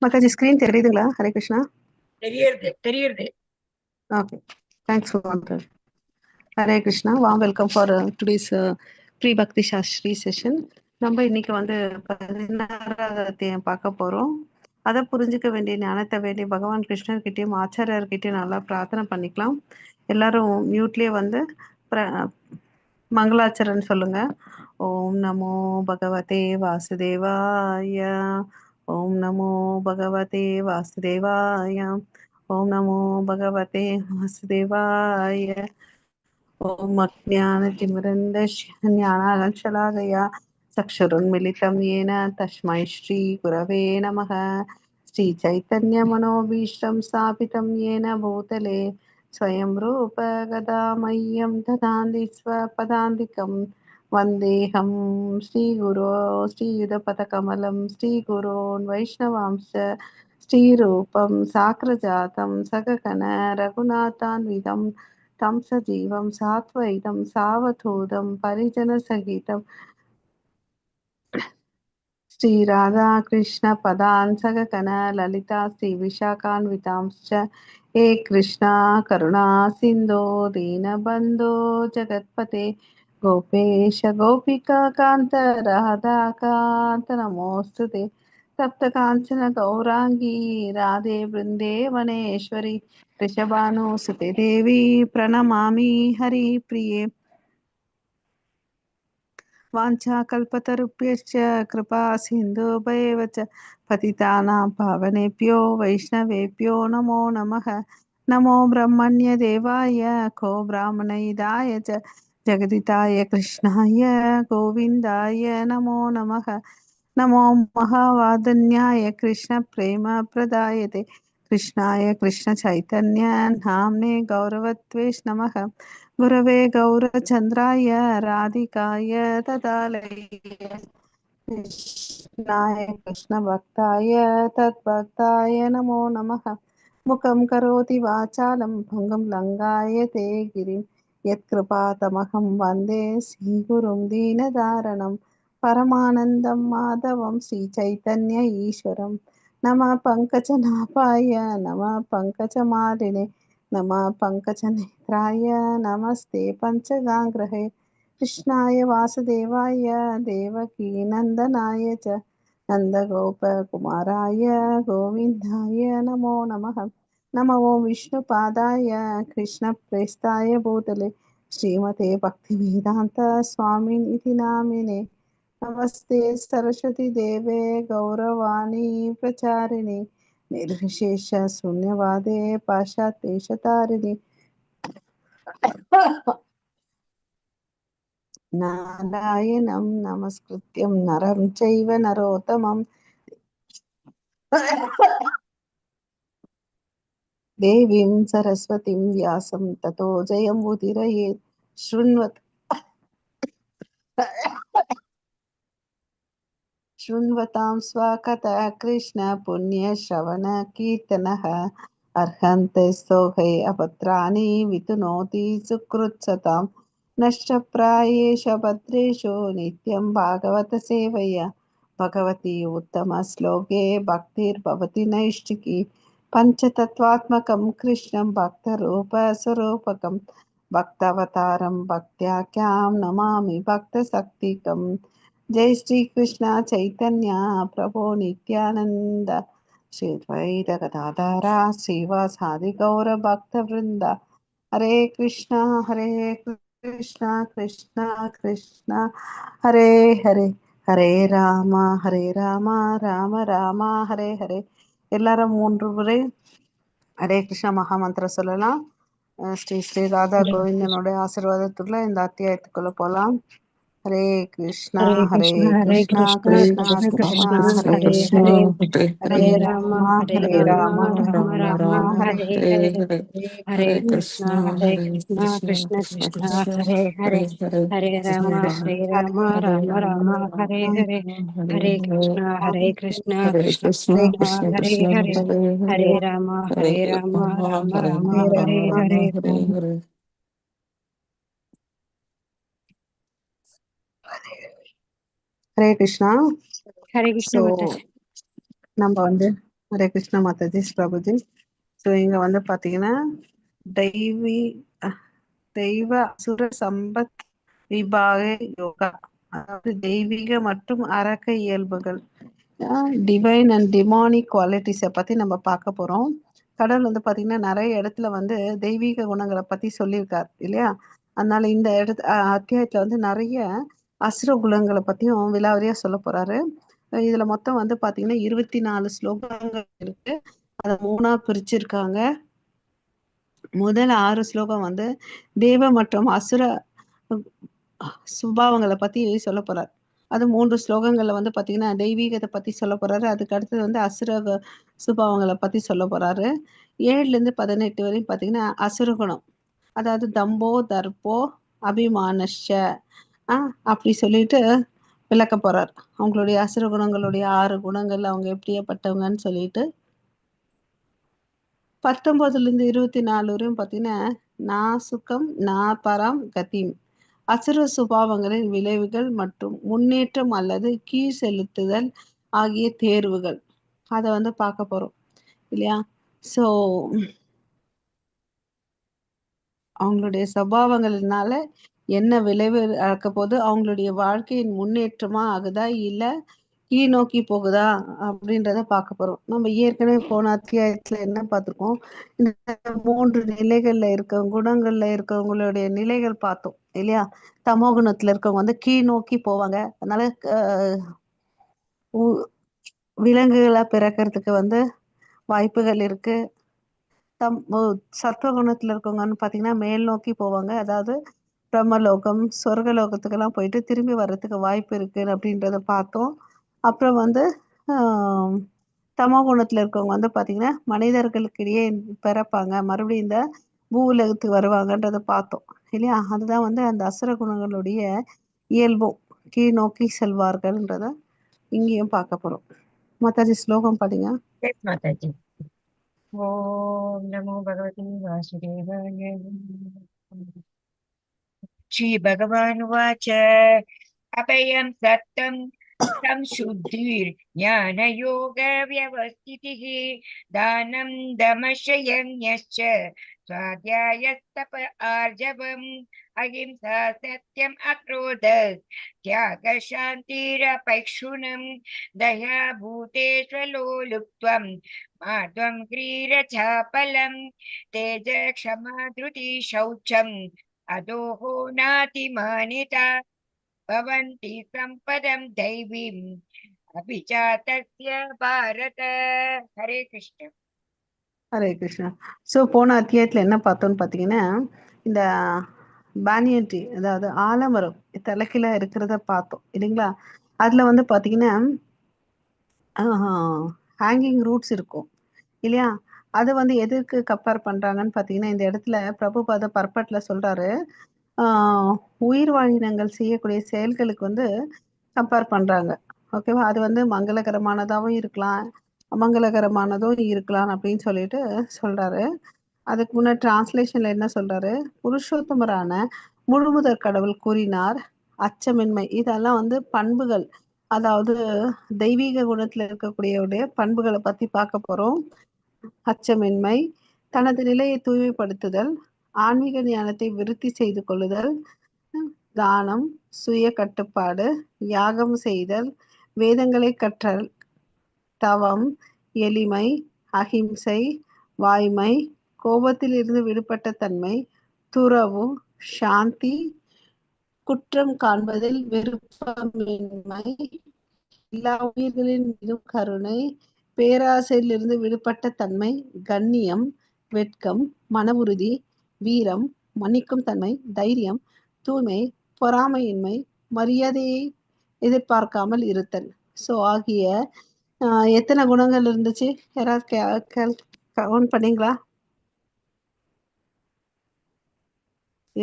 Mataji, screen தெரியுதுங்களா? Hare Krishna. தெரியுது. Okay. Thanks for that. Hare Krishna. Warm welcome for today's pre-Bhakti Shastri session. நம்ம இன்னைக்கு வந்து 16வது அத்தியாயம் பார்க்க போறோம். அதை புரிஞ்சுக்க வேண்டிய ஞானத்தை வேண்டிய பகவான் கிருஷ்ணர்கிட்டயும் ஆச்சாரியர்கிட்டயும் நல்லா பிரார்த்தனை பண்ணிக்கலாம். எல்லாரும் மியூட்லயே வந்து மங்களாச்சரன் சொல்லுங்க. ஓம் நமோ பகவதே வாசுதேவாய. ஓம் நமோ பகவதே வாசுதேவாய. ஓம் நமோ பகவதே வாசுதேவாய. ஓம் அஜ்ஞானதிமிரந்தஸ்ய ஞானானந்தசலாகயா சக்ஷுருன்மிலிதம் येन तस्मै श्रीगुरवे नमः. श्रीचैतन्यमनोभीष्टं स्थापितं येन भूतले स्वयं रूप गदा मह्यं ददाति स्वपदान्तिकं वन्देऽहं श्रीगुरो श्रीयुतपदकमलं श्रीगुरोन् वैष्णवांश्च श्रीरूपं साग्रजातं सगगण रघुनाथान्वितं तं सजीवं सात्वैतं सावधूतं परिजनसहितं श्रीराधाकृष्णपदान् सगगण ललिता श्रीविशाखान्वितांश्च हे कृष्णा करुणा सिन्धो दीनबन्धो जगत्पते गोपेश गोपिकान्त राधाकान्त नमोऽस्तु ते सप्तकाञ्चन गौराङ्गी राधे वृन्देवनेश्वरी वृषभानुसुते देवी प्रणमामि हरिप्रिये वाञ्छाकल्पतरुभ्यश्च कृपा सिन्धुभैव च पतितानां पावनेभ्यो वैष्णवेभ्यो नमो नमः. नमो ब्रह्मण्यदेवाय को ब्राह्मणहिताय च जगदिताय कृष्णाय गोविन्दाय नमो नमः. नमो महावादन्याय कृष्णप्रेमप्रदायते कृष्णाय कृष्णचैतन्य नाम्ने गौरवत्वेष नमः. गुरवे गौरचन्द्राय राधिकाय तदालये कृष्णाय कृष्णभक्ताय तद्भक्ताय नमो नमः. मुखं करोति वाचालं भङ्गं लङ्घायते गिरिं यत्कृपातमहं वन्दे श्रीगुरुं दीनदारणं परमानन्दं माधवं श्रीचैतन्य ईश्वरं. नमः पङ्कजनाभाय नमः पङ्कजमालिने नमः पङ्कजनेत्राय नमस्ते पञ्चगाङ्ग्रहे कृष्णाय वासुदेवाय देवकीनन्दनाय च नन्दगोपकुमाराय गोविन्दाय नमो नमः. नमो विष्णुपादाय कृष्णप्रेष्ठाय भूतले श्रीमते भक्तिवेदान्त स्वामिनिति नामिने. नमस्ते सरस्वती देवे गौरवाणी प्रचारिणे निर्विशेष शून्यवादे पाश्चात्येशतारिणे नारायणं नमस्कृत्यं नरं चैव नरोत्तमं देवीं सरस्वतीं व्यासं ततो जयमुदीरयेत्. शृण्वतां स्वकथः कृष्ण पुण्यश्रवणकीर्तनः अर्हन्ते स्तोहे अपत्राणि वितुनोति सुकृत्सतां नष्टप्रायेषु भद्रेषु नित्यं भागवत सेवया भगवती उत्तमश्लोके भक्तिर्भवति नैष्टिकी पञ्चतत्त्वात्मकं कृष्णं भक्तरूपस्वरूपकं भक्तावतारं भक्त्याख्यां नमामि भक्तशक्तिकम्. जय श्री कृष्ण चैतन्य प्रभो नित्यानंद श्री द्वैत गदाधर श्रीवासादि गौर भक्त वृंद. हरे कृष्णा कृष्णा कृष्णा हरे हरे हरे राम राम राम हरे हरे. எல்லாரும் 3 முறை ஹரே கிருஷ்ணா மகாமந்திரம் சொல்லலாம். ஸ்ரீ ஸ்ரீ ராதா ஹரே கோவிந்தனுடைய ஆசீர்வாதத்துள்ள இந்த அத்தியாயத்துக்குள்ள போலாம். Hare Krishna Krishna Hare Krishna Krishna Krishna Krishna Krishna Krishna Hare Hare Krishna, Hare Hare Hare Hare Hare, Rama Hare Hare Hare Rama Rama Rama Rama, Rama Rama Hare Hare Hare Hare Hare, Hare Hare Krishna Krishna, Hare Hare Krishna Krishna, Krishna Krishna Krishna Krishna, Hare Hare Hare Hare, Hare Rama Hare Hare Rama, Rama Hare Rama Rama Rama, Hare Rama Hare Rama, Hare Hare Hare, Krishna Hare Krishna Hare Krishna Krishna, Krishna Krishna Hare Krishna, Hare Hare Hare Hare, Rama Hare Hare Rama Rama, Rama Hare Rama Hare Rama, Hare. Rama Hare Hare. हरे Krishna. Hare Krishna so Mataji. நம்ம வந்து Hare Krishna Mataji Prabhuji. So இங்க வந்து பாத்தீங்கன்னா தெய்வீ தெய்வ அசுர சம்பத் விபாக யோகா, அதாவது தெய்வீக மற்றும் அரக்க இயல்புகள், டிவைன் அண்ட் டிமானிக் குவாலிட்டிஸை பத்தி நம்ம பார்க்க போறோம். கடவுள் வந்து பாத்தீங்கன்னா நிறைய இடத்துல வந்து தெய்வீக குணங்களை பத்தி சொல்லியிருக்கார் இல்லையா. அதனால இந்த அத்தியாயத்துல வந்து நிறைய அசுர குணங்களை பத்தியும் விலாவரியா சொல்ல போறாரு. இதுல மொத்தம் வந்து பாத்தீங்கன்னா 24 ஸ்லோகங்கள் இருக்கு. அதை 3ஆ பிரிச்சிருக்காங்க. முதல் 6 ஸ்லோகம் வந்து தேவ மற்றும் அசுர சுபாவங்களை பத்தி சொல்ல போறார். அது 3 ஸ்லோகங்கள்ல வந்து பாத்தீங்கன்னா தெய்வீகத்தை பத்தி சொல்ல போறாரு. அதுக்கு அடுத்தது வந்து அசுர சுபாவங்களை பத்தி சொல்ல போறாரு. 7ல இருந்து 18 வரையும் பாத்தீங்கன்னா அசுர குணம், அதாவது தம்போ தர்போ அபிமானஷ அப்படி சொல்லிட்டு விளக்க போறார். அவங்களுடைய அசுர குணங்களுடைய 6 குணங்கள், அவங்க எப்படியப்பட்டவங்கன்னு சொல்லிட்டு 19ல இருந்து 24 வரையும் பாத்தீங்கன்னா நான் சுகம் நான் பரம் கதிம், அசுர சுபாவங்களின் விளைவுகள் மற்றும் முன்னேற்றம் அல்லது கீழ் செலுத்துதல் ஆகிய தேர்வுகள், அதை வந்து பார்க்க போறோம் இல்லையா. ஸோ அவங்களுடைய சபாவங்களினால என்ன விளைவு நடக்க போது, அவங்களுடைய வாழ்க்கையின் முன்னேற்றமா ஆகுதா இல்ல கீழ் நோக்கி போகுதா அப்படின்றத பார்க்க போறோம். நம்ம ஏற்கனவே போன அத்தியாயத்துல என்ன பார்த்திருக்கோம், இந்த 3 நிலைகள்ல இருக்க குணங்கள்ல இருக்கவங்களுடைய நிலைகள் பார்த்தோம் இல்லையா. தமோ குணத்துல இருக்கவங்க வந்து கீழ் நோக்கி போவாங்க. அதனால விலங்குகளா பிறக்கிறதுக்கு வந்து வாய்ப்புகள் இருக்கு. சத்துவகுணத்துல இருக்கவங்கன்னு பாத்தீங்கன்னா மேல் நோக்கி போவாங்க, அதாவது பிரம்மலோகம் சொர்க்கலோகத்துக்கெல்லாம் போயிட்டு திரும்பி வர்றதுக்கு வாய்ப்பு இருக்கு அப்படின்றத பார்த்தோம். அப்புறம் வந்து தமோ குணத்துல இருக்கவங்க வந்து பாத்தீங்கன்னா மனிதர்களுக்கு இடையே பிறப்பாங்க, மறுபடியும் இந்த பூ உலகத்துக்கு வருவாங்கன்றத பார்த்தோம் இல்லையா. அதுதான் வந்து அந்த அசுர குணங்களுடைய இயல்பும் கீழ் நோக்கி செல்வார்கள்ன்றத இங்கேயும் பார்க்க போறோம். மாதாஜி ஸ்லோகம் பாத்தீங்க. Yes, Mataji. Om Namo Bhagavate Vasudevaya. Shri Bhagavan Vacha Abhayam Sattam Samshuddhir Jnana Yoga Vyavastitihi Dhanam Damashayam Yascha Swadhyayastapa Arjavam Ahimsa Satyam Akrodas Tyaga Shantira Paikshunam Daya Bhuteshwaloluptvam Madhvam Kriirachapalam Teja Kshama Dhruti Shaucham अदोहो नातिमानिता भवन्ति सम्पदं दैवीम् अपि च तस्य भारत. हरे Krishna. Hare Krishna. So போன அத்தியாயத்தில் என்ன பார்த்தோம்னு பார்த்தீங்கன்னா, இந்த பேனியன் ட்ரீ, அதாவது ஆலமரம் தலைக்கில இருக்கிறத பார்த்தோம் இல்லைங்களா. அதில் வந்து பார்த்தீங்கன்னா ஹேங்கிங் ரூட்ஸ் இருக்கும் இல்லையா. அதை வந்து எதுக்கு கம்பேர் பண்ணுறாங்கன்னு பார்த்தீங்கன்னா, இந்த இடத்துல பிரபுபாத பர்பட்டில் சொல்கிறாரு, உயிர் வாழினங்கள் செய்யக்கூடிய செயல்களுக்கு வந்து கம்பேர் பண்ணுறாங்க. ஓகேவா. அது வந்து மங்களகரமானதாகவும் இருக்கலாம், அமங்கலகரமானதும் இருக்கலாம் அப்படின்னு சொல்லிட்டு சொல்றாரு. அதுக்கு முன்னாடி டிரான்ஸ்லேஷன்ல என்ன சொல்றாரு, புருஷோத்தமரான முழுமுதற் கடவுள் கூறினார், அச்சமின்மை இதெல்லாம் வந்து பண்புகள், அதாவது தெய்வீக குணத்துல இருக்கக்கூடிய பண்புகளை பத்தி பார்க்க போறோம். அச்சமின்மை, தனது நிலையை தூய்மைப்படுத்துதல், ஆன்மீக ஞானத்தை விருத்தி செய்து கொள்ளுதல், தானம், சுய கட்டுப்பாடு, யாகம் செய்தல், வேதங்களை கற்றல், தவம், எளிமை, அகிம்சை, வாய்மை, கோபத்தில் இருந்து விடுபட்ட தன்மை, துறவு, சாந்தி, குற்றம் காண்பதில் விருப்பமின்மை, எல்லா உயிர்களின் மீதும் கருணை, பேராசையிலிருந்து விடுபட்ட தன்மை, கண்ணியம், வெட்கம், மன உறுதி, வீரம், மன்னிக்கும் தன்மை, தைரியம், தூய்மை, பொறாமையின்மை, மரியாதையை எதிர்பார்க்காமல் இருத்தல். ஸோ ஆகிய எத்தனை குணங்கள் இருந்துச்சு, யாராவது கவுண்ட் பண்ணீங்களா?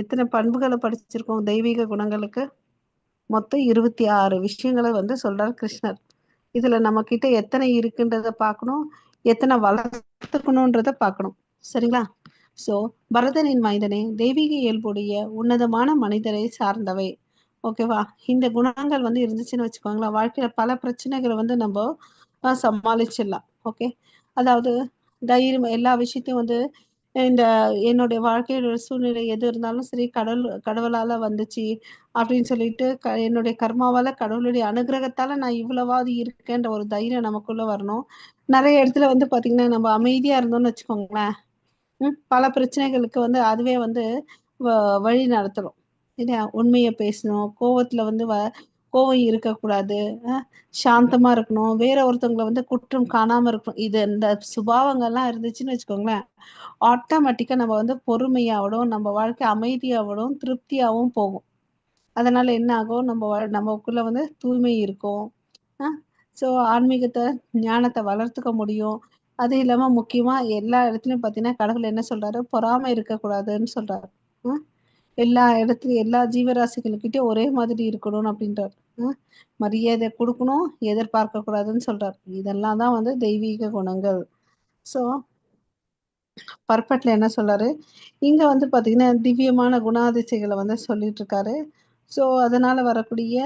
எத்தனை பண்புகளை படிச்சிருக்கோம் தெய்வீக குணங்களுக்கு? மொத்தம் 26 விஷயங்களை வந்து சொல்றார் கிருஷ்ணர். இதுல நம்ம கிட்ட எத்தனை இருக்குன்றத பார்க்கணும், எத்தனை வளர்த்துக்கணும்ன்றத பார்க்கணும். சரிங்களா. ஸோ பரதனின் மைந்தனே, தெய்வீக இயல்புடைய உன்னதமான மனிதரை சார்ந்தவை. ஓகேவா. இந்த குணங்கள் வந்து இருந்துச்சுன்னு வச்சுக்கோங்களேன், வாழ்க்கையில பல பிரச்சனைகளை வந்து நம்ம சமாளிச்சிடலாம். ஓகே. அதாவது தைரியம் எல்லா விஷயத்தையும் வந்து இந்த என்னுடைய வாழ்க்கையோட சூழ்நிலை எது இருந்தாலும் சரி கடவுளால வந்துச்சு அப்படின்னு சொல்லிட்டு என்னுடைய கர்மாவால கடவுளுடைய அனுகிரகத்தால நான் இவ்வளவாவது இருக்கேன்ற ஒரு தைரியம் நமக்குள்ள வரணும். நிறைய இடத்துல வந்து பாத்தீங்கன்னா நம்ம அமைதியா இருந்தோம்னு வச்சுக்கோங்களேன், பல பிரச்சனைகளுக்கு வந்து அதுவே வந்து வழி நடத்துறோம் இல்லையா? உண்மைய பேசணும், கோவத்துல வந்து கோவம் இருக்கக்கூடாது, சாந்தமா இருக்கணும், வேற ஒருத்தவங்களை வந்து குற்றம் காணாம இருக்கணும். இது இந்த சுபாவங்கள்லாம் இருந்துச்சுன்னு வச்சுக்கோங்களேன், ஆட்டோமேட்டிக்கா நம்ம வந்து பொறுமையாவோடும் நம்ம வாழ்க்கை அமைதியாவோடும் திருப்தியாவும் போகும். அதனால என்ன ஆகும், நமக்குள்ள வந்து தூய்மை இருக்கும். ஸோ ஆன்மீகத்தை ஞானத்தை வளர்த்துக்க முடியும். அது இல்லாம முக்கியமா எல்லா இடத்துலயும் பார்த்தீங்கன்னா கடவுள் என்ன சொல்றாரு, பொறாமை இருக்கக்கூடாதுன்னு சொல்றாரு. அ எல்லா இடத்துலயும் எல்லா ஜீவராசிகள்கிட்டயும் ஒரே மாதிரி இருக்கணும் அப்படின்றார். மரியாதை கொடுக்கணும், எதிர்பார்க்க கூடாதுன்னு சொல்றார். இதெல்லாம் தான் வந்து தெய்வீக குணங்கள். ஸோ பர்பட்ல என்ன சொல்றாரு, இங்க வந்து பார்த்தீங்கன்னா திவ்யமான குணாதிசயங்களை வந்து சொல்லிட்டு இருக்காரு. ஸோ அதனால வரக்கூடிய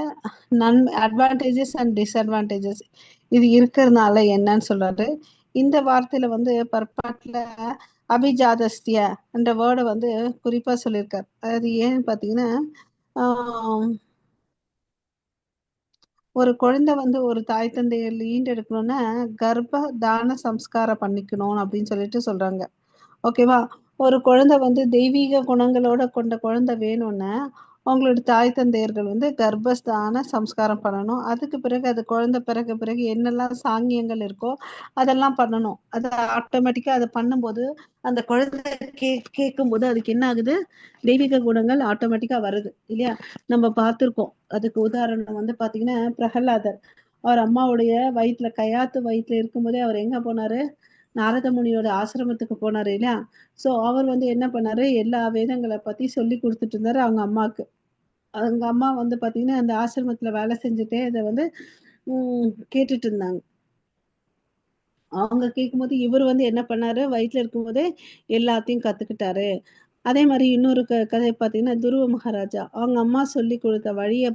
அட்வான்டேஜஸ் அண்ட் டிஸ்அட்வான்டேஜஸ் இது இருக்கிறதுனால என்னன்னு சொல்றாரு. இந்த வார்த்தையில வந்து பர்பாட்ல அபிஜாதஸ்திய என்ற வேர்டை வந்து குறிப்பா சொல்லியிருக்காரு. அது ஏன்னு பார்த்தீங்கன்னா, ஆஹ் ஒரு குழந்தை வந்து ஒரு தாய் தந்தையர் ஈண்டெடுக்கணும்னா கர்ப்ப தான சம்ஸ்காரம் பண்ணிக்கணும் அப்படின்னு சொல்லிட்டு சொல்றாங்க. ஓகேவா? ஒரு குழந்தை வந்து தெய்வீக குணங்களோட கொண்ட குழந்தை வேணும்னா, அவங்களோட தாய் தந்தையர்கள் வந்து கர்ப்பஸ்தான சம்ஸ்காரம் பண்ணணும். அதுக்கு பிறகு அது குழந்தை பிறகு பிறகு என்னெல்லாம் சாங்கியங்கள் இருக்கோ, அதெல்லாம் பண்ணணும். அது ஆட்டோமேட்டிக்கா அத பண்ணும்போது, அந்த குழந்தை கேட்கும்போது அதுக்கு என்ன ஆகுது? தெய்வீக குணங்கள் ஆட்டோமேட்டிக்கா வருது. இல்லையா? நம்ம பார்த்துருக்கோம். அதுக்கு உதாரணம் வந்து பார்த்தீங்கன்னா, பிரகலாதர். அவர் அம்மாவுடைய வயித்துல கயாத்து வயித்துல இருக்கும்போதே அவர் எங்க போனாரு? நாரத முனியோட ஆசிரமத்துக்கு போனாரு இல்லையா? சோ அவர் வந்து என்ன பண்ணாரு, எல்லா வேதங்களை பத்தி சொல்லி கொடுத்துட்டு இருந்தாரு அவங்க அம்மாக்கு. அவங்க அம்மா வந்து பாத்தீங்கன்னா அந்த ஆசிரமத்துல வேலை செஞ்சுட்டே இதை வந்து கேட்டுட்டு இருந்தாங்க. அவங்க கேட்கும்போது இவர் வந்து என்ன பண்ணாரு, வயிற்றுல இருக்கும்போதே எல்லாத்தையும் கத்துக்கிட்டாரு. அதே மாதிரி இன்னொரு கதை பார்த்தீங்கன்னா, துருவ மகாராஜா அவங்க அம்மா சொல்லி கொடுத்த வழியை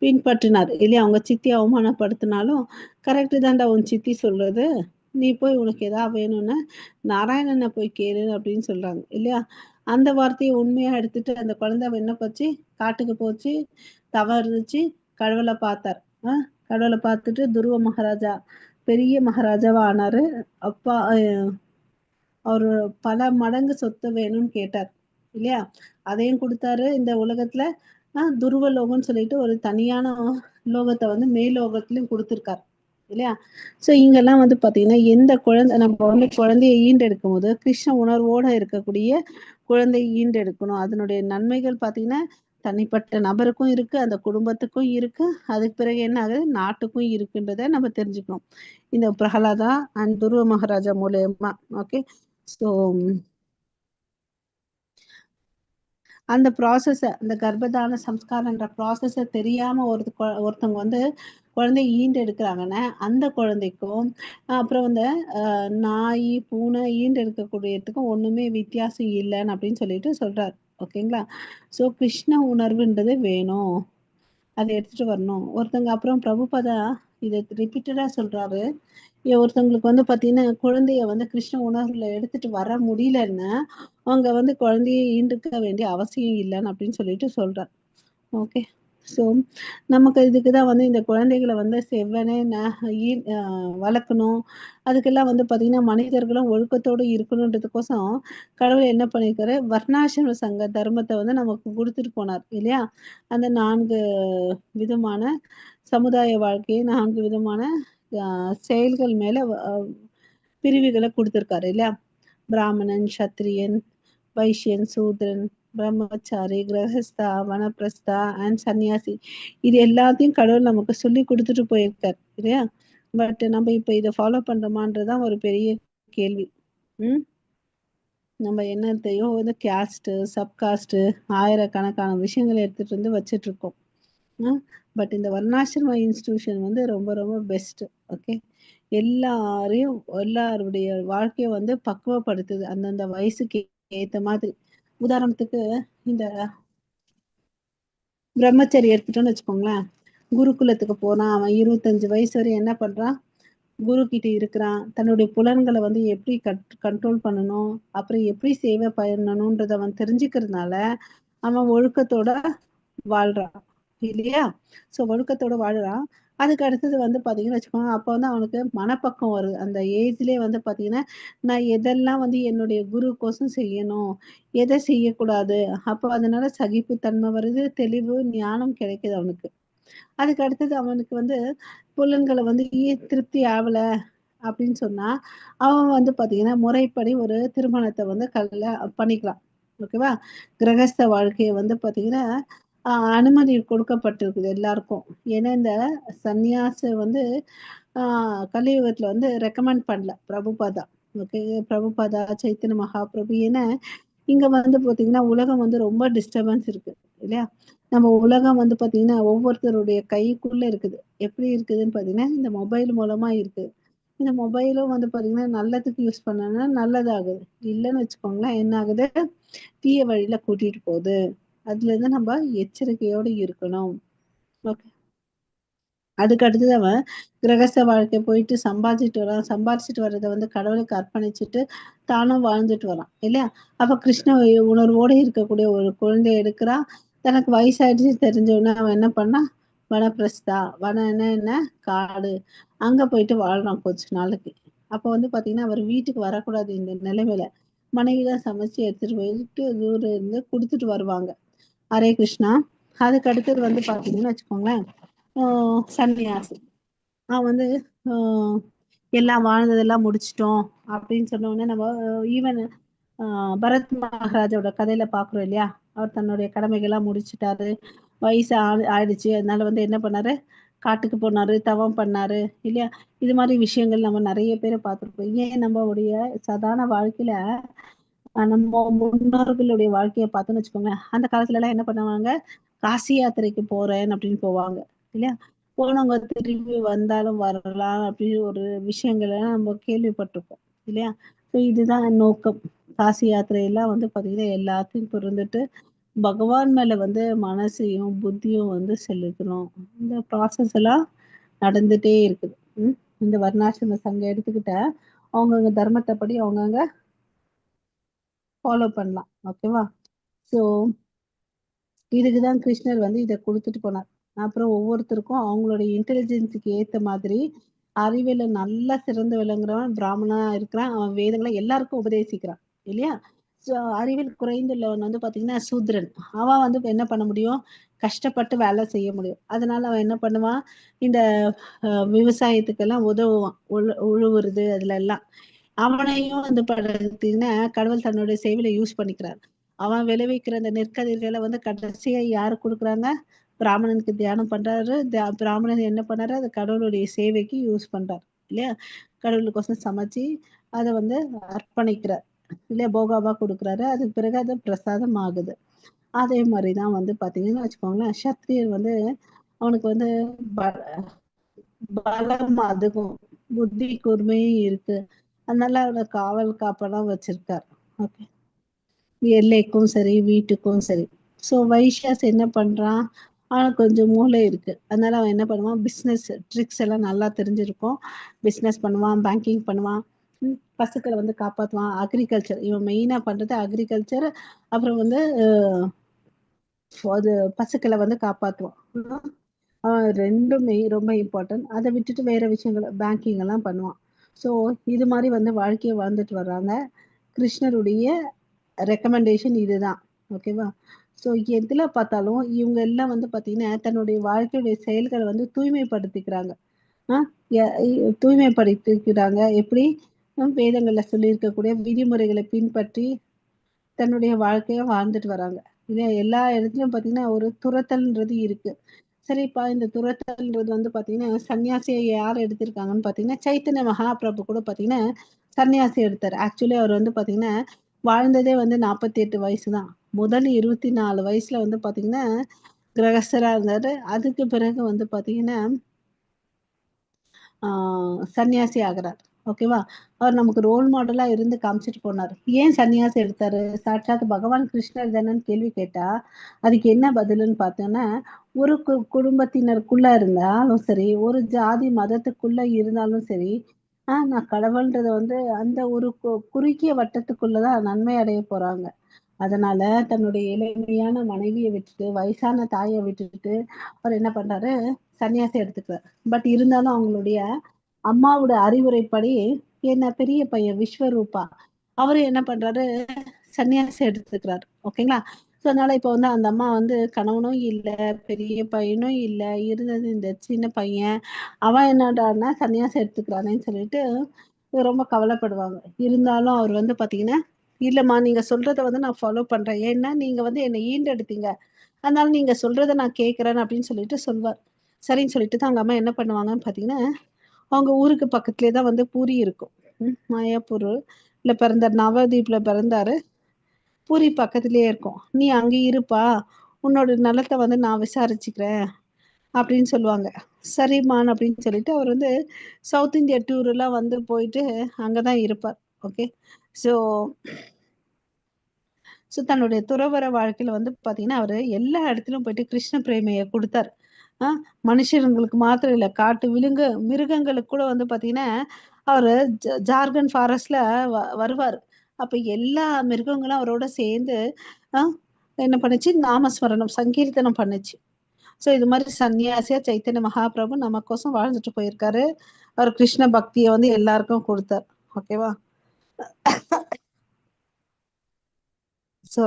பின்பற்றினார் இல்லையா? அவங்க சித்தி அவமானப்படுத்தினாலும், கரெக்டு தான்டா உன் சித்தி சொல்றது, நீ போய் உனக்கு எதாவது வேணும்னா நாராயணனை போய் கேளு அப்படின்னு சொல்றாங்க இல்லையா? அந்த வார்த்தையை உண்மையா எடுத்துட்டு அந்த குழந்தை என்ன போச்சு, காட்டுக்கு போச்சு, தவம் இருந்துச்சு, கடவுளை பார்த்தார். கடவுளை பார்த்துட்டு துருவ மகாராஜா பெரிய மகாராஜாவா ஆனாரு. அப்பா அவரு பல மடங்கு சொத்து வேணும்னு கேட்டார் இல்லையா? அதையும் கொடுத்தாரு. இந்த உலகத்துல துருவ லோகம்னு சொல்லிட்டு ஒரு தனியான லோகத்தை வந்து மேலோகத்திலும் கொடுத்துருக்காரு இல்லையா? சோ இங்கெல்லாம் வந்து பாத்தீங்கன்னா எந்த குழந்தை நம்ம வந்து குழந்தையை ஈண்டெடுக்கும் போது கிருஷ்ண உணர்வோட இருக்கக்கூடிய குழந்தையை ஈண்டெடுக்கணும். அதனுடைய நன்மைகள் பாத்தீங்கன்னா தனிப்பட்ட நபருக்கும் இருக்கு, அந்த குடும்பத்துக்கும் இருக்கு, அதுக்கு பிறகு என்ன ஆகுது, நாட்டுக்கும் இருக்குன்றத நம்ம தெரிஞ்சுக்கணும் இந்த பிரகலாதா அண்ட் துருவ மகாராஜா மூலயமா. ஓகே. ஸோ அந்த ப்ராசஸ அந்த கர்ப்பதான சம்ஸ்காரன்ற ப்ராசஸ தெரியாம ஒருத்தவங்க வந்து குழந்தைய ஈண்டெடுக்கிறாங்கன்னா, அந்த குழந்தைக்கும் அப்புறம் வந்து நாய், பூனை ஈண்டெடுக்கக்கூடியதுக்கும் ஒண்ணுமே வித்தியாசம் இல்லைன்னு அப்படின்னு சொல்லிட்டு சொல்றாரு. ஓகேங்களா? ஸோ கிருஷ்ண உணர்வுன்றது வேணும். அத எடுத்துட்டு வரணும். ஒருத்தங்க அப்புறம் பிரபுபாதா இத ரிப்பீட்டடா சொல்றாரு. ஒருத்தவங்களுக்கு வந்து பார்த்தீங்கன்னா, குழந்தைய வந்து கிருஷ்ண உணர்வுல எடுத்துட்டு வர முடியலன்னா, அவங்க வந்து குழந்தைய ஈண்டுக்க வேண்டிய அவசியம் இல்லன்னு அப்படின்னு சொல்லிட்டு சொல்றார். ஓகே. ஸோ நமக்கு இதுக்கு தான் வந்து இந்த குழந்தைகள வந்து செவ்வனே ஈ அ வளர்க்கணும். அதுக்கெல்லாம் வந்து பார்த்தீங்கன்னா, மனிதர்களும் ஒழுக்கத்தோடு இருக்கணுன்றதுக்கோசம் கடவுள் என்ன பண்ணியிருக்காரு, வர்ணாசிரம சங்க தர்மத்த வந்து நமக்கு குடுத்துட்டு போனார் இல்லையா? அந்த 4 விதமான சமுதாய வாழ்க்கை, 4 விதமான அ செயல்கள் மேல பிரிவுகள குடுத்துருக்காரு இல்லையா? பிராமணன், சத்திரியன், வைஷ்யன், சூத்ரன், பிரம்மச்சாரி, கிரகஸ்தா, வனப்பிரஸ்தா அண்ட் சன்னியாசி. இது எல்லாத்தையும் கடவுள் நமக்கு சொல்லி குடுத்துட்டு போயிருக்காரு இல்லையா? பட் நம்ம இப்ப இத ஃபாலோ பண்றோமான்றதுதான் ஒரு பெரிய கேள்வி. ம். நம்ம என்னத்தையோ வந்து கேஸ்ட், சப்காஸ்ட் ஆயிரக்கணக்கான விஷயங்கள எடுத்துட்டு வந்து வச்சுட்டு இருக்கோம். பட் இந்த வர்ணாசிரம இன்ஸ்டிடியூஷன் வந்து ரொம்ப ரொம்ப பெஸ்ட். ஓகே. எல்லாரையும் எல்லாருடைய வாழ்க்கைய வந்து பக்குவப்படுத்துது அந்தந்த வயசுக்கு ஏத்த மாதிரி. உதாரணத்துக்கு இந்த பிரம்மச்சரி எடுத்துட்டோம்னு வச்சுக்கோங்களேன். குருகுலத்துக்கு போறான், அவன் 25 வயசு வரை என்ன பண்றான், குரு கிட்ட இருக்கிறான், தன்னுடைய புலன்களை வந்து எப்படி கண்ட்ரோல் பண்ணணும், அப்புறம் எப்படி சேவை பண்ணணும்ன்றத அவன் தெரிஞ்சுக்கிறதுனால அவன் ஒழுக்கத்தோட வாழ்றான் இல்லையா? ஸோ ஒழுக்கத்தோட வாழ்றான். அதுக்கு அடுத்தது வந்து பார்த்தீங்கன்னு வச்சுக்கோங்க, அப்போ வந்து அவனுக்கு மனப்பக்குவம் வருது. அந்த ஏஜ்லயே வந்து பார்த்தீங்கன்னா, நான் எதெல்லாம் வந்து என்னுடைய குருக்கோசம் செய்யணும், எதை செய்யக்கூடாது. அப்போ அதனால சகிப்புத்தன்மை வருது, தெளிவு, ஞானம் கிடைக்குது அவனுக்கு. அதுக்கு அடுத்தது அவனுக்கு வந்து புலன்கள வந்து திருப்தி ஆவல அப்படின்னு சொன்னா, அவன் வந்து பார்த்தீங்கன்னா, முறைப்படி ஒரு திருமணத்த வந்து பண்ணிக்கலாம். ஓகேவா? கிரகஸ்த வாழ்க்கைய வந்து பார்த்தீங்கன்னா, அனுமதி கொடுக்கப்பட்டிருக்குது எல்லாருக்கும். ஏன்னா, இந்த சந்நியாச வந்து ஆ கலியுகத்துல வந்து ரெக்கமெண்ட் பண்ணல பிரபுபாதா. ஓகே. பிரபுபாதா, சைத்தன்ய மகாபிரபு. ஏன்னா, இங்க வந்து பார்த்தீங்கன்னா, உலகம் வந்து ரொம்ப டிஸ்டர்பன்ஸ் இருக்கு. இல்லையா? நம்ம உலகம் வந்து பார்த்தீங்கன்னா, ஒவ்வொருத்தருடைய கைக்குள்ள இருக்குது. எப்படி இருக்குதுன்னு பார்த்தீங்கன்னா, இந்த மொபைல் மூலமா இருக்கு. இந்த மொபைலும் வந்து பார்த்தீங்கன்னா, நல்லதுக்கு யூஸ் பண்ணோம்னா நல்லதாகுது. இல்லன்னு வச்சுக்கோங்களேன், என்ன ஆகுது? தீய வழியில கூட்டிட்டு போகுது. அதுலேருந்து நம்ம எச்சரிக்கையோட இருக்கணும். ஓகே. அதுக்கு அடுத்தது அவன் கிரகஸ்த வாழ்க்கை போயிட்டு சம்பாதிச்சுட்டு வரான். சம்பாரிச்சுட்டு வர்றத வந்து கடவுளுக்கு அர்ப்பணிச்சுட்டு, தானும் வாழ்ந்துட்டு வரான். இல்லையா? அப்ப கிருஷ்ண உணர்வோட இருக்கக்கூடிய ஒரு குழந்தைய எடுக்குறான். தனக்கு வயசாயிடுச்சு தெரிஞ்ச உடனே அவன் என்ன பண்ணான்? வனப்பிரஸ்தா. வனம்னா என்ன? காடு. அங்க போயிட்டு வாழ்றான் கொஞ்ச நாளைக்கு. அப்ப வந்து பார்த்தீங்கன்னா, அவர் வீட்டுக்கு வரக்கூடாது இந்த நிலைமையில. மனைவி தான் சமைச்சு எடுத்துட்டு போயிட்டு தூரம் இருந்து குடுத்துட்டு வருவாங்க. ஹரே கிருஷ்ணா. அதுக்கு அடுத்தது வந்து பார்த்தீங்கன்னு வச்சுக்கோங்களேன், சன்னியாசி. அவன் வந்து ஆ எல்லாம் வாழ்ந்ததெல்லாம் முடிச்சுட்டோம் அப்படின்னு சொன்ன உடனே நம்ம ஈவன் பரத் மகாராஜோட கதையில பார்க்குறோம் இல்லையா? அவர் தன்னுடைய கடமைகள்லாம் முடிச்சுட்டாரு. வயசு ஆயிடுச்சு. அதனால வந்து என்ன பண்ணாரு? காட்டுக்கு போனாரு, தவம் பண்ணாரு இல்லையா? இது மாரி விஷயங்கள் நம்ம நெறைய பேர பார்த்துருப்போம். ஏன் நம்மளுடைய சாதாரண வாழ்க்கையில நம்ம முன்னோர்களுடைய வாழ்க்கைய பார்த்தோம்னு வச்சுக்கோங்களேன், அந்த காலத்துலலாம் என்ன பண்ணுவாங்க? காசி யாத்திரைக்கு போறேன் அப்படின்னு போவாங்க. இல்லையா? போனவங்க திரும்பி வந்தாலும் வரலாம் அப்படின்னு ஒரு விஷயங்கள்லாம் நம்ம கேள்விப்பட்டிருப்போம். இல்லையா? ஸோ இதுதான் நோக்கம். காசி யாத்திரையெல்லாம் வந்து பார்த்தீங்கன்னா, எல்லாத்தையும் துறந்துட்டு பகவான் மேல வந்து மனசையும், புத்தியும் வந்து செலுத்தணும். இந்த ப்ராசஸ் எல்லாம் நடந்துட்டே இருக்குது. ம். இந்த வர்ணாசிரம சங்கம் எடுத்துக்கிட்டா, அவங்கவங்க தர்மத்தப்படி அவங்கவங்க ஃபாலோ பண்ணலாம். ஓகேவா? ஸோ இதுக்கு தான் கிருஷ்ணர் வந்து இத குடுத்துட்டு போனார். அப்புறம் ஒவ்வொருத்தருக்கும் அவங்களுடைய இன்டெலிஜென்ஸ்க்கு ஏத்த மாதிரி அறிவில நல்லா சிறந்து விளங்குறவன் பிராமணனா இருக்கிறான். அவன் வேதங்கள எல்லாருக்கும் உபதேசிக்கிறான். இல்லையா? ஸோ அறிவில் குறைந்துள்ளவன் வந்து பார்த்தீங்கன்னா, சூத்ரன். அவன் வந்து இப்ப என்ன பண்ண முடியும்? கஷ்டப்பட்டு வேலை செய்ய முடியும். அதனால அவன் என்ன பண்ணுவான்? இந்த விவசாயத்துக்கெல்லாம் உதவுவான். உழுவுறது அதுல எல்லாம். அவனையும் வந்து பார்த்தீங்கன்னா, கடவுள் தன்னுடைய சேவையில யூஸ் பண்ணிக்கிறார். அவன் விளைவிக்கிற அந்த நெற்கதிர்கள வந்து கடைசியா யாருக்கு குடுக்குறாங்க? பிராமணனுக்கு தியானம் பண்றாரு. பிராமணன் என்ன பண்ணாரு? அத கடவுளுடைய சேவைக்கு யூஸ் பண்றார். இல்லையா? கடவுளுக்கோசரம் சமைச்சு, அத வந்து அர்ப்பணிக்கிறார். இல்லையா? போகாவா குடுக்குறாரு. அதுக்கு பிறகு அது பிரசாதம் ஆகுது. அதே மாரி தான் வந்து பார்த்தீங்கன்னு வச்சுக்கோங்களேன், சத்திரியர் வந்து அவனுக்கு வந்து ப பலம் அதிகம். புத்தி கூர்மையும் இருக்கு. அதனால அவன காவல் காப்பனா வச்சிருக்கார். ஓகே. எல்லைக்கும் சரி, வீட்டுக்கும் சரி. ஸோ வைஷ்யாஸ் என்ன பண்றான்? அவனுக்கு கொஞ்சம் மூளை இருக்கு. அதனால அவன் என்ன பண்ணுவான்? பிசினஸ் ட்ரிக்ஸ் எல்லாம் நல்லா தெரிஞ்சிருக்கும். பிசினஸ் பண்ணுவான், பேங்கிங் பண்ணுவான். பசுக்கள வந்து காப்பாத்துவான். அக்ரிகல்ச்சர் இவன் மெயினா பண்றது அக்ரிகல்ச்சர். அப்புறம் வந்து அது பசுக்கள வந்து காப்பாத்துவான். 2மே ரொம்ப இம்பார்ட்டன்ட். அத விட்டுட்டு வேற விஷயங்கள் பேங்கிங் எல்லாம் பண்ணுவான். ஸோ இது மாரி வந்து வாழ்க்கைய வாழ்ந்துட்டு வர்றாங்க. கிருஷ்ணருடைய ரெக்கமெண்டேஷன் இதுதான். ஓகேவா? ஸோ எதுல பார்த்தாலும் இவங்க எல்லாம் வந்து பார்த்தீங்கன்னா, தன்னுடைய வாழ்க்கையுடைய செயல்கள வந்து தூய்மைப்படுத்திக்கிறாங்க. ஆ எ இ தூய்மைப்படுத்திக்கிறாங்க. எப்படி? வேதங்கள்ல சொல்லியிருக்கக்கூடிய விதிமுறைகள பின்பற்றி தன்னுடைய வாழ்க்கைய வாழ்ந்துட்டு வராங்க. இல்லையா? எல்லா இடத்துலயும் பார்த்தீங்கன்னா, ஒரு துரத்தல்ன்றது இருக்கு. சரிப்பா, இந்த துரத்தல்ன்றது வந்து பார்த்தீங்கன்னா, சன்னியாசிய யார் எடுத்திருக்காங்கன்னு பார்த்தீங்கன்னா, சைத்தன்ய மகாபிரபு கூட பார்த்தீங்கன்னா, சன்னியாசி எடுத்தாரு. ஆக்சுவலி அவர் வந்து பார்த்தீங்கன்னா, வாழ்ந்ததே வந்து 48 வயசு தான். முதல் 24 வயசுல வந்து பார்த்தீங்கன்னா, கிரகஸ்தரா இருந்தாரு. அதுக்கு பிறகு வந்து பார்த்தீங்கன்னா, ஆ சன்னியாசி ஆகுறார். ஓகேவா? அவர் நமக்கு ரோல் மாடலா இருந்து காமிச்சிட்டு போனாரு. ஏன் சன்னியாசம் எடுத்தாரு? சாட்சாத் பகவான் கிருஷ்ணர் தானேன்னு கேள்வி கேட்டா, அதுக்கு என்ன பதிலுன்னு பார்த்தோன்னா, ஒரு குடும்பத்தினருக்குள்ள இருந்தாலும் சரி, ஒரு ஜாதி மதத்துக்குள்ள இருந்தாலும் சரி, நான் கடவுள்ன்றத வந்து அந்த ஒரு குறுகிய வட்டத்துக்குள்ள தான் நன்மை அடைய போறாங்க. அதனால தன்னுடைய இளமையான மனைவிய விட்டுட்டு, வயசான தாய விட்டுட்டு, அவர் என்ன பண்றாரு? சன்னியாசம் எடுத்துக்கிறார். பட் இருந்தாலும் அவங்களுடைய அம்மாவோட அறிவுரைப்படி, என்ன பெரிய பையன் விஸ்வரூபா, அவரு என்ன பண்றாரு? சன்னியாசம் எடுத்துக்கிறாரு. ஓகேங்களா? ஸோ அதனால இப்ப வந்து அந்த அம்மா வந்து கணவனும் இல்ல, பெரிய பையனும் இல்ல, இருந்தது இந்த சின்ன பையன். அவன் என்னடான்னா சன்னியாசம் எடுத்துக்கிறானேன்னு சொல்லிட்டு ரொம்ப கவலைப்படுவாங்க. இருந்தாலும் அவர் வந்து பார்த்தீங்கன்னா, இல்லம்மா நீங்க சொல்றத வந்து நான் ஃபாலோ பண்றேன். ஏன்னா நீங்க வந்து என்ன ஈண்டெடுத்தீங்க. அதனால நீங்க சொல்றத நான் கேட்கிறேன் அப்படின்னு சொல்லிட்டு சொல்வார். சரின்னு சொல்லிட்டு தான் அவங்க அம்மா என்ன பண்ணுவாங்கன்னு பார்த்தீங்கன்னா, அவங்க ஊருக்கு பக்கத்திலேயே தான் வந்து பூரி இருக்கும். மாயாப்பூர்ல பிறந்தார். நவதீப்ல பிறந்தாரு. பூரி பக்கத்திலேயே இருக்கும். "நீ அங்கே இருப்பா. உன்னோட நலத்த வந்து நான் விசாரிச்சுக்கிறேன்." அப்படின்னு சொல்லுவாங்க. சரிம்மான்னு அப்படின்னு சொல்லிட்டு அவர் வந்து சவுத் இந்தியா டூர்லாம் வந்து போயிட்டு அங்க தான் இருப்பார். ஓகே. ஸோ ஸோ தன்னுடைய துறவற வாழ்க்கையில வந்து பார்த்தீங்கன்னா, அவரு எல்லா இடத்துலயும் போயிட்டு கிருஷ்ண பிரேமைய குடுத்தார். ஆ மனுஷங்களுக்கு மாத்திரம் இல்ல, காட்டு மிருகங்களுக்கு கூட வந்து பார்த்தீங்கன்னா, அவரு ஜார்க்கண்ட் ஃபாரஸ்ட்ல வருவாரு. அப்ப எல்லா மிருகங்களும் அவரோட சேர்ந்து அ என்ன பண்ணுச்சு? நாமஸ்மரணம், சங்கீர்த்தனம் பண்ணுச்சு. ஸோ இது மாரி சன்னியாசியா சைத்தன்ய மகாபிரபு நமக்கோசம் வாழ்ந்துட்டு போயிருக்காரு. அவர் கிருஷ்ண பக்திய வந்து எல்லாருக்கும் குடுத்தார். ஓகேவா? ஸோ,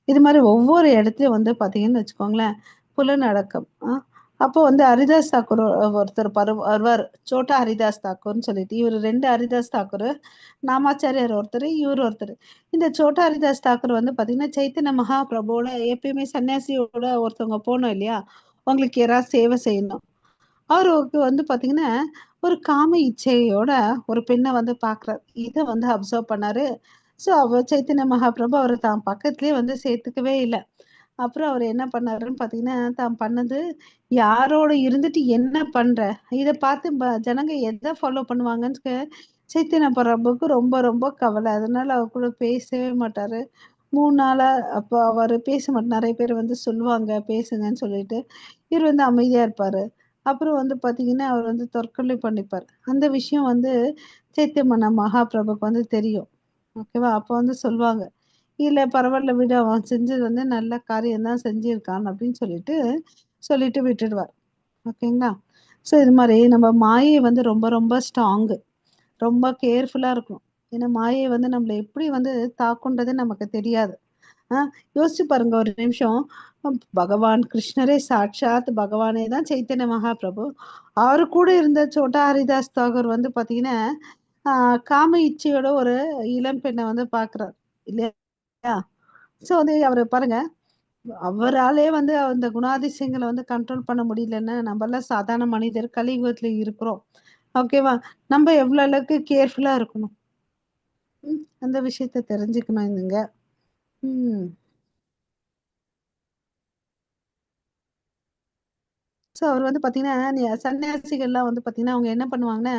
இது மாரி ஒவ்வொரு இடத்துலயும் வந்து பார்த்தீங்கன்னு வச்சுக்கோங்களேன், புலனடக்கம். அப்போ வந்து ஹரிதாஸ் தாக்கூர் ஒருத்தர் வருவாரு. சோட்டா ஹரிதாஸ் தாக்கூர்ன்னு சொல்லிட்டு. இவரு 2 ஹரிதாஸ் தாக்கூரு. நாமாச்சாரியார் ஒருத்தரு, இவரு ஒருத்தரு. இந்த சோட்டா ஹரிதாஸ் தாக்கூர் வந்து பார்த்தீங்கன்னா, சைத்தன்ய மகாபிரபுவோட எப்பயுமே சன்னியாசியோட ஒருத்தவங்க போணும் இல்லையா? அவங்களுக்கு யாராவது சேவை செய்யணும். அவருக்கு வந்து பார்த்தீங்கன்னா, ஒரு காம இச்சையோட ஒரு பெண்ண வந்து பார்க்குறாரு. இத வந்து அப்சர்வ் பண்ணாரு. ஸோ, சைத்தன்ய மகாபிரபு அவர தான் பக்கத்திலேயே வந்து சேர்த்துக்கவே இல்ல. அப்புறம் அவரு என்ன பண்ணாருன்னு பார்த்தீங்கன்னா, தான் பண்ணது யாரோட இருந்துட்டு என்ன பண்ற? இத பார்த்து ஜனங்க எத ஃபாலோ பண்ணுவாங்கன்னு சைத்தன்ய பிரபுவுக்கு ரொம்ப ரொம்ப கவல. அதனால அவர் கூட பேசவே மாட்டாரு. 3 நாளா அப்ப அவரு பேச நெறைய பேர் வந்து சொல்லுவாங்க, பேசுங்கன்னு சொல்லிட்டு. இவரு வந்து அமைதியா இருப்பாரு. அப்புறம் வந்து பார்த்தீங்கன்னா, அவர் வந்து தற்கொலை பண்ணிப்பார். அந்த விஷயம் வந்து சைத்தன்ய மகாபிரபுக்கு வந்து தெரியும். ஓகேவா? அப்ப வந்து சொல்லுவாங்க. "இல்ல பரவால்ல விடு. அவன் செஞ்சது வந்து நல்ல காரியம் தான் செஞ்சிருக்கான்." அப்படின்னு சொல்லிட்டு, சொல்லிட்டு விட்டுடுவார். ஓகேங்களா? ஸோ இது மாரி நம்ம மாயை வந்து ரொம்ப ரொம்ப ஸ்ட்ராங்கு. ரொம்ப கேர்ஃபுல்லா இருக்கணும். ஏன்னா மாயை வந்து நம்மள எப்படி வந்து தாக்குன்றது நமக்கு தெரியாது. ஆ யோசிச்சு பாருங்க ஒரு நிமிஷம். பகவான் கிருஷ்ணரே சாட்சாத் பகவானே தான் சைத்தன்ய மகாபிரபு. அவரு கூட இருந்த சோட்டா ஹரிதாஸ் தாகூர் வந்து பார்த்தீங்கன்னா, ஆ காம இச்சையோட ஒரு இளம் பெண்ண வந்து பார்க்குறார். இல்லையா? ஸோ வந்து அவரு பாருங்க, அவராலே வந்து அந்த குணாதிசயங்கள வந்து கண்ட்ரோல் பண்ண முடியலன்னா, நம்மலாம் சாதாரண மனிதர் கலியுகத்தில இருக்கிறோம். ஓகேவா? நம்ம எவ்வளோ அளவுக்கு கேர்ஃபுல்லா இருக்கணும். அந்த விஷயத்த தெரிஞ்சுக்கணும் நீங்க. ம். ஸோ அவர் வந்து பார்த்தீங்கன்னா, சன்னியாசிகள்லாம் வந்து பார்த்தீங்கன்னா, அவங்க என்ன பண்ணுவாங்கன்னா,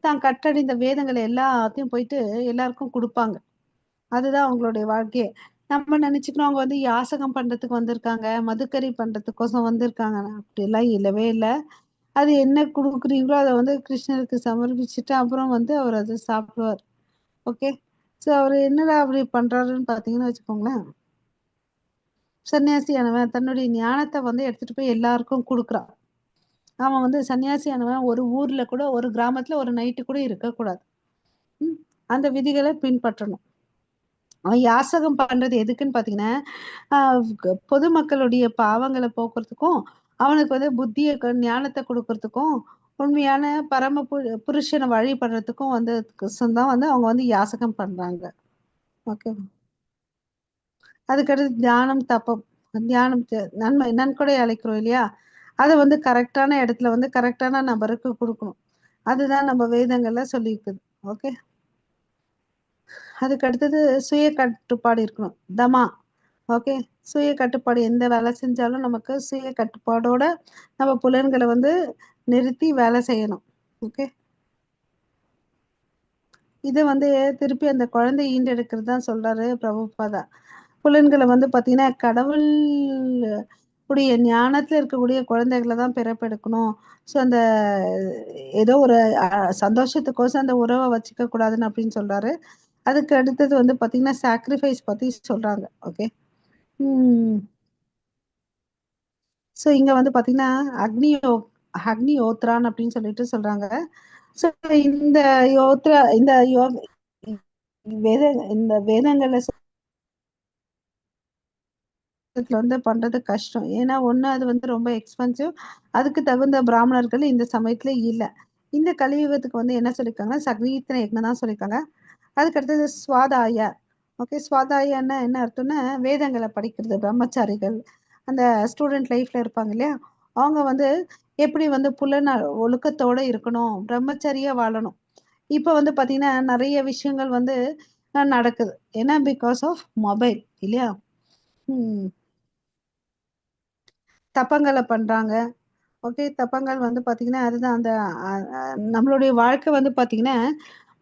தான் கற்றறிந்த வேதங்கள எல்லாத்தையும் போயிட்டு எல்லாருக்கும் குடுப்பாங்க. அதுதான் அவங்களுடைய வாழ்க்கையே. நம்ம நெனச்சுக்கிறோம் அவங்க வந்து யாசகம் பண்றதுக்கு வந்திருக்காங்க, மதுக்கரி பண்றதுக்கோசம் வந்திருக்காங்க. அப்படிலாம் இல்லவே இல்ல. அது என்ன குடுக்குறீங்களோ, அத வந்து கிருஷ்ணருக்கு சமர்ப்பிச்சுட்டு, அப்புறம் வந்து அவர் அத சாப்பிடுவார். ஓகே. ஸோ அவரு என்னடா அப்படி பண்றாருன்னு பார்த்தீங்கன்னு வச்சுக்கோங்களேன், சன்னியாசியானவன் தன்னுடைய ஞானத்த வந்து எடுத்துட்டு போய் எல்லாருக்கும் குடுக்குறான். அவன் வந்து சன்னியாசியானவன் ஒரு ஊர்ல கூட, ஒரு கிராமத்துல ஒரு நைட்டு கூட இருக்கக்கூடாது. ம். அந்த விதிகள பின்பற்றணும். அவன் யாசகம் பண்றது எதுக்குன்னு பார்த்தீங்கன்னா, அ பொதுமக்களுடைய பாவங்கள போக்குறதுக்கும், அவனுக்கு வந்து ஞானத்த குடுக்குறதுக்கும், உண்மையான பரம புருஷன வழிபடுறதுக்கும் வந்து தான் வந்து அவங்க வந்து யாசகம் பண்றாங்க. ஓகே. அதுக்கடுத்து தியானம், தபம். தியானம் நன்கொடை அளிக்கிறோம் இல்லையா? அத வந்து கரெக்ட்டான இடத்துல வந்து கரெக்ட்டான நபருக்கு குடுக்கணும். அதுதான் நம்ம வேதங்கள்ல சொல்லியிருக்குது. ஓகே. அதுக்கு அடுத்தது சுய கட்டுப்பாடு இருக்கணும். ஓகே. சுய கட்டுப்பாடு எந்த வேலை செஞ்சாலும் நமக்கு சுய கட்டுப்பாடோட நம்ம புலன்கள வந்து நிறுத்தி வேலை செய்யணும். ஓகே. இதை வந்து திருப்பி அந்த குழந்தை ஈண்டெடுக்கிறது தான் சொல்றாரு பிரபுபாதா. புலன்களை வந்து பார்த்தீங்கன்னா கடவுள் உடைய ஞானத்துல இருக்கக்கூடிய குழந்தைகளை தான் பிறப்பெடுக்கணும். ஸோ அந்த ஏதோ ஒரு சந்தோஷத்துக்கோசம் அந்த உறவை வச்சுக்க கூடாதுன்னு அப்படின்னு சொல்றாரு. அதுக்கு அடுத்தது வந்து பார்த்தீங்கன்னா சாக்ரிஃபைஸ் பத்தி சொல்றாங்க. ஓகே. ஸோ இங்க வந்து பார்த்தீங்கன்னா அக்னி யோத்ரான் அப்படின்னு சொல்லிட்டு சொல்றாங்க. ஸோ இந்த யோத்ரா வேத இந்த வேதங்கள்ல வந்து பண்றது கஷ்டம். ஏன்னா ஒண்ணு அது வந்து ரொம்ப எக்ஸ்பென்சிவ். அதுக்கு தகுந்த பிராமணர்கள் இந்த சமயத்துல இல்ல. இந்த கலியுகத்துக்கு வந்து என்ன சொல்லியிருக்காங்க, சக்ரீத்தன யக்னம் தான் சொல்லியிருக்காங்க. அதுக்கு அடுத்தது ஸ்வாதாய. ஓகே, ஸ்வாதாயன்னா என்ன அர்த்தம்னா வேதங்களை படிக்கிறது. பிரம்மச்சாரிகள் அந்த ஸ்டூடெண்ட் லைஃப்ல இருப்பாங்க இல்லையா, அவங்க வந்து எப்படி வந்து ஒழுக்கத்தோட இருக்கணும், பிரம்மச்சரியா வாழணும். இப்ப வந்து பாத்தீங்கன்னா நிறைய விஷயங்கள் வந்து நடக்குது. ஏன்னா பிகாஸ் ஆஃப் மொபைல் இல்லையா. தப்பங்களை பண்றாங்க. ஓகே, தப்பங்கள் வந்து பாத்தீங்கன்னா அதுதான் அந்த நம்மளுடைய வாழ்க்கை வந்து பாத்தீங்கன்னா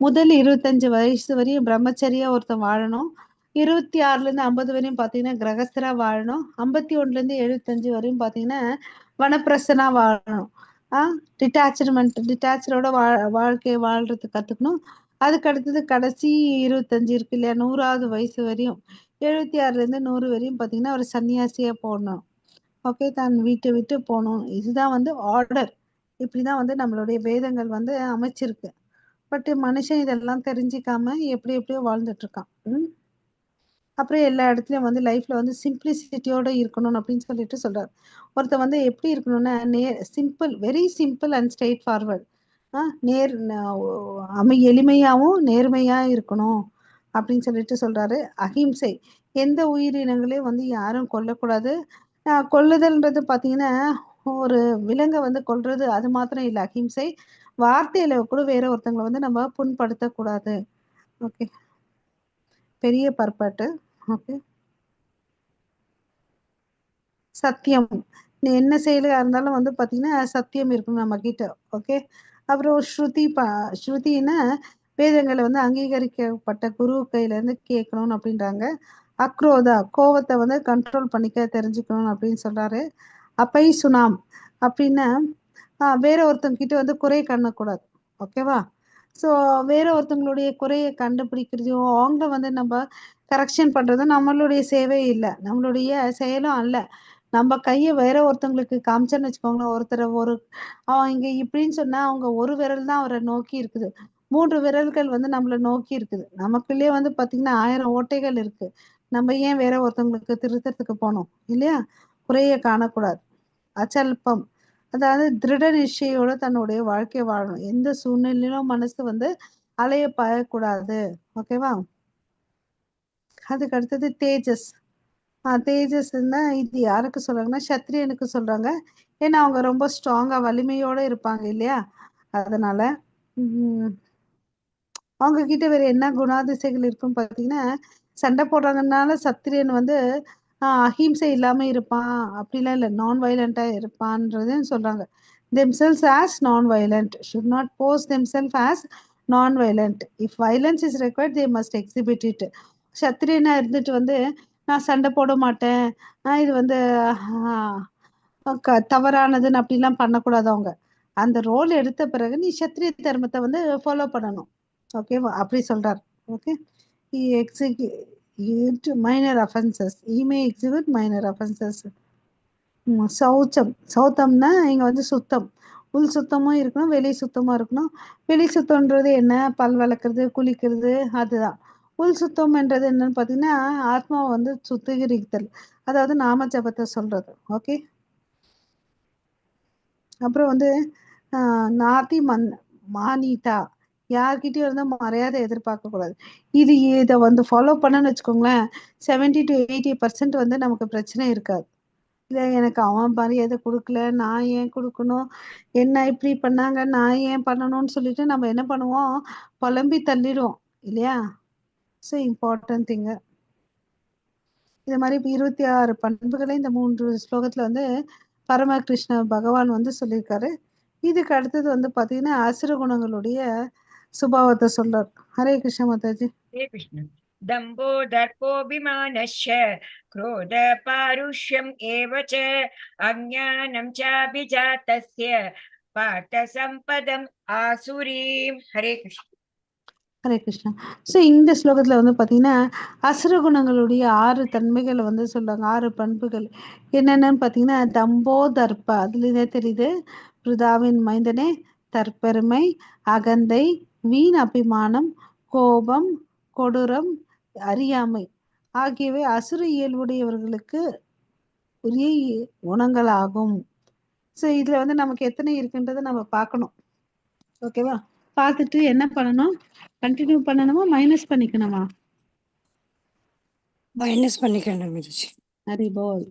முதல் 25 வயசு வரையும் பிரம்மச்சரியா ஒருத்தன் வாழணும். 26ல இருந்து 50 வரையும் பாத்தீங்கன்னா கிரகஸ்தரா வாழணும். 51ல இருந்து 75 வரையும் பாத்தீங்கன்னா வனப்பிரசனா வாழணும். டிட்டாச்சோட வாழ்க்கையை வாழ்றது கத்துக்கணும். அதுக்கு அடுத்தது கடைசி 25 இருக்கு இல்லையா, 100வது வயசு வரையும் 76ல இருந்து 100 வரையும் பாத்தீங்கன்னா ஒரு சன்னியாசியா போடணும். ஓகே, தான் வீட்டை விட்டு போகணும். இதுதான் வந்து ஆர்டர். இப்படிதான் வந்து நம்மளுடைய வேதங்கள் வந்து அமைச்சிருக்கு. பட் மனுஷன் இதெல்லாம் தெரிஞ்சிக்காம எப்படி எப்படியோ வாழ்ந்துட்டு இருக்கான். அப்புறம் எல்லா இடத்துலயும் வந்து லைஃப்ல வந்து சிம்பிளிசிட்டியோட இருக்கணும் அப்படின்னு சொல்லிட்டு சொல்றாரு. ஒருத்தர் வந்து எப்படி இருக்கணும்னா simple, very simple and straight forward. நேர் எளிமையாவும் நேர்மையா இருக்கணும் அப்படின்னு சொல்லிட்டு சொல்றாரு. அஹிம்சை, எந்த உயிரினங்களையும் வந்து யாரும் கொல்லக்கூடாது. கொல்லுதல்ன்றது பாத்தீங்கன்னா ஒரு விலங்கை வந்து கொல்றது அது மாத்திரம் இல்லை. அஹிம்சை, வார்த்தையில கூட வேற ஒருத்தங்களை வந்து நம்ம புண்படுத்தக்கூடாது. ஓகே, பெரிய பர்பட்டு. ஓகே, சத்தியம், நீ என்ன செயலா இருந்தாலும் வந்து பாத்தீங்கன்னா சத்தியம் இருக்கணும் நம்ம கிட்ட. ஓகே, அப்புறம் ஸ்ருதினா வேதங்களை வந்து அங்கீகரிக்கப்பட்ட குரு கையில இருந்து கேட்கணும் அப்படின்றாங்க. அக்ரோதா, கோவத்தை வந்து கண்ட்ரோல் பண்ணிக்க தெரிஞ்சுக்கணும் அப்படின்னு சொல்றாரு. அப்பை சுனாம் அப்படின்னா வேற ஒருத்தங்க கிட்ட வந்து குறை காணக்கூடாது. ஓகேவா. ஸோ வேற ஒருத்தவங்களுடைய குறையை கண்டுபிடிக்கிறதையும் அவங்கள வந்து நம்ம கரெக்ஷன் பண்றதும் நம்மளுடைய சேவை இல்லை, நம்மளுடைய செயலும் அல்ல. நம்ம கையை வேற ஒருத்தவங்களுக்கு காமிச்சோன்னு வச்சுக்கோங்களேன், ஒருத்தரை அவன் இங்க இப்படின்னு சொன்னா அவங்க ஒரு விரல் தான் அவரை நோக்கி இருக்குது, 3 விரல்கள் வந்து நம்மளை நோக்கி இருக்குது. நமக்குள்ளேயே வந்து பாத்தீங்கன்னா 1000 ஓட்டைகள் இருக்கு. நம்ம ஏன் வேற ஒருத்தவங்களுக்கு திருத்தத்துக்கு போனோம் இல்லையா. குறைய காணக்கூடாது. அச்சல்பம், அதாவது திருட நிச்சயோட தன்னுடைய வாழ்க்கையை வாழணும். எந்த சூழ்நிலையிலும் மனசு வந்து அலைய பாயக்கூடாது. ஓகேவா. அதுக்கு அடுத்தது தேஜஸ். தேஜஸ்ன்னா இது யாருக்கு சொல்றாங்கன்னா சத்திரியனுக்கு சொல்றாங்க. ஏன்னா அவங்க ரொம்ப ஸ்ட்ராங்கா வலிமையோட இருப்பாங்க இல்லையா. அதனால உம் அவங்க கிட்ட வேற என்ன குணாதிசைகள் இருக்குன்னு பாத்தீங்கன்னா, சண்டை போடுறாங்கனால சத்திரியன் வந்து அஹிம்சை இல்லாம இருப்பான் அப்படிலாம் இல்லை, நான் வயலண்டா இருப்பான்றதுன்னு சொல்றாங்க. themselves as non-violent, should not pose themselves as non-violent. If violence is required, they must exhibit it. சத்திரியனா இருந்துட்டு வந்து நான் சண்டை போட மாட்டேன், இது வந்து தவறானதுன்னு அப்படிலாம் பண்ணக்கூடாது. அவங்க அந்த ரோல் எடுத்த பிறகு நீ சத்திரிய தர்மத்தை வந்து ஃபாலோ பண்ணணும். ஓகேவா, அப்படி சொல்றார். Okay, he execute minor offenses, he may exhibit minor offenses. சௌத்தம்னா இங்க வந்து சுத்தம், உள் சுத்தமும் இருக்கணும், வெளி சுத்தமா இருக்கணும். வெளி சுத்தம்ன்றது என்ன, பல் வளர்க்குறது, குளிக்கிறது, அதுதான். உள் சுத்தம் என்றது என்னன்னு பாத்தீங்கன்னா ஆத்மாவை வந்து சுத்திகரித்தல், அதாவது நாம ஜபத்தை சொல்றது. ஓகே, அப்புறம் வந்து நாத்தி மானிட்டா, யார்கிட்டயும் வந்து மரியாதை எதிர்பார்க்க கூடாது. இதை வந்து ஃபாலோ பண்ணன்னு வச்சுக்கோங்களேன், 70 to 80% வந்து நமக்கு பிரச்சனை இருக்காது. இல்லை எனக்கு அவன் மரியாதை கொடுக்கல, நான் ஏன் கொடுக்கணும், என்ன இப்படி பண்ணாங்க நான் ஏன் பண்ணணும்னு சொல்லிட்டு நம்ம என்ன பண்ணுவோம், புலம்பி தள்ளிடுவோம் இல்லையா. So important thing. இது மாதிரி 26 பண்புகளை இந்த 3 ஸ்லோகத்துல வந்து பரமகிருஷ்ண பகவான் வந்து சொல்லியிருக்காரு. இதுக்கு அடுத்தது வந்து பாத்தீங்கன்னா அசுர குணங்களுடைய சுபாவத்தை சொல்றார். ஹரே கிருஷ்ண மாதாஜி. हरे कृष्ण। दम्भो दर्पोऽभिमानश्च क्रोध पारुष्यम् एव च अज्ञानं चाभिजातस्य पार्थ सम्पदम् आसुरीम्। हरे कृष्ण। ஹரே கிருஷ்ணா. ஸோ இந்த ஸ்லோகத்துல வந்து பாத்தீங்கன்னா அசுர குணங்களுடைய 6 தன்மைகளை வந்து சொல்றாங்க, 6 பண்புகள் என்னென்னு பாத்தீங்கன்னா தம்போ தர்ப்ப, அதுல தெரியுது, பிருதாவின் மைந்தனே, தற்பெருமை, அகந்தை, வீண் அபிமானம், கோபம், கொடூரம், அறியாமை ஆகியவை அசுர இயல்புடையவர்களுக்கு உரிய குணங்களாகும். ஸோ இதுல வந்து நமக்கு எத்தனை இருக்குன்றதை நம்ம பார்க்கணும். ஓகேவா? பார்த்துட்டு என்ன பண்ணணும்? கண்டினியூ பண்ணணுமா மைனஸ் பண்ணிக்கணுமா? மைனஸ் பண்ணிக்கணும் மிருச்சி. ஹரி போல்.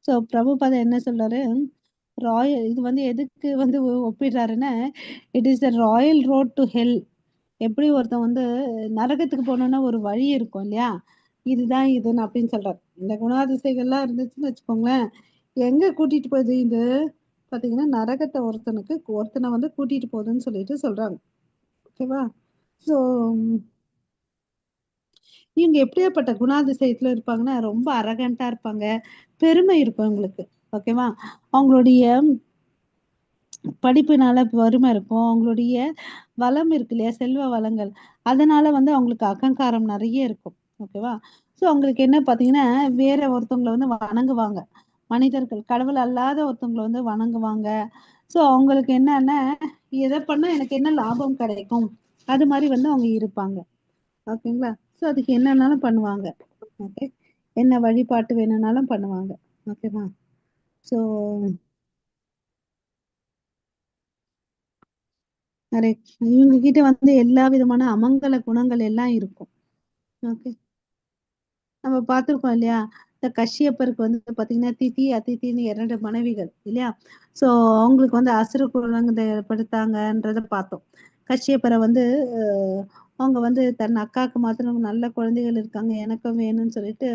ஸோ பிரபுபாதா என்ன சொல்றாரு, ராயல் இது வந்து எதுக்கு வந்து ஒப்பிடுறாருன்னா, it is the royal road to hell. எப்படி ஒருத்தன் வந்து நரகத்துக்கு போகணுன்னா ஒரு வழி இருக்கும் இல்லையா, இதுதான் இதுன்னு அப்படின்னு சொல்றாரு. இந்த குணாதிசைகள்லாம் இருந்துச்சுன்னு வச்சுக்கோங்களேன், எங்க கூட்டிட்டு போகுது இது பாத்தீங்கன்னா நரகத்தை ஒருத்தனை வந்து கூட்டிட்டு போகுதுன்னு சொல்லிட்டு சொல்றாங்க. ஓகேவா? ஸோ இவங்க எப்படியாப்பட்ட குணாதிசயத்துல இருப்பாங்கன்னா ரொம்ப அரகண்டா இருப்பாங்க, பெருமை இருக்கும் அவங்களுக்கு. ஓகேவா? அவங்களுடைய படிப்புனால வறுமை இருக்கும், அவங்களுடைய வளம் இருக்கு இல்லையா, செல்வ வளங்கள், அதனால வந்து அவங்களுக்கு அகங்காரம் நிறைய இருக்கும். ஓகேவா? ஸோ அவங்களுக்கு என்ன பார்த்தீங்கன்னா வேற ஒருத்தவங்களை வந்து வணங்குவாங்க, மனிதர்கள் கடவுள் அல்லாத ஒருத்தவங்களை வந்து வணங்குவாங்க. ஸோ அவங்களுக்கு என்னன்னா எதை பண்ணா எனக்கு என்ன லாபம் கிடைக்கும், அது மாதிரி வந்து அவங்க இருப்பாங்க. ஓகேங்களா? ஸோ அதுக்கு என்னன்னாலும் பண்ணுவாங்க. ஓகே, என்ன வழிபாட்டு வேணும்னாலும் பண்ணுவாங்க. ஓகேவா? ஸோ நிறைய இவங்க கிட்ட வந்து எல்லா விதமான அமங்கல குணங்கள் எல்லாம் இருக்கும். ஓகே, நம்ம பார்த்துருக்கோம் இல்லையா, இந்த கஷ்யப்பருக்கு வந்து பாத்தீங்கன்னா திதி அதித்தின்னு 2 மனைவிகள் இல்லையா. ஸோ அவங்களுக்கு வந்து அசுர குணங்களை படுத்தாங்கன்றத பார்த்தோம். கஷ்யப்பரை வந்து அவங்க வந்து தன் அக்காவுக்கு மாத்திரம் நல்ல குழந்தைகள் இருக்காங்க, எனக்கும் வேணும்னு சொல்லிட்டு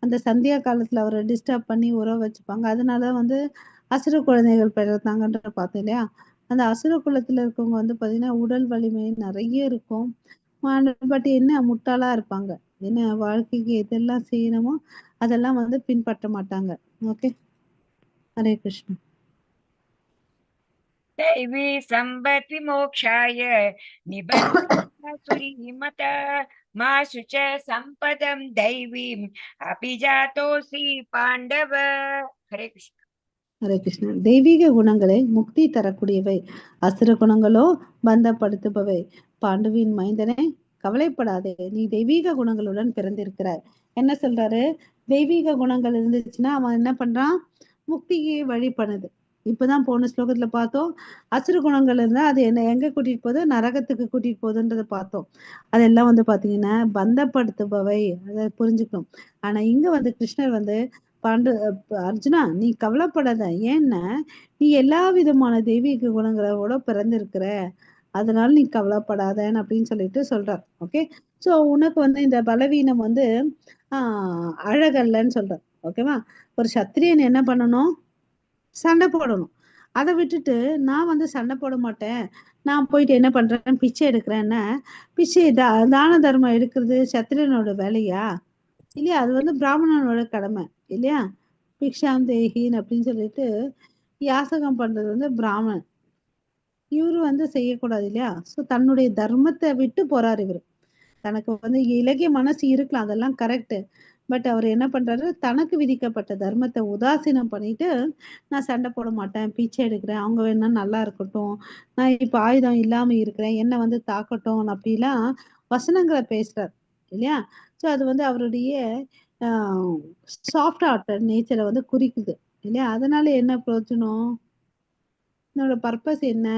அந்த சந்தியா காலத்துல அவரை டிஸ்டர்ப் பண்ணி உறவு வச்சுப்பாங்க. அதனால வந்து அசுர குழந்தைகள் பிறந்தாங்கன்ற பார்த்தோம் இல்லையா. அந்த அசுர குலத்துல இருக்கவங்க வந்து பாத்தீங்கன்னா உடல் வலிமை நிறைய இருக்கும், பட் என்ன முட்டாளா இருப்பாங்க, என்ன வாழ்க்கைக்கு எதெல்லாம் செய்யணுமோ அதெல்லாம் வந்து பின்பற்ற மாட்டாங்க. ஓகே, ஹரே கிருஷ்ணா. दैवी सम्पत्ति मोक्षाय निबन्धसुरीमता मासु च सम्पदं दैवीम् अभिजातोऽसि पाण्डव। हरे कृष्ण। ஹரே கிருஷ்ணா. தெய்வீக குணங்களை முக்தி தரக்கூடியவை, அசுர குணங்களோ பந்தப்படுத்துபவை. பாண்டுவின் மைந்தனே, கவலைப்படாதே, நீ தெய்வீக குணங்களுடன் பிறந்திருக்கிறாய். என்ன சொல்றாரு, தெய்வீக குணங்கள் இருந்துச்சுன்னா அவன் என்ன பண்றான், முக்திக்கு வழி பண்ணுது. இப்பதான் போன ஸ்லோகத்துல பார்த்தோம், அசுர குணங்கள் இருந்தா அது என்ன எங்க கூட்டிட்டு போகுது, நரகத்துக்கு கூட்டிட்டு போகுதுன்றத பார்த்தோம். அதெல்லாம் வந்து பாத்தீங்கன்னா பந்தப்படுத்துபவை, அதை புரிஞ்சுக்கணும். ஆனா இங்க வந்து கிருஷ்ணர் வந்து பாண்டு அர்ஜுனா நீ கவலைப்படாத, ஏன்னா நீ எல்லா விதமான தெய்வீக குணங்களோட பிறந்திருக்கிற, அதனால நீ கவலைப்படாதன்னு அப்படின்னு சொல்லிட்டு சொல்றார். ஓகே, ஸோ உனக்கு வந்து இந்த பலவீனம் வந்து அழகல்லன்னு சொல்றார். ஓகேவா? ஒரு சத்திரியன் என்ன பண்ணணும், சண்டை போடணும். அதை விட்டுட்டு நான் வந்து சண்டை போட மாட்டேன், நான் போயிட்டு என்ன பண்றேன் பிச்சை எடுக்கிறேன்னா, பிச்சை தான தர்மம் எடுக்கிறது சத்திரியனோட வேலையா இல்லையா? அது வந்து பிராமணனோட கடமை இல்லையா? பிக்ஷாம் தேஹின் அப்படின்னு சொல்லிட்டு யாசகம் பண்றது வந்து பிராமணன், இவரு வந்து செய்யக்கூடாது இல்லையா? ஸோ தன்னுடைய தர்மத்தை விட்டு போறாரு இவரு. தனக்கு வந்து இலகிய மனசு இருக்கலாம், அதெல்லாம் கரெக்ட். பட் அவர் என்ன பண்றாரு, தனக்கு விதிக்கப்பட்ட தர்மத்தை உதாசீனம் பண்ணிட்டு நான் சண்டை போட மாட்டேன், பிச்சை எடுக்கிறேன், அவங்க வேணா நல்லா இருக்கட்டும், நான் இப்ப ஆயுதம் இல்லாம இருக்கிறேன், என்ன வந்து தாக்கட்டும் அப்படிலாம் வசனங்களை பேசுறார் இல்லையா. ஸோ அது வந்து அவருடைய சாஃப்ட் ஹார்ட்டட் நேச்சரை வந்து குறிக்குது இல்லையா. அதனால என்ன பிரயோஜனம், என்னோட பர்பஸ் என்ன,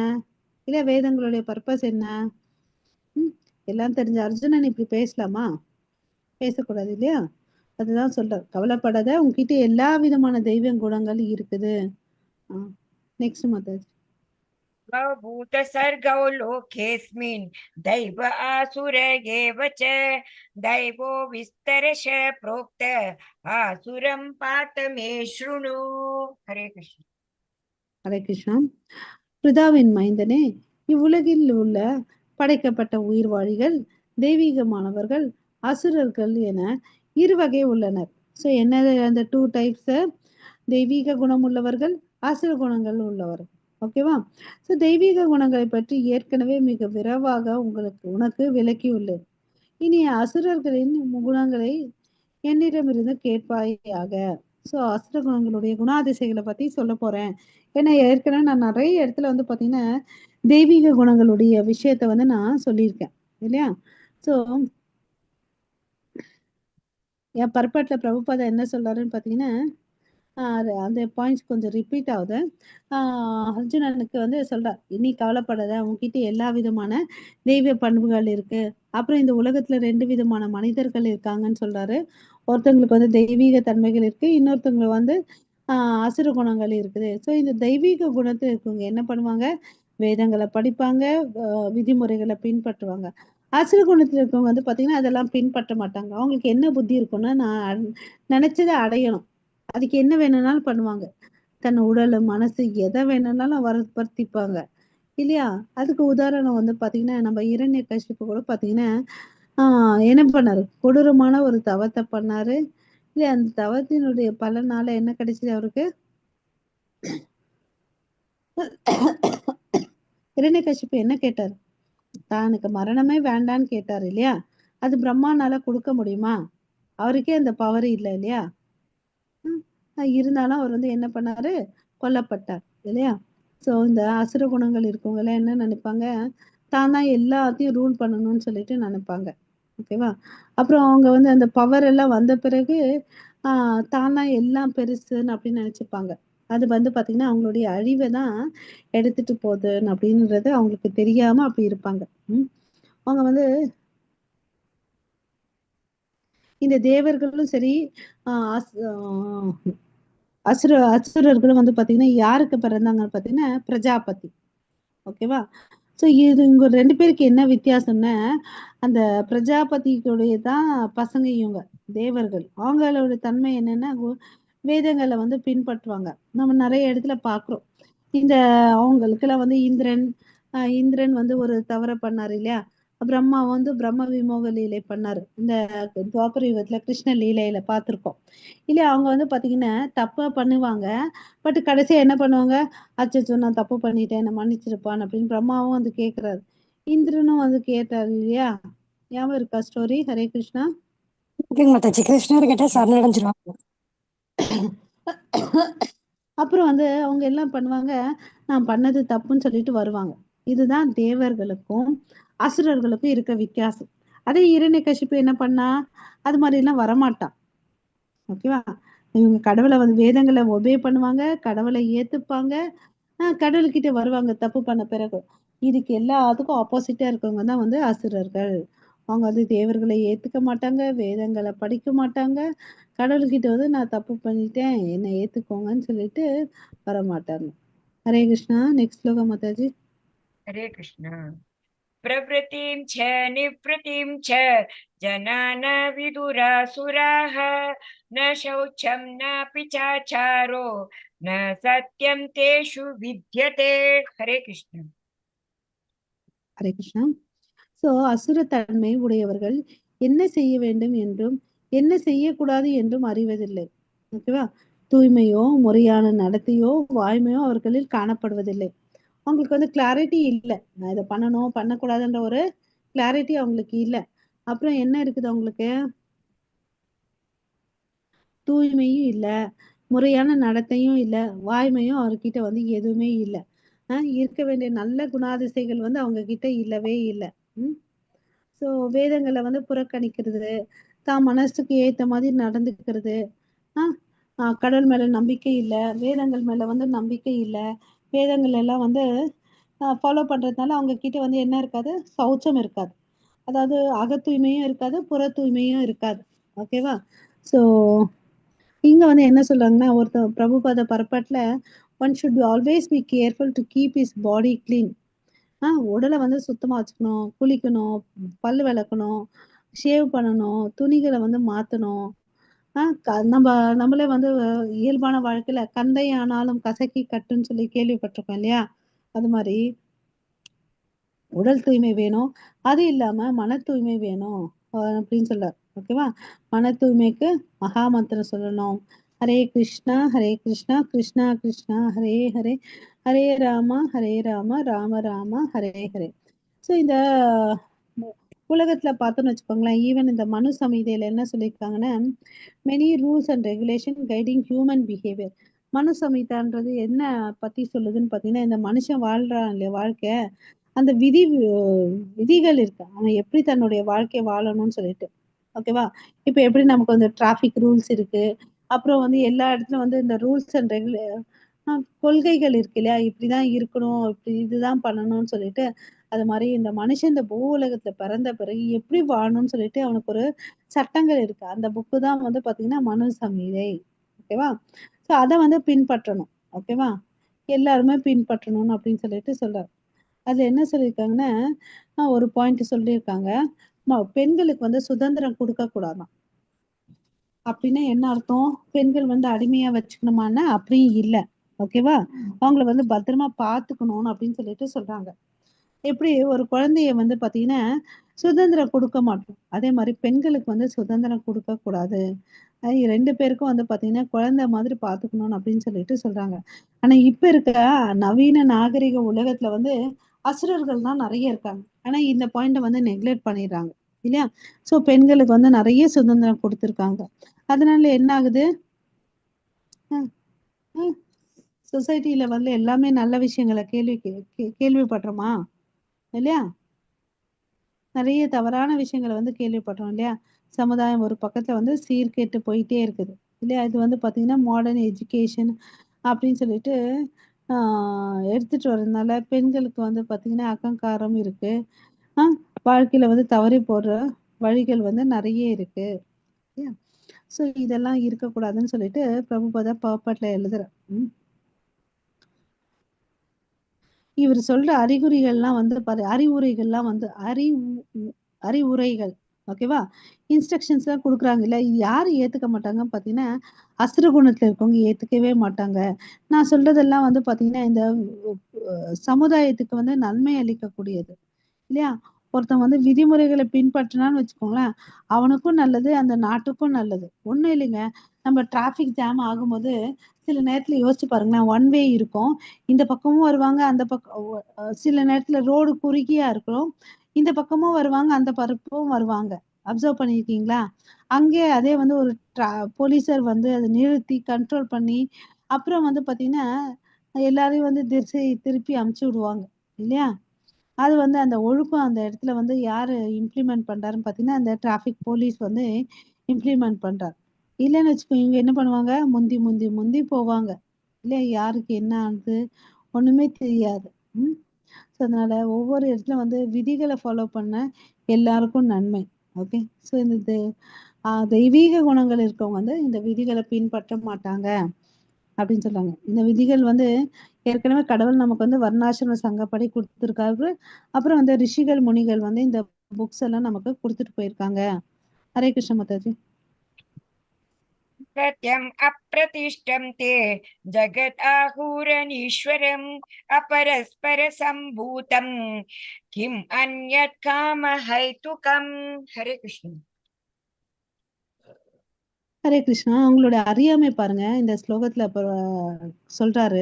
இல்ல வேதங்களுடைய பர்பஸ் என்ன? எல்லாம் தெரிஞ்ச அர்ஜுனன் இப்படி பேசலாமா, பேசக்கூடாது இல்லையா. அதுதான் சொல்றார், கவலைப்படாத, உன்கிட்ட எல்லா விதமான தெய்வ குணங்கள் இருக்குது. நெக்ஸ்ட் மாதாஜி. भूतसर्गौ लोकेऽस्मिन् दैव आसुर एव च दैवो विस्तरश प्रोक्त आसुरं पात मे शृणु। हरे कृष्ण। ஹரே கிருஷ்ணா. பிதாவின் மைந்தனே, இவ்வுலகில் உள்ள படைக்கப்பட்ட உயிர்வாழிகள் தெய்வீகமானவர்கள், அசுரர்கள் என இருவகை உள்ளனர். ஸோ என்ன அந்த டூ டைப்ஸ், தெய்வீக குணம் உள்ளவர்கள், அசுர குணங்கள் உள்ளவர்கள். ஓகேவா? ஸோ தெய்வீக குணங்களை பற்றி ஏற்கனவே மிக விரைவாக உனக்கு விளக்கியுள்ளேன். இனி அசுரர்களின் குணங்களை என்னிடமிருந்து கேட்பாயாக. ஸோ அசுர குணங்களுடைய குணாதிசைகளை பத்தி சொல்ல போறேன். ஏன்னா ஏற்கனவே நான் நிறைய இடத்துல வந்து பாத்தீங்கன்னா தெய்வீக குணங்களுடைய விஷயத்த வந்து நான் சொல்லியிருக்கேன் இல்லையா? ஸோ என் பர்பட்ல பிரபுபாதா என்ன சொல்றாருன்னு பாத்தீங்கன்னா, அந்த பாயிண்ட்ஸ் கொஞ்சம் ரிப்பீட் ஆகுது. அர்ஜுனனுக்கு வந்து சொல்றார், இனி கவலைப்படாத, உன்கிட்ட எல்லா விதமான தெய்வ பண்புகள் இருக்கு. அப்புறம் இந்த உலகத்துல 2 விதமான மனிதர்கள் இருக்காங்கன்னு சொல்றாரு. ஒருத்தவங்களுக்கு வந்து தெய்வீக தன்மைகள் இருக்கு, இன்னொருத்தவங்களுக்கு வந்து அசுர குணங்கள் இருக்குது. ஸோ இந்த தெய்வீக குணத்துல இருக்கவங்க என்ன பண்ணுவாங்க? வேதங்களை படிப்பாங்க, விதிமுறைகளை பின்பற்றுவாங்க. அசுர குணத்துல இருக்கவங்க வந்து பாத்தீங்கன்னா அதெல்லாம் பின்பற்ற மாட்டாங்க. அவங்களுக்கு என்ன புத்தி இருக்குன்னா, நான் நினைச்சதை அடையணும், அதுக்கு என்ன வேணும்னாலும் பண்ணுவாங்க. தன் உடல், மனசு எதை வேணும்னாலும் வற்புறுத்திப்பாங்க இல்லையா? அதுக்கு உதாரணம் வந்து பாத்தீங்கன்னா, நம்ம இரண்யகசிப்பு கூட பாத்தீங்கன்னா, என்ன பண்ணாரு? கொடூரமான ஒரு தவத்தை பண்ணாரு. இல்ல அந்த தவத்தினுடைய பலனால என்ன கிடைச்சது அவருக்கு? இரண்யகசிப்பு என்ன கேட்டாரு? தனக்கு மரணமே வேண்டான்னு கேட்டாரு இல்லையா? அது பிரம்மானால கொடுக்க முடியுமா? அவருக்கே அந்த பவர் இல்லை இல்லையா? இருந்தாலும் அவர் வந்து என்ன பண்ணாரு? கொல்லப்பட்டார் இல்லையா? ஸோ இந்த அசுர குணங்கள் இருக்கவங்க எல்லாம் என்ன நினைப்பாங்க? தான் தான் எல்லாத்தையும் ரூல் பண்ணணும்னு சொல்லிட்டு நினைப்பாங்க. ஓகேவா? அப்புறம் அவங்க வந்து அந்த பவர் எல்லாம் வந்த பிறகு தான் தான் எல்லாம் பெருசுன்னு அப்படின்னு நினைச்சுப்பாங்க. அது வந்து பாத்தீங்கன்னா அவங்களுடைய அழிவை தான் எடுத்துட்டு போகுதுன்னு அப்படின்றது அவங்களுக்கு தெரியாம அப்படி இருப்பாங்க. அவங்க வந்து இந்த தேவர்களும் சரி, அசுரர்களும் வந்து பாத்தீங்கன்னா யாருக்கு பிறந்தாங்கன்னு பாத்தீங்கன்னா பிரஜாபதி. ஓகேவா? ஸோ இது இவங்க 2 பேருக்கு என்ன வித்தியாசம்னா, அந்த பிரஜாபதிக்குடைய தான் பசங்க இவங்க, தேவர்கள். அவங்களோட தன்மை என்னன்னா, வேதங்கள வந்து பின்பற்றுவாங்க. நம்ம நெறைய இடத்துல பார்க்குறோம். இந்த அவங்களுக்கெல்லாம் வந்து இந்திரன் வந்து ஒரு தவற பண்ணாரு இல்லையா? பிரம்மா வந்து பிரம்ம விமோக லீலை பண்ணாரு. இந்த துவாபர யுகத்துல கிருஷ்ண லீலையில பார்த்துருக்கோம். இல்லையா? அவங்க வந்து பார்த்தீங்கன்னா, தப்பா பண்ணுவாங்க. பட் கடைசியா என்ன பண்ணுவாங்க? அச்சச்சோ! நான் தப்பு பண்ணிட்டேன். என்ன மன்னிச்சிருப்பான்னு அப்படின்னு பிரம்மாவும் வந்து கேட்கிறாரு. இந்திரனும் வந்து கேட்டாரு இல்லையா? ஞாபகம் இருக்கா ஸ்டோரி? ஹரே கிருஷ்ணா. இருக்குங்க மாதாஜி. கிருஷ்ணர் கிட்ட சரணடைஞ்சிருவாங்க. அப்புறம் வந்து அவங்க எல்லாம் பண்ணுவாங்க, நான் பண்ணது தப்புன்னு சொல்லிட்டு வருவாங்க. இதுதான் தேவர்களுக்கும் அசுரர்களுக்கும் இருக்க வித்தியாசம். அதே இரண்யகசிப்பு என்ன பண்ணா? அது மாதிரிலாம் வரமாட்டான். ஓகேவா? இவங்க கடவுளை வந்து வேதங்களை ஒபே பண்ணுவாங்க, கடவுளை ஏத்துப்பாங்க, கடவுள்கிட்ட வருவாங்க தப்பு பண்ண பிறகு. இதுக்கு எல்லாத்துக்கும் ஆப்போசிட்டா இருக்கவங்க தான் வந்து அசுரர்கள். அவங்க வந்து தேவர்களை ஏத்துக்க மாட்டாங்க, வேதங்களை படிக்க மாட்டாங்க, கடவுள்கிட்ட வந்து நான் தப்பு பண்ணிட்டேன், என்னை ஏத்துக்கோங்கன்னு சொல்லிட்டு வரமாட்டாங்க. ஹரே கிருஷ்ணா. நெக்ஸ்ட் ஸ்லோகா மாதாஜி. हरे कृष्ण। प्रवृत्तिं च निवृत्तिं च जनान विदुरासुराः न शौचं नापि चाचारो न सत्यं तेषु विद्यते। हरे कृष्ण। ஹரே கிருஷ்ணா. ஸோ அசுரத்தன்மை உடையவர்கள் என்ன செய்ய வேண்டும் என்றும் என்ன செய்யக்கூடாது என்றும் அறிவதில்லை. ஓகேவா? தூய்மையோ முறையான நடத்தையோ வாய்மையோ அவர்களில் காணப்படுவதில்லை. அவங்களுக்கு வந்து கிளாரிட்டி இல்லை, நான் இதை பண்ணணும் பண்ணக்கூடாதுன்ற ஒரு கிளாரிட்டி அவங்களுக்கு இல்லை. அப்புறம் என்ன இருக்குது அவங்களுக்கு? தூய்மையும் இல்லை, முறையான நடத்தையும் இல்லை, வாய்மையும் அவர்கிட்ட வந்து எதுவுமே இல்லை. இருக்க வேண்டிய நல்ல குணாதிசைகள் வந்து அவங்க கிட்ட இல்லவே இல்லை. ஸோ வேதங்களை வந்து புறக்கணிக்கிறது, தான் மனசுக்கு ஏத்த மாதிரி நடந்துக்கிறது, கடவுள் மேல நம்பிக்கை இல்லை, வேதங்கள் மேல வந்து நம்பிக்கை இல்லை, வேதங்கள் எல்லாம் வந்து ஃபாலோ பண்றதுனால அவங்க கிட்ட வந்து என்ன இருக்காது? சௌச்சம் இருக்காது. அதாவது அக தூய்மையும் இருக்காது, புற தூய்மையும் இருக்காது. ஓகேவா? ஸோ இங்க வந்து என்ன சொல்றாங்கன்னா, ஒருத்தர் பிரபுபாத பரப்பாட்டுல one should always be careful to keep his body clean. உடலை வந்து சுத்தமா வச்சுக்கணும், குளிக்கணும், பல்லு விளக்கணும், ஷேவ் பண்ணணும், துணிகளை வந்து மாத்தணும், நம்மளே வந்து இயல்பான வாழ்க்கையில கந்தை ஆனாலும் கசக்கி கட்டுன்னு சொல்லி கேள்விப்பட்டிருக்கோம் இல்லையா? அது மாதிரி உடல் தூய்மை வேணும். அது இல்லாம மன தூய்மை வேணும் அப்படின்னு சொல்றார். ஓகேவா? மன தூய்மைக்கு மகா மந்திரம் சொல்லணும். ஹரே கிருஷ்ணா ஹரே கிருஷ்ணா கிருஷ்ணா கிருஷ்ணா ஹரே ஹரே ஹரே ராமா ராம ராம ஹரே ஹரே. ஸோ இந்த உலகத்துல பார்த்தோம்னு வச்சுக்கோங்களேன், ஈவன் இந்த மனு சமீதையில என்ன சொல்லியிருக்காங்கன்னா, many rules and regulation guiding human behaviour. மனு சமீதான்றது என்ன பத்தி சொல்லுதுன்னு பார்த்தீங்கன்னா, இந்த மனுஷன் வாழ்றான் இல்லையா வாழ்க்கை, அந்த விதிகள் இருக்கு. அவன் எப்படி தன்னுடைய வாழ்க்கைய வாழணும்னு சொல்லிட்டு. ஓகேவா? இப்ப எப்படி நமக்கு வந்து டிராஃபிக் ரூல்ஸ் இருக்கு. அப்புறம் வந்து எல்லா இடத்துலயும் வந்து இந்த ரூல்ஸ் அண்ட் கொள்கைகள் இருக்கு இல்லையா? இப்படிதான் இருக்கணும், இப்படி இதுதான் பண்ணணும்னு சொல்லிட்டு, அது மாரி இந்த மனுஷன் இந்த பூ உலகத்துல பிறந்த பிறகு எப்படி வாழணும்னு சொல்லிட்டு அவனுக்கு ஒரு சட்டங்கள் இருக்கு. அந்த புக்கு தான் வந்து பார்த்தீங்கன்னா, மனு சமீதை. ஓகேவா? ஸோ அத வந்து பின்பற்றணும். ஓகேவா? எல்லாருமே பின்பற்றணும்னு அப்படின்னு சொல்லிட்டு சொல்றாரு. அதுல என்ன சொல்லியிருக்காங்கன்னா, ஒரு பாயிண்ட் சொல்லியிருக்காங்க. பெண்களுக்கு வந்து சுதந்திரம் குடுக்கக் கூடாதாம். அப்படின்னா என்ன அர்த்தம்? பெண்கள் வந்து அடிமையா வச்சுக்கணுமான்னா, அப்படியும் இல்ல. ஓகேவா? அவங்கள வந்து பத்திரமா பார்த்துக்கணும்னு அப்படின்னு சொல்லிட்டு சொல்றாங்க. எப்படி ஒரு குழந்தைய வந்து பார்த்தீங்கன்னா, சுதந்திரம் குடுக்க மாட்டோம். அதே மாரி பெண்களுக்கு வந்து சுதந்திரம் குடுக்கக் கூடாது. 2 பேருக்கும் வந்து பார்த்தீங்கன்னா, குழந்தை மாதிரி பார்த்துக்கணும்னு அப்படின்னு சொல்லிட்டு சொல்றாங்க. ஆனா இப்ப இருக்க நவீன நாகரிக உலகத்துல வந்து அசுரர்கள் தான் நெறைய இருக்காங்க. ஆனா இந்த பாயிண்ட்ட வந்து நெக்லெக்ட் பண்ணிடுறாங்க. இல்லையா? ஸோ பெண்களுக்கு வந்து நெறைய சுதந்திரம் குடுத்துருக்காங்க. அதனால என்ன ஆகுது? ம், ம். சொசைட்டில வந்து எல்லாமே நல்ல விஷயங்கள கேள்விப்படுறோமா? இல்லையா? நெறைய தவறான விஷயங்கள வந்து கேள்விப்படுறோம் இல்லையா? சமுதாயம் ஒரு பக்கத்துல வந்து சீர்கெட்டு போயிட்டே இருக்குது. இல்லையா? இது வந்து பார்த்தீங்கன்னா, மாடர்ன் எஜுகேஷன் அப்படின்னு சொல்லிட்டு ஆ எடுத்துட்டு வரதுனால பெண்களுக்கு வந்து பார்த்தீங்கன்னா, அகங்காரம் இருக்கு. ஆ வாழ்க்கையில வந்து தவறி போற வழிகள் வந்து நெறைய இருக்கு. இல்லையா? ஸோ இதெல்லாம் இருக்கக்கூடாதுன்னு சொல்லிட்டு பிரபுபாதா பாப்பாட்ல எழுதுறார். ம். இவரு சொல்ற அறிகுறிகள்லாம் வந்து பாரு அறிவுரைகள்லாம் வந்து அறிவுரைகள். ஓகேவா? இன்ஸ்ட்ரக்ஷன்ஸ்லாம் குடுக்குறாங்கல்ல, இது யாரு ஏத்துக்க மாட்டாங்கன்னு பார்த்தீங்கன்னா, அசுர குணத்துல இருக்கவங்க ஏத்துக்கவே மாட்டாங்க. நான் சொல்றதெல்லாம் வந்து பார்த்தீங்கன்னா, இந்த சமுதாயத்துக்கு வந்து நன்மை அளிக்கக்கூடியது. இல்லையா? ஒருத்தன் வந்து விதிமுறைகள பின்பற்றினான்னு வச்சுக்கோங்களேன், அவனுக்கும் நல்லது, அந்த நாட்டுக்கும் நல்லது. ஒண்ணும் இல்லைங்க. நம்ம டிராஃபிக் ஜாம் ஆகும்போது, சில நேரத்துல யோசிச்சு பாருங்களேன், ஒன் வே இருக்கும். இந்த பக்கமும் வருவாங்க, அந்த பக்கம் சில நேரத்துல ரோடு குறுகியா இருக்கும். இந்த பக்கமும் வருவாங்க, அந்த பக்கமும் வருவாங்க. அப்சர்வ் பண்ணியிருக்கீங்களா? அங்கே அதே வந்து ஒரு போலீஸார் வந்து அத நிறுத்தி கண்ட்ரோல் பண்ணி, அப்புறம் வந்து பார்த்தீங்கன்னா, எல்லாரையும் வந்து திசை திருப்பி அனுப்பிச்சு விடுவாங்க. இல்லையா? அது வந்து அந்த ஒழுக்கம் அந்த இடத்துல வந்து யாரு இம்ப்ளிமெண்ட் பண்றாருன்னு பார்த்தீங்கன்னா, அந்த டிராஃபிக் போலீஸ் வந்து இம்ப்ளிமெண்ட் பண்றார். இல்லன்னு வச்சுக்கோங்க, இவங்க என்ன பண்ணுவாங்க, முந்தி போவாங்க. இல்ல யாருக்கு என்ன ஆகுது? ஒண்ணுமே தெரியாது. ம். ஸோ அதனால ஒவ்வொரு இடத்துல வந்து விதிகள ஃபாலோ பண்ண எல்லாருக்கும் நன்மை. ஓகே. ஸோ இந்த தெய்வீக குணங்கள் இருக்கவங்க வந்து இந்த விதிகள பின்பற்ற மாட்டாங்க. அப்படின்னு சொல்றாங்க. இந்த விதிகள் வந்து ஏற்கனவே கடவுள் நமக்கு வந்து வர்ணாசிரம சங்கப்படி குடுத்துருக்காரு. அப்புறம் வந்து ரிஷிகள், முனிகள் வந்து இந்த புக்ஸ் எல்லாம் நமக்கு குடுத்துட்டு போயிருக்காங்க. ஹரே கிருஷ்ண மாதாஜி. सत्यम् अप्रतिष्ठं ते जगदाहुरनीश्वरम् अपरस्परसम्भूतम् किम् अन्यत् कामहैतुकम् हरे कृष्ण ஹரே கிருஷ்ணா. அவங்களுடைய அறியாமை பாருங்க. இந்த ஸ்லோகத்துல சொல்றாரு.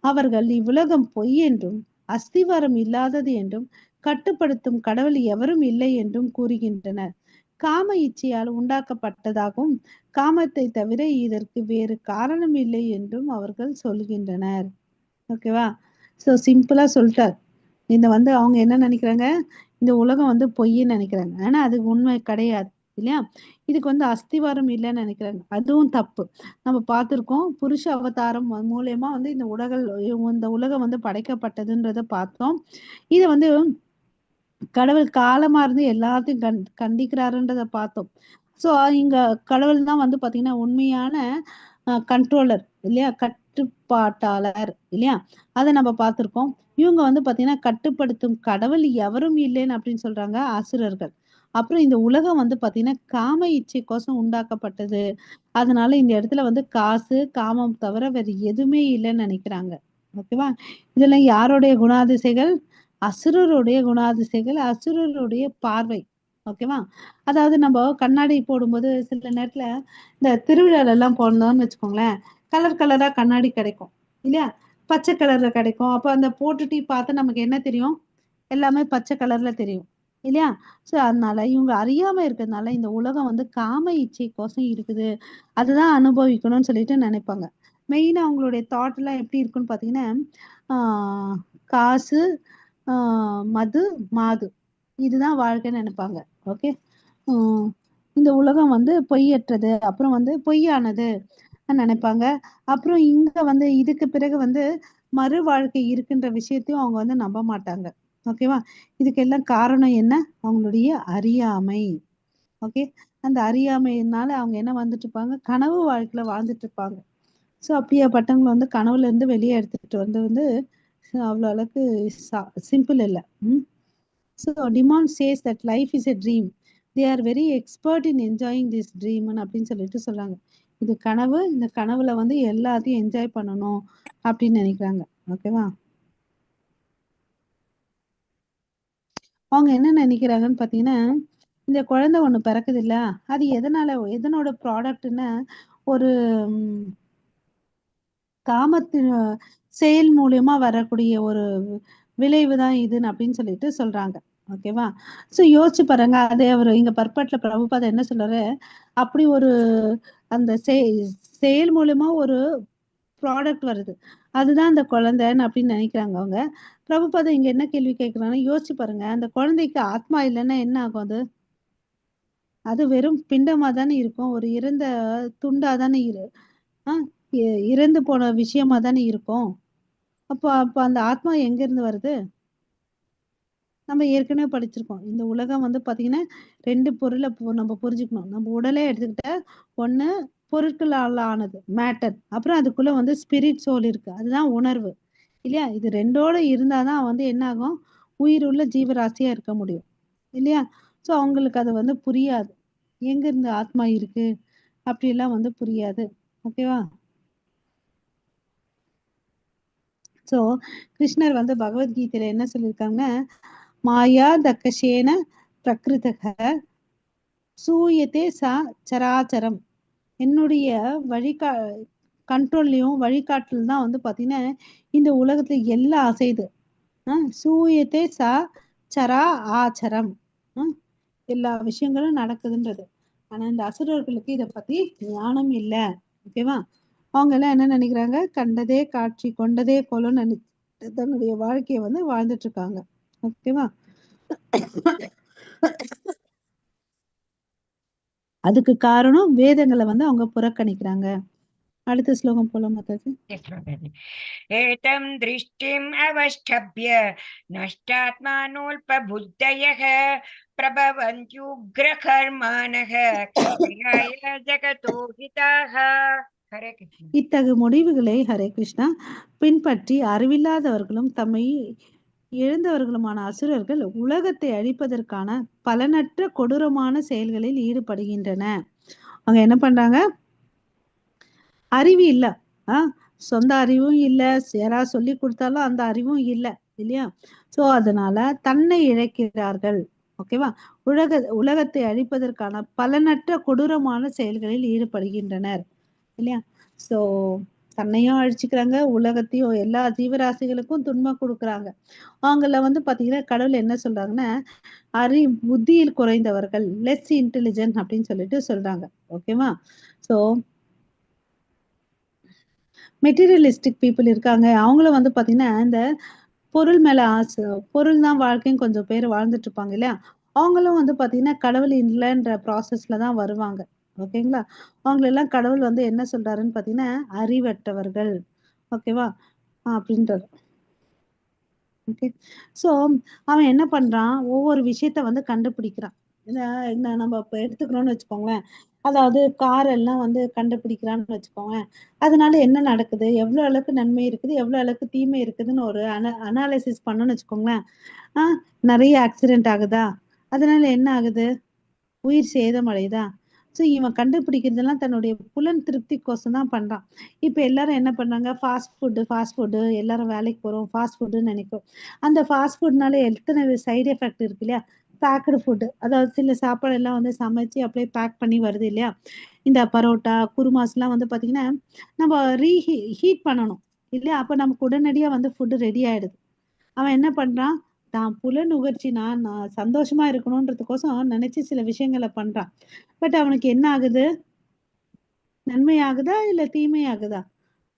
அவர்கள் இவ்வுலகம் பொய் என்றும், அஸ்திவாரம் இல்லாதது என்றும், கட்டுப்படுத்தும் கடவுள் எவரும் இல்லை என்றும் கூறுகின்றனர். காம இச்சையால் உண்டாக்கப்பட்டதாகவும், காமத்தை தவிர இதற்கு வேறு காரணம் இல்லை என்றும் அவர்கள் சொல்கின்றனர். ஓகேவா? ஸோ சிம்பிளா சொல்ட்டார். இந்த வந்து அவங்க என்ன நெனைக்கிறாங்க, இந்த உலகம் வந்து பொய்ன்னு நெனைக்கிறாங்க. ஆனா அது உண்மை கிடையாது. இல்லையா? இதுக்கு வந்து அஸ்திவாரம் இல்லன்னு நெனைக்கிறாங்க. அதுவும் தப்பு. நம்ம பார்த்திருக்கோம். புருஷ அவதாரம் மூலியமா வந்து இந்த உலகம் வந்து படைக்கப்பட்டதுன்றத பார்த்தோம். இத வந்து கடவுள் காலமா இருந்து எல்லாத்தையும் கண்டிக்கிறாருன்றத பார்த்தோம். ஸோ இங்க கடவுள் தான் வந்து பார்த்தீங்கன்னா, உண்மையான கண்ட்ரோலர் இல்லையா? கட்டுப்பாட்டாளர் இல்லையா? அத நம்ம பார்த்திருக்கோம். இவங்க வந்து பார்த்தீங்கன்னா, கட்டுப்படுத்தும் கடவுள் எவரும் இல்லைன்னு அப்படின்னு சொல்றாங்க அசுரர்கள். அப்புறம் இந்த உலகம் வந்து பாத்தீங்கன்னா காம இச்சைக்கோசம் உண்டாக்கப்பட்டது. அதனால இந்த இடத்துல வந்து காசு, காமம் தவிர வேற எதுவுமே இல்லைன்னு நினைக்கிறாங்க. ஓகேவா? இதெல்லாம் யாருடைய குணாதிசைகள்? அசுரருடைய குணாதிசைகள், அசுரருடைய பார்வை. ஓகேவா? அதாவது நம்ம கண்ணாடி போடும்போது சில நேரத்துல இந்த திருவிழால எல்லாம் போனோம்னு வச்சுக்கோங்களேன், கலர் கலரா கண்ணாடி கிடைக்கும் இல்லையா? பச்சை கலர்ல கிடைக்கும். அப்ப அந்த போட்டுட்டு பார்த்தா நமக்கு என்ன தெரியும்? எல்லாமே பச்சை கலர்ல தெரியும் இல்லையா? ஸோ அதனால இவங்க அறியாம இருக்கிறதுனால இந்த உலகம் வந்து காம இச்சைக்கோசம் இருக்குது. அதுதான் அனுபவிக்கணும்னு சொல்லிட்டு நினைப்பாங்க. மெயினா அவங்களுடைய தாட் எல்லாம் எப்படி இருக்குன்னு பார்த்தீங்கன்னா, ஆ காசு, ஆ மது, மாது இதுதான் வாழ்க்கைன்னு நினைப்பாங்க. ஓகே. ம். இந்த உலகம் வந்து பொய்யற்றது. அப்புறம் வந்து பொய்யானது நினைப்பாங்க. அப்புறம் இங்க வந்து இதுக்கு பிறகு வந்து மறு வாழ்க்கை இருக்குன்ற விஷயத்தையும் அவங்க வந்து நம்ப மாட்டாங்க. ஓகேவா? இதுக்கெல்லாம் காரணம் என்ன? அவங்களுடைய அறியாமை. ஓகே. அந்த அறியாமையினால அவங்க என்ன வந்துட்டு இருப்பாங்க? கனவு வாழ்க்கையில வாழ்ந்துட்டு இருப்பாங்க. ஸோ அப்படியாப்பட்டவங்கள வந்து கனவுல இருந்து வெளியே எடுத்துட்டு வந்து அவ்வளோ அளவுக்கு சிம்பிள் இல்ல. ம். So demand says that life is a dream. They are very expert in enjoying this dream அப்படின்னு சொல்லிட்டு சொல்றாங்க. இது கனவு. இந்த கனவுல வந்து எல்லாத்தையும் என்ஜாய் பண்ணணும் அப்படின்னு நினைக்கிறாங்க. ஓகேவா? அவங்க என்ன நினைக்கிறாங்கன்னு பார்த்தீங்கன்னா, இந்த குழந்தை ஒண்ணு பிறக்குது இல்ல, அது எதனோட ப்ராடக்ட்ன்னா ஒரு ம் காமத்தின் செயல் மூலியமா வரக்கூடிய ஒரு விளைவு தான் இதுன்னு அப்படின்னு சொல்லிட்டு சொல்றாங்க. ஓகேவா? ஸோ யோசிச்சு பாருங்க. அதே அவரு இங்க பர்பட்ல பிரபுபாதா என்ன சொல்றாரு, அப்படி ஒரு அந்த செயல் மூலியமா ஒரு ப்ராடக்ட் வருது. அதுதான் அந்த குழந்தைன்னு அப்படின்னு நினைக்கிறாங்க அவங்க. பிரபுபாதா இங்க என்ன கேள்வி கேட்கிறாங்கன்னா, யோசிச்சு பாருங்க. அந்த குழந்தைக்கு ஆத்மா இல்லன்னா என்ன ஆகும் அது? அது வெறும் பிண்டமா தானே இருக்கும். ஒரு இறந்த துண்டா தானே ஆ இறந்து போன விஷயமா தானே இருக்கும். அப்போ அப்ப அந்த ஆத்மா எங்கேருந்து வருது? நம்ம ஏற்கனவே படிச்சிருக்கோம். இந்த உலகம் வந்து பார்த்தீங்கன்னா, 2 பொருள நம்ம புரிஞ்சுக்கணும். நம்ம உடலே எடுத்துக்கிட்டா, ஒண்ணு பொருட்களால ஆனது, மேட்டர். அப்புறம் அதுக்குள்ள வந்து ஸ்பிரிட், சோல் இருக்கு. அதுதான் உணர்வு. இல்லையா? இது 2ஓட இருந்தா தான் வந்து என்ன ஆகும்? உயிருள்ள ஜீவராசியா இருக்க முடியும். இல்லையா? ஸோ அவங்களுக்கு அது வந்து புரியாது. எங்கேருந்து ஆத்மா இருக்கு? அப்படிலாம் வந்து புரியாது. ஓகேவா? ஸோ கிருஷ்ணர் வந்து பகவத்கீதையில என்ன சொல்லியிருக்காங்கன்னா, மாயா தக்கஷேன பிரகிருதக சூயத்தே சா சராச்சரம். என்னுடைய வழிகா கண்ட்ரோல்லயும் வழிகாட்டல் தான் வந்து பார்த்தீங்கன்னா, இந்த உலகத்துல எல்லாம் அசையுது. சூயத்தே சா சரா ஆச்சரம். அ எல்லா விஷயங்களும் நடக்குதுன்றது. ஆனா இந்த அசுரர்களுக்கு இத பத்தி ஞானம் இல்ல. ஓகேவா? அவங்க எல்லாம் என்ன நினைக்கிறாங்க? கண்டதே காட்சி, கொண்டதே கொலன்னு நினைச்சுட்டு தன்னுடைய வாழ்க்கைய வந்து வாழ்ந்துட்டு இருக்காங்க. ஓகேவா? அதுக்கு காரணம் வேதங்கள வந்து அவங்க புறக்கணிக்கிறாங்க. அடுத்த ஸ்லோகம் போலாம் மாதாஜி. Yes, Mataji. एतं दृष्टिम् अवष्टभ्य नष्टात्मानोऽल्पबुद्धयः प्रभवन्त्युग्रकर्माणः क्षयाय जगतो हिताः. हरे कृष्ण. இத்தகு முடிவுகளை ஹரே கிருஷ்ணா பின்பற்றி அறிவில்லாதவர்களும் தம்மை இழந்தவர்களுமான அசுரர்கள் உலகத்தை அழிப்பதற்கான பலனற்ற கொடூரமான செயல்களில் ஈடுபடுகின்றன. அவங்க என்ன பண்றாங்க? அறிவு இல்ல. ஆ சொந்த அறிவும் இல்ல. யாராவது சொல்லி கொடுத்தாலும் அந்த அறிவும் இல்ல. இல்லையா? சோ அதனால தன்னை இழக்கிறார்கள். ஓகேவா? உலகத்தை அழிப்பதற்கான பலனற்ற கொடூரமான செயல்களில் ஈடுபடுகின்றனர். இல்லையா? சோ தன்னையும் அழிச்சுக்கிறாங்க, உலகத்தையும் எல்லா ஜீவராசிகளுக்கும் துன்பம் குடுக்குறாங்க. அவங்கள வந்து பாத்தீங்கன்னா, கடவுள் என்ன சொல்றாங்கன்னா, புத்தியில் குறைந்தவர்கள், லெஸ் இன்டெலிஜென்ட் அப்படின்னு சொல்லிட்டு சொல்றாங்க. ஓகேவா? சோ மெட்டீரியலிஸ்டிக் பீப்பிள் இருக்காங்க. அவங்களும் வந்து பார்த்தீங்கன்னா, இந்த பொருள் மேல ஆசை பொருள் தான் வாழ்க்கைன்னு கொஞ்சம் பேர் வாழ்ந்துட்டு இருப்பாங்க இல்லையா? அவங்களும் வந்து பார்த்தீங்கன்னா, கடவுள் இல்லன்ற ப்ராசஸ்ல தான் வருவாங்க. ஓகேங்களா? அவங்களெல்லாம் கடவுள் வந்து என்ன சொல்றாருன்னு பார்த்தீங்கன்னா, அறிவற்றவர்கள். ஓகேவா? அப்படின்றாரு. ஓகே. ஸோ அவன் என்ன பண்றான்? ஒவ்வொரு விஷயத்த வந்து கண்டுபிடிக்கிறான். இந்த இந்த நம்ம இப்ப எடுத்துக்கிறோம்னு வச்சுக்கோங்களேன். அதாவது கார் எல்லாம் வந்து கண்டுபிடிக்கிறான்னு வச்சுக்கோங்களேன். அதனால என்ன நடக்குது? எவ்வளோ அளவுக்கு நன்மை இருக்குது? எவ்வளோ அளவுக்கு தீமை இருக்குதுன்னு ஒரு அனாலிசிஸ் பண்ணோம்னு வச்சுக்கோங்களேன். ஆ நெறைய ஆக்சிடென்ட் ஆகுதா? அதனால என்ன ஆகுது? உயிர் சேதமடையுதா? ஸோ இவன் கண்டுபிடிக்கிறதெல்லாம் தன்னுடைய புலன் திருப்திக்கோசம் தான் பண்றான். இப்ப எல்லாரும் என்ன பண்றாங்க? ஃபாஸ்ட் ஃபுட்டு எல்லாரும் வேலைக்கு போறோம். ஃபாஸ்ட் ஃபுட்டுன்னு நினைக்கிறோம். அந்த ஃபாஸ்ட் ஃபுட்னால எத்தனை சைடு எஃபெக்ட் இருக்கு இல்லையா? Packed food. அதாவது சில சாப்பாடெல்லாம் வந்து சமைச்சு அப்படியே பேக் பண்ணி வருது இல்லையா? இந்த பரோட்டா, குருமாஸ்லாம் வந்து பார்த்தீங்கன்னா, நம்ம ஹீட் பண்ணணும் இல்லையா? அப்ப நமக்கு உடனடியா வந்து ஃபுட் ரெடி ஆயிடுது. அவன் என்ன பண்றான்? தான் புலனுகர்ச்சி நான் சந்தோஷமா இருக்கணுன்றதுக்கோசம் நினைச்சு சில விஷயங்கள பண்றான். பட் அவனுக்கு என்ன ஆகுது? நன்மை ஆகுதா? இல்ல தீமை ஆகுதா?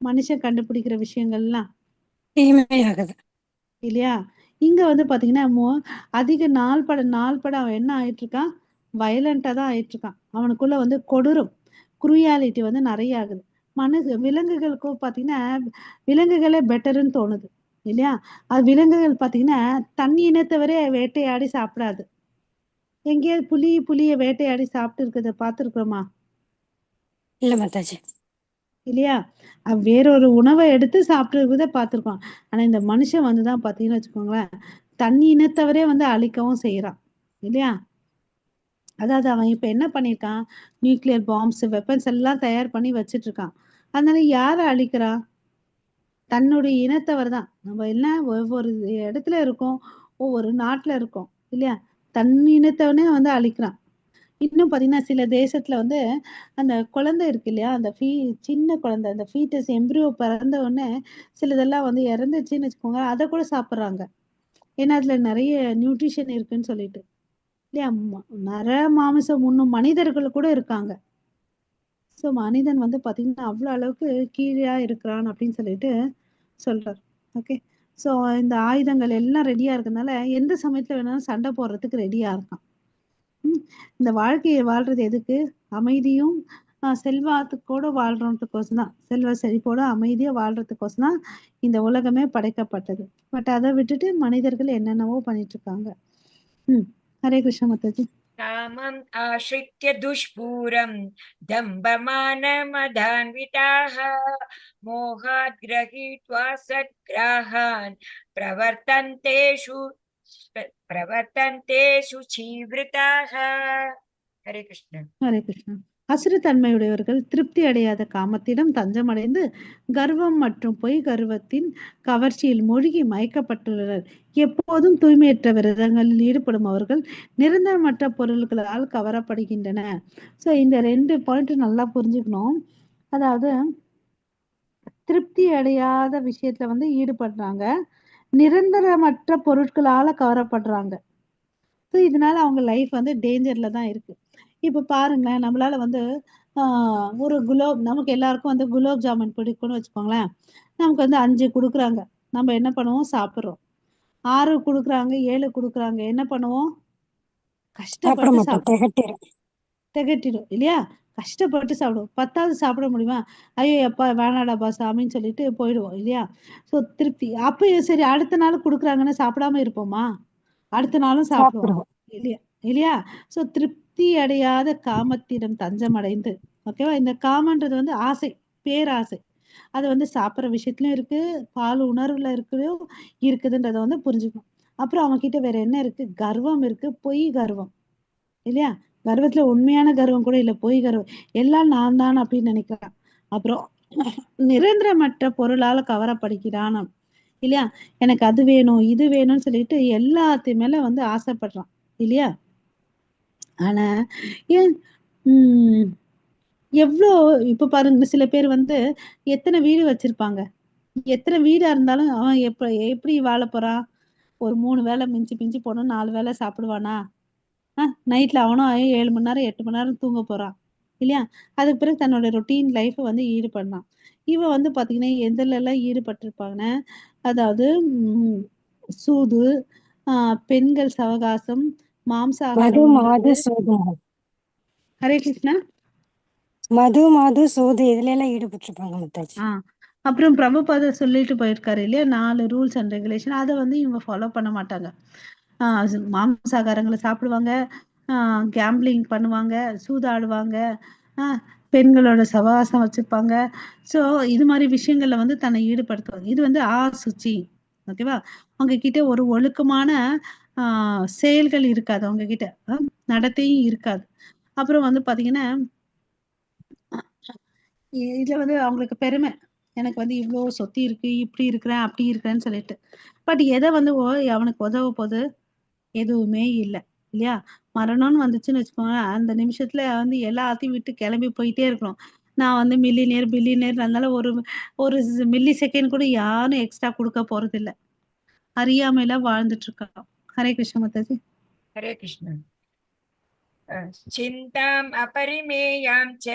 மனுஷன் கண்டுபிடிக்கிற விஷயங்கள்லாம் தீமையாகுது. இல்லையா? இங்க வந்து பாத்தீங்கன்னா, அதிக நாள் பட அவன் என்ன ஆயிட்டு இருக்கான்? வயலண்டா தான் ஆயிட்டு இருக்கான். அவனுக்குள்ள வந்து கொடூரம், குரூயாலிட்டி வந்து நெறைய ஆகுது. விலங்குகளுக்கும் பாத்தீங்கன்னா, விலங்குகளே பெட்டர்ன்னு தோணுது. இல்லையா? அது விலங்குகள் பாத்தீங்கன்னா, தன் இனத்தவரே வேட்டையாடி சாப்பிடாது. எங்கேயாவது புலிய வேட்டையாடி சாப்பிட்டு இருக்கிறத பார்த்துருக்கிறோமா? இல்ல மாதாஜி. இல்லையா? வேறொரு உணவ எடுத்து சாப்பிட்டுருக்கிறத பார்த்துருக்கோம். ஆனா இந்த மனுஷன் வந்து தான் பார்த்தீங்கன்னு வச்சுக்கோங்களேன், தன் இனத்தவரே வந்து அழிக்கவும் செய்றான். இல்லையா? அதாவது அவன் இப்ப என்ன பண்ணியிருக்கான்? நியூக்ளியர் பாம்ப்ஸ், வெப்பன்ஸ் எல்லாம் தயார் பண்ணி வச்சுட்டு இருக்கான். அதனால யார அழிக்கிறான்? தன்னுடைய இனத்தவர் தான். நம்ம எல்லாம் ஒவ்வொரு இடத்துல இருக்கோம். ஒவ்வொரு நாட்டுல இருக்கோம். இல்லையா? தன் இனத்தவனே வந்து அழிக்கிறான். இன்னும் பார்த்தீங்கன்னா, சில தேசத்துல வந்து அந்த குழந்தை இருக்கு இல்லையா? அந்த சின்ன குழந்தை, அந்த ஃபீட்டஸ் எம்ப்ரியோ பிறந்த உடனே சிலதெல்லாம் வந்து இறந்துச்சுன்னு வச்சுக்கோங்க, அத கூட சாப்பிடுறாங்க. ஏன்னா, அதுல நெறைய நியூட்ரிஷன் இருக்குன்னு சொல்லிட்டு. இல்லையா? நர மாமிசம் உண்ணும் மனிதர்கள் கூட இருக்காங்க. ஸோ மனிதன் வந்து பார்த்தீங்கன்னா, அவ்ளோ அளவுக்கு கீழயா இருக்கிறான் அப்படின்னு சொல்லிட்டு சொல்றார். ஓகே. ஸோ இந்த ஆயுதங்கள் எல்லாம் ரெடியா இருக்கனால, எந்த சமயத்துல வேணாலும் சண்டை போடுறதுக்கு ரெடியா இருக்கான். ம். இந்த வாழ்க்கைய வாழ்றது எதுக்கு? அமைதியும், செல்வாத்துக்கூட வாழ்றதுக்கோசம் தான். செல்வ செழிப்போட அமைதியா வாழ்றதுக்கோசம் தான் இந்த உலகமே படைக்கப்பட்டது. பட் அத விட்டுட்டு மனிதர்கள் என்னென்னவோ பண்ணிட்டு இருக்காங்க. ம். ஹரே கிருஷ்ண மாதாஜி. कामम् आश्रित्य दुष्पूरं दम्भमानमदान्विताः मोहात् गृहीत्वा सद्ग्राहान् प्रवर्तन्ते शुचीवृताः. हरे कृष्ण. ஹரே கிருஷ்ணா. அசுரத்தன்மையுடையவர்கள் திருப்தி அடையாத காமத்திடம் தஞ்சமடைந்து கர்வம் மற்றும் பொய் கர்வத்தின் கவர்ச்சியில் மூழ்கி மயக்கப்பட்டுள்ளனர். எப்போதும் தூய்மையற்ற விரதங்களில் ஈடுபடும் அவர்கள் நிரந்தரமற்ற பொருள்களால் கவரப்படுகின்றன. ஸோ இந்த 2 பாயிண்ட் நல்லா புரிஞ்சுக்கணும். அதாவது திருப்தி அடையாத விஷயத்துல வந்து ஈடுபடுறாங்க. நிரந்தரமற்ற பொருட்களால கவரப்படுறாங்க. ஸோ இதனால அவங்க லைஃப் வந்து டேஞ்சர்ல தான் இருக்கு. இப்ப பாருங்களேன், நம்மளால வந்து ஒரு நமக்கு எல்லாருக்கும் வந்து குலோப் ஜாமுன் பிடிக்கும்னு வச்சுக்கோங்களேன். நமக்கு வந்து 5 குடுக்குறாங்க. நம்ம என்ன பண்ணுவோம்? சாப்பிடுறோம். 6 குடுக்குறாங்க, 7 குடுக்குறாங்க. என்ன பண்ணுவோம்? சாப்பிட கஷ்டப்பட்டு மாட்டோம், சாப்பிடுவோம். திகட்டிடும். திகட்டிடும் இல்லையா? கஷ்டப்பட்டு சாப்பிடுவோம். 10வது சாப்பிட முடியுமா? ஐயோ! எப்பா வேணாடாப்பா சாமின்னு சொல்லிட்டு போயிடுவோம் இல்லையா? ஸோ திருப்தி. அப்பயும் சரி அடுத்த நாள் குடுக்குறாங்கன்னு சாப்பிடாம இருப்போமா? அடுத்த நாளும் சாப்பிடுவோம். சாப்பிடுவோம். இல்லையா? இல்லையா? ஸோ திருப்தி அடையாத காமத்திடம் தஞ்சமடைந்து, ஓகேவா? இந்த காமன்றது வந்து ஆசை, பேராசை. அது வந்து சாப்பிடுற விஷயத்துலயும் இருக்கு, பால் உணர்வுல இருக்குதுன்றத வந்து புரிஞ்சுக்கணும். அப்புறம் அவன்கிட்ட வேற என்ன இருக்கு? கர்வம் இருக்கு, பொய் கர்வம். இல்லையா? கர்வத்துல உண்மையான கர்வம் கூட இல்ல, பொய் கர்வம். எல்லாம் நான் தான் அப்படின்னு நினைக்கிறான். அப்புறம் நிரந்தரமற்ற பொருளால கவரப்படுகிறானாம். இல்லையா? எனக்கு அது வேணும், இது வேணும்னு சொல்லிட்டு எல்லாத்து மேல வந்து ஆசைப்படுறான். இல்லையா? ஆனா, ஏன் ம் எவ்ளோ இப்ப பாருங்க சில பேர் வந்து எத்தன வீடு வச்சிருப்பாங்க. எத்தன வீடா இருந்தாலும் அவன் எப்படி வாழப் போறான்? ஒரு 3 வேள மிஞ்சி மிஞ்சி போனா 4 வேள சாப்பிடுவானா? நைட்ல அவனும் 7 மணி நேரம், 8 மணி நேரம் தூங்க போறான். இல்லையா? அதுக்கு பிறகு தன்னோட ரொட்டீன் லைஃப் வந்து ஈடுபடுறான். இவன் வந்து பார்த்தீங்கன்னா, எதுலலாம் ஈடுபட்டிருப்பாங்கன்னா, அதாவது ம் சூது, அ பெண்கள் சவகாசம், மது, மாம்சாகாரம் மாது, உண்றது. சூது. ஹரே கிருஷ்ணா. மது, மாது, சூது இதுல எல்லாம் ஈடுபட்டிருப்பாங்க மாதாஜி. ஆ. அப்புறம் பிரபுபாதர் சொல்லிட்டு போயிருக்காரு இல்லையா? 4 ரூல்ஸ் அண்ட் ரெகுலேஷன். அத வந்து இவங்க ஃபாலோ பண்ண மாட்டாங்க. மாംസാகாரங்கள சாப்பிடுவாங்க, ஆ கேம்பிளிங் பண்ணுவாங்க, சூதாடுவாங்க, ஆ பெண்களோட சவகாசம் வச்சுப்பாங்க. ஸோ இது மாரி விஷயங்கள்ல வந்து தன்னை ஈடுபடுத்துவாங்க. இது வந்து சுச்சி. ஓகேவா? அவங்க கிட்ட ஒரு ஒழுக்கமான ஆ செயல்கள் இருக்காது அவங்க கிட்ட. நடத்தையும் இருக்காது. அப்புறம் வந்து பாத்தீங்கன்னா இதுல வந்து அவங்களுக்கு பெருமை. எனக்கு வந்து இவ்ளோ சொத்து இருக்கு, இப்படி இருக்கிறேன், அப்படி இருக்கிறேன்னு சொல்லிட்டு. பட் எத வந்து அவனுக்கு உதவ போது? எதுவுமே இல்ல. இல்லையா? மரணம்னு வந்துச்சுன்னு வச்சுக்கோங்களேன், அந்த நிமிஷத்துல வந்து எல்லாத்தையும் விட்டு கிளம்பி போயிட்டே இருக்கணும். நான் வந்து மில்லியனியர், பில்லியனியர் அதனால ஒரு ஒரு மில்லி செகண்ட் கூட யாரும் எக்ஸ்ட்ரா குடுக்க போறதில்ல. அறியாமையில வாழ்ந்துட்டு இருக்கான். ஹரே கிருஷ்ண மாதாஜி. हरे कृष्ण चिन्ताम् अपरिमेयां च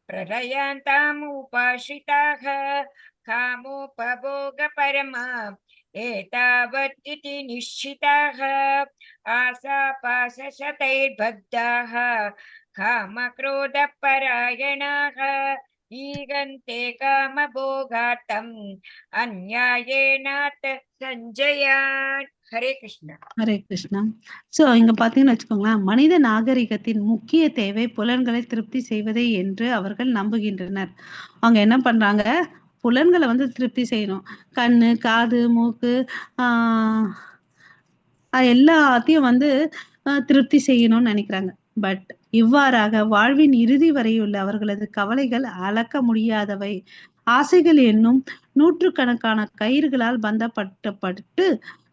प्रलयान्ताम् उपाश्रिताः कामोपभोगपरमाम् एतावत् इति निश्चिताः आशापाशशतैर्बद्धाः कामक्रोधपरायणाः ईगन्ते कामभोगार्थम् अन्यायेनात् सञ्जयान् हरे कृष्ण ஹரே கிருஷ்ணா. சோ இங்க பார்த்தீங்கன்னு வச்சுக்கோங்களேன், மனித நாகரிகத்தின் முக்கிய தேவை புலன்களை திருப்தி செய்வதே என்று அவர்கள் நம்புகின்றனர். அவங்க என்ன பண்றாங்க? புலன்கள வந்து திருப்தி செய்யணும். கண்ணு, காது, மூக்கு, ஆ எல்லாத்தையும் வந்து திருப்தி செய்யணும்னு நெனைக்கிறாங்க. பட் இவ்வாறாக வாழ்வின் இறுதி வரையுள்ள அவர்களது கவலைகள் அளக்க முடியாதவை. ஆசைகள் என்னும் நூற்றுக்கணக்கான கயிறுகளால் பட்டு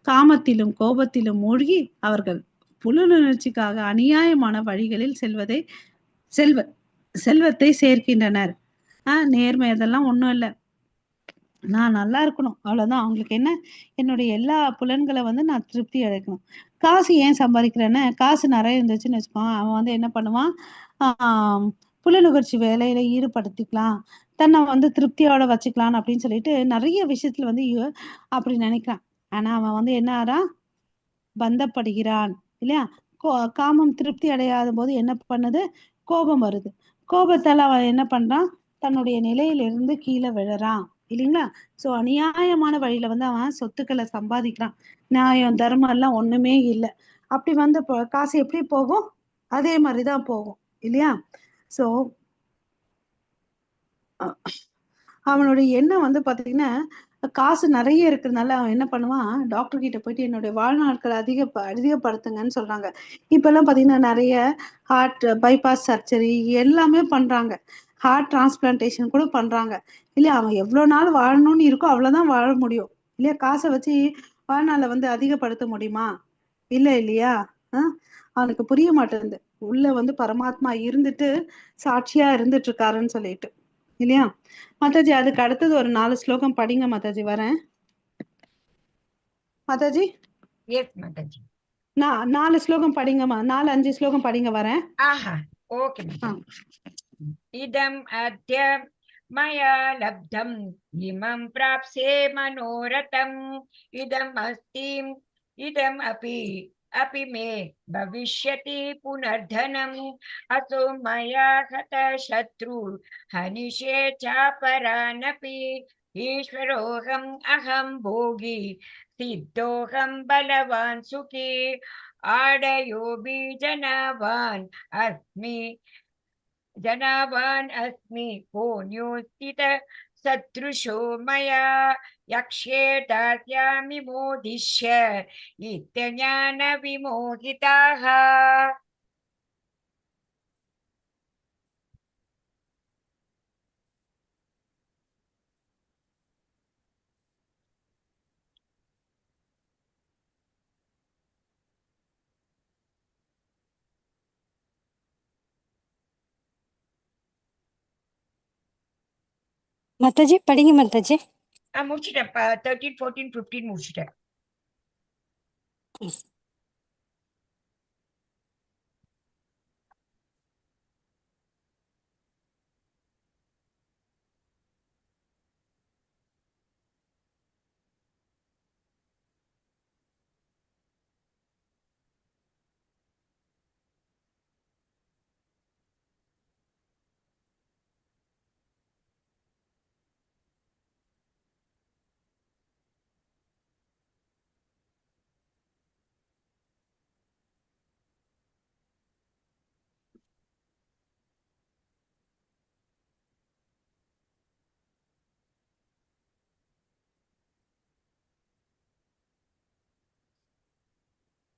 காமத்திலும், கோபத்திலும் மூழ்கி அவர்கள் புலனுணர்ச்சிக்காக அநியாயமான வழிகளில் செல்வ செல்வத்தை சேர்க்கின்றனர். நேர்மை அதெல்லாம் ஒண்ணும் இல்ல. நான் நல்லா இருக்கணும். அவ்வளோதான். அவங்களுக்கு என்ன? என்னுடைய எல்லா புலன்கள வந்து நான் திருப்தி அடைக்கணும். காசு ஏன் சம்பாதிக்கிறேன்னா, காசு நெறைய இருந்துச்சுன்னு வச்சுக்கோங்க, அவன் வந்து என்ன பண்ணுவான்? ஆ புலனுகர்ச்சி வேலையில ஈடுபடுத்திக்கலாம். தன்னை வந்து திருப்தியோட வச்சுக்கலான்னு அப்படின்னு சொல்லிட்டு நெறைய விஷயத்துல வந்து அப்படி நெனைக்கிறான். ஆனா அவன் வந்து என்ன ஆறான்? பந்தப்படுகிறான். இல்லையா? கோ காமம் திருப்தி அடையாதபோது என்ன பண்ணுது? கோபம் வருது. கோபத்தால அவன் என்ன பண்றான்? தன்னுடைய நிலையிலிருந்து கீழ விழறான். இல்லைங்களா? ஸோ அநியாயமான வழியில வந்து அவன் சொத்துக்கள சம்பாதிக்கிறான். நியாயம், தர்மம் எல்லாம் ஒண்ணுமே இல்ல. அப்படி வந்து காசு எப்படி போகும்? அதே மாரி தான் போகும். இல்லையா? ஸோ அ அவனுடைய எண்ணம் வந்து பார்த்தீங்கன்னா, காசு நெறைய இருக்கிறதுனால அவன் என்ன பண்ணுவான், டாக்டர் கிட்ட போயிட்டு என்னுடைய வாழ்நாட்கள அதிகப்படுத்துங்கன்னு சொல்றாங்க. இப்பல்லாம் பார்த்தீங்கன்னா, நெறைய ஹார்ட் பைபாஸ் சர்ஜரி எல்லாமே பண்றாங்க. ஹார்ட் டிரான்ஸ்பிளான்டேஷன் கூட பண்றாங்க. இல்லையா? அவன் எவ்வளோ நாள் வாழணும்னு இருக்கோ, அவ்வளோதான் வாழ முடியும். இல்லையா? காச வச்சு வாழ்நாள வந்து அதிகப்படுத்த முடியுமா? இல்ல இல்லையா? அ அவனுக்கு புரிய மாட்டேன்து. உள்ள வந்து பரமாத்மா இருந்துட்டு, சாட்சியா இருந்துட்டு இருக்காருன்னு சொல்லிட்டு. இல்லையா? மாதாஜி அதுக்கு அடுத்தது ஒரு 4 ஸ்லோகம் படிங்க மாதாஜி வரேன். மாதாஜி yes mataji 4 ஸ்லோகம் படிங்கம்மா. 4, 5 ஸ்லோகம் படிங்க வரேன். aha okay ஆ. mataji idam adya maya labdham imam prapse manoratam idam astim idam api me bhavishyati punardhanam aso maya hata shatru hanishe chaparanapi ईश्वरोऽहम् अहं भोगी सिद्धोऽहं बलवान् सुखी आडयोऽपि जनावान् अस्मि पुण्योऽस्ति सदृशो मया यक्ष्ये दास्यामि मोदिष्य इत्यज्ञानविमोहिताः மாதாஜி படிங்க மாதாஜி. முடிச்சிட்டேன் 13 14 15 முடிச்சிட்டேன்.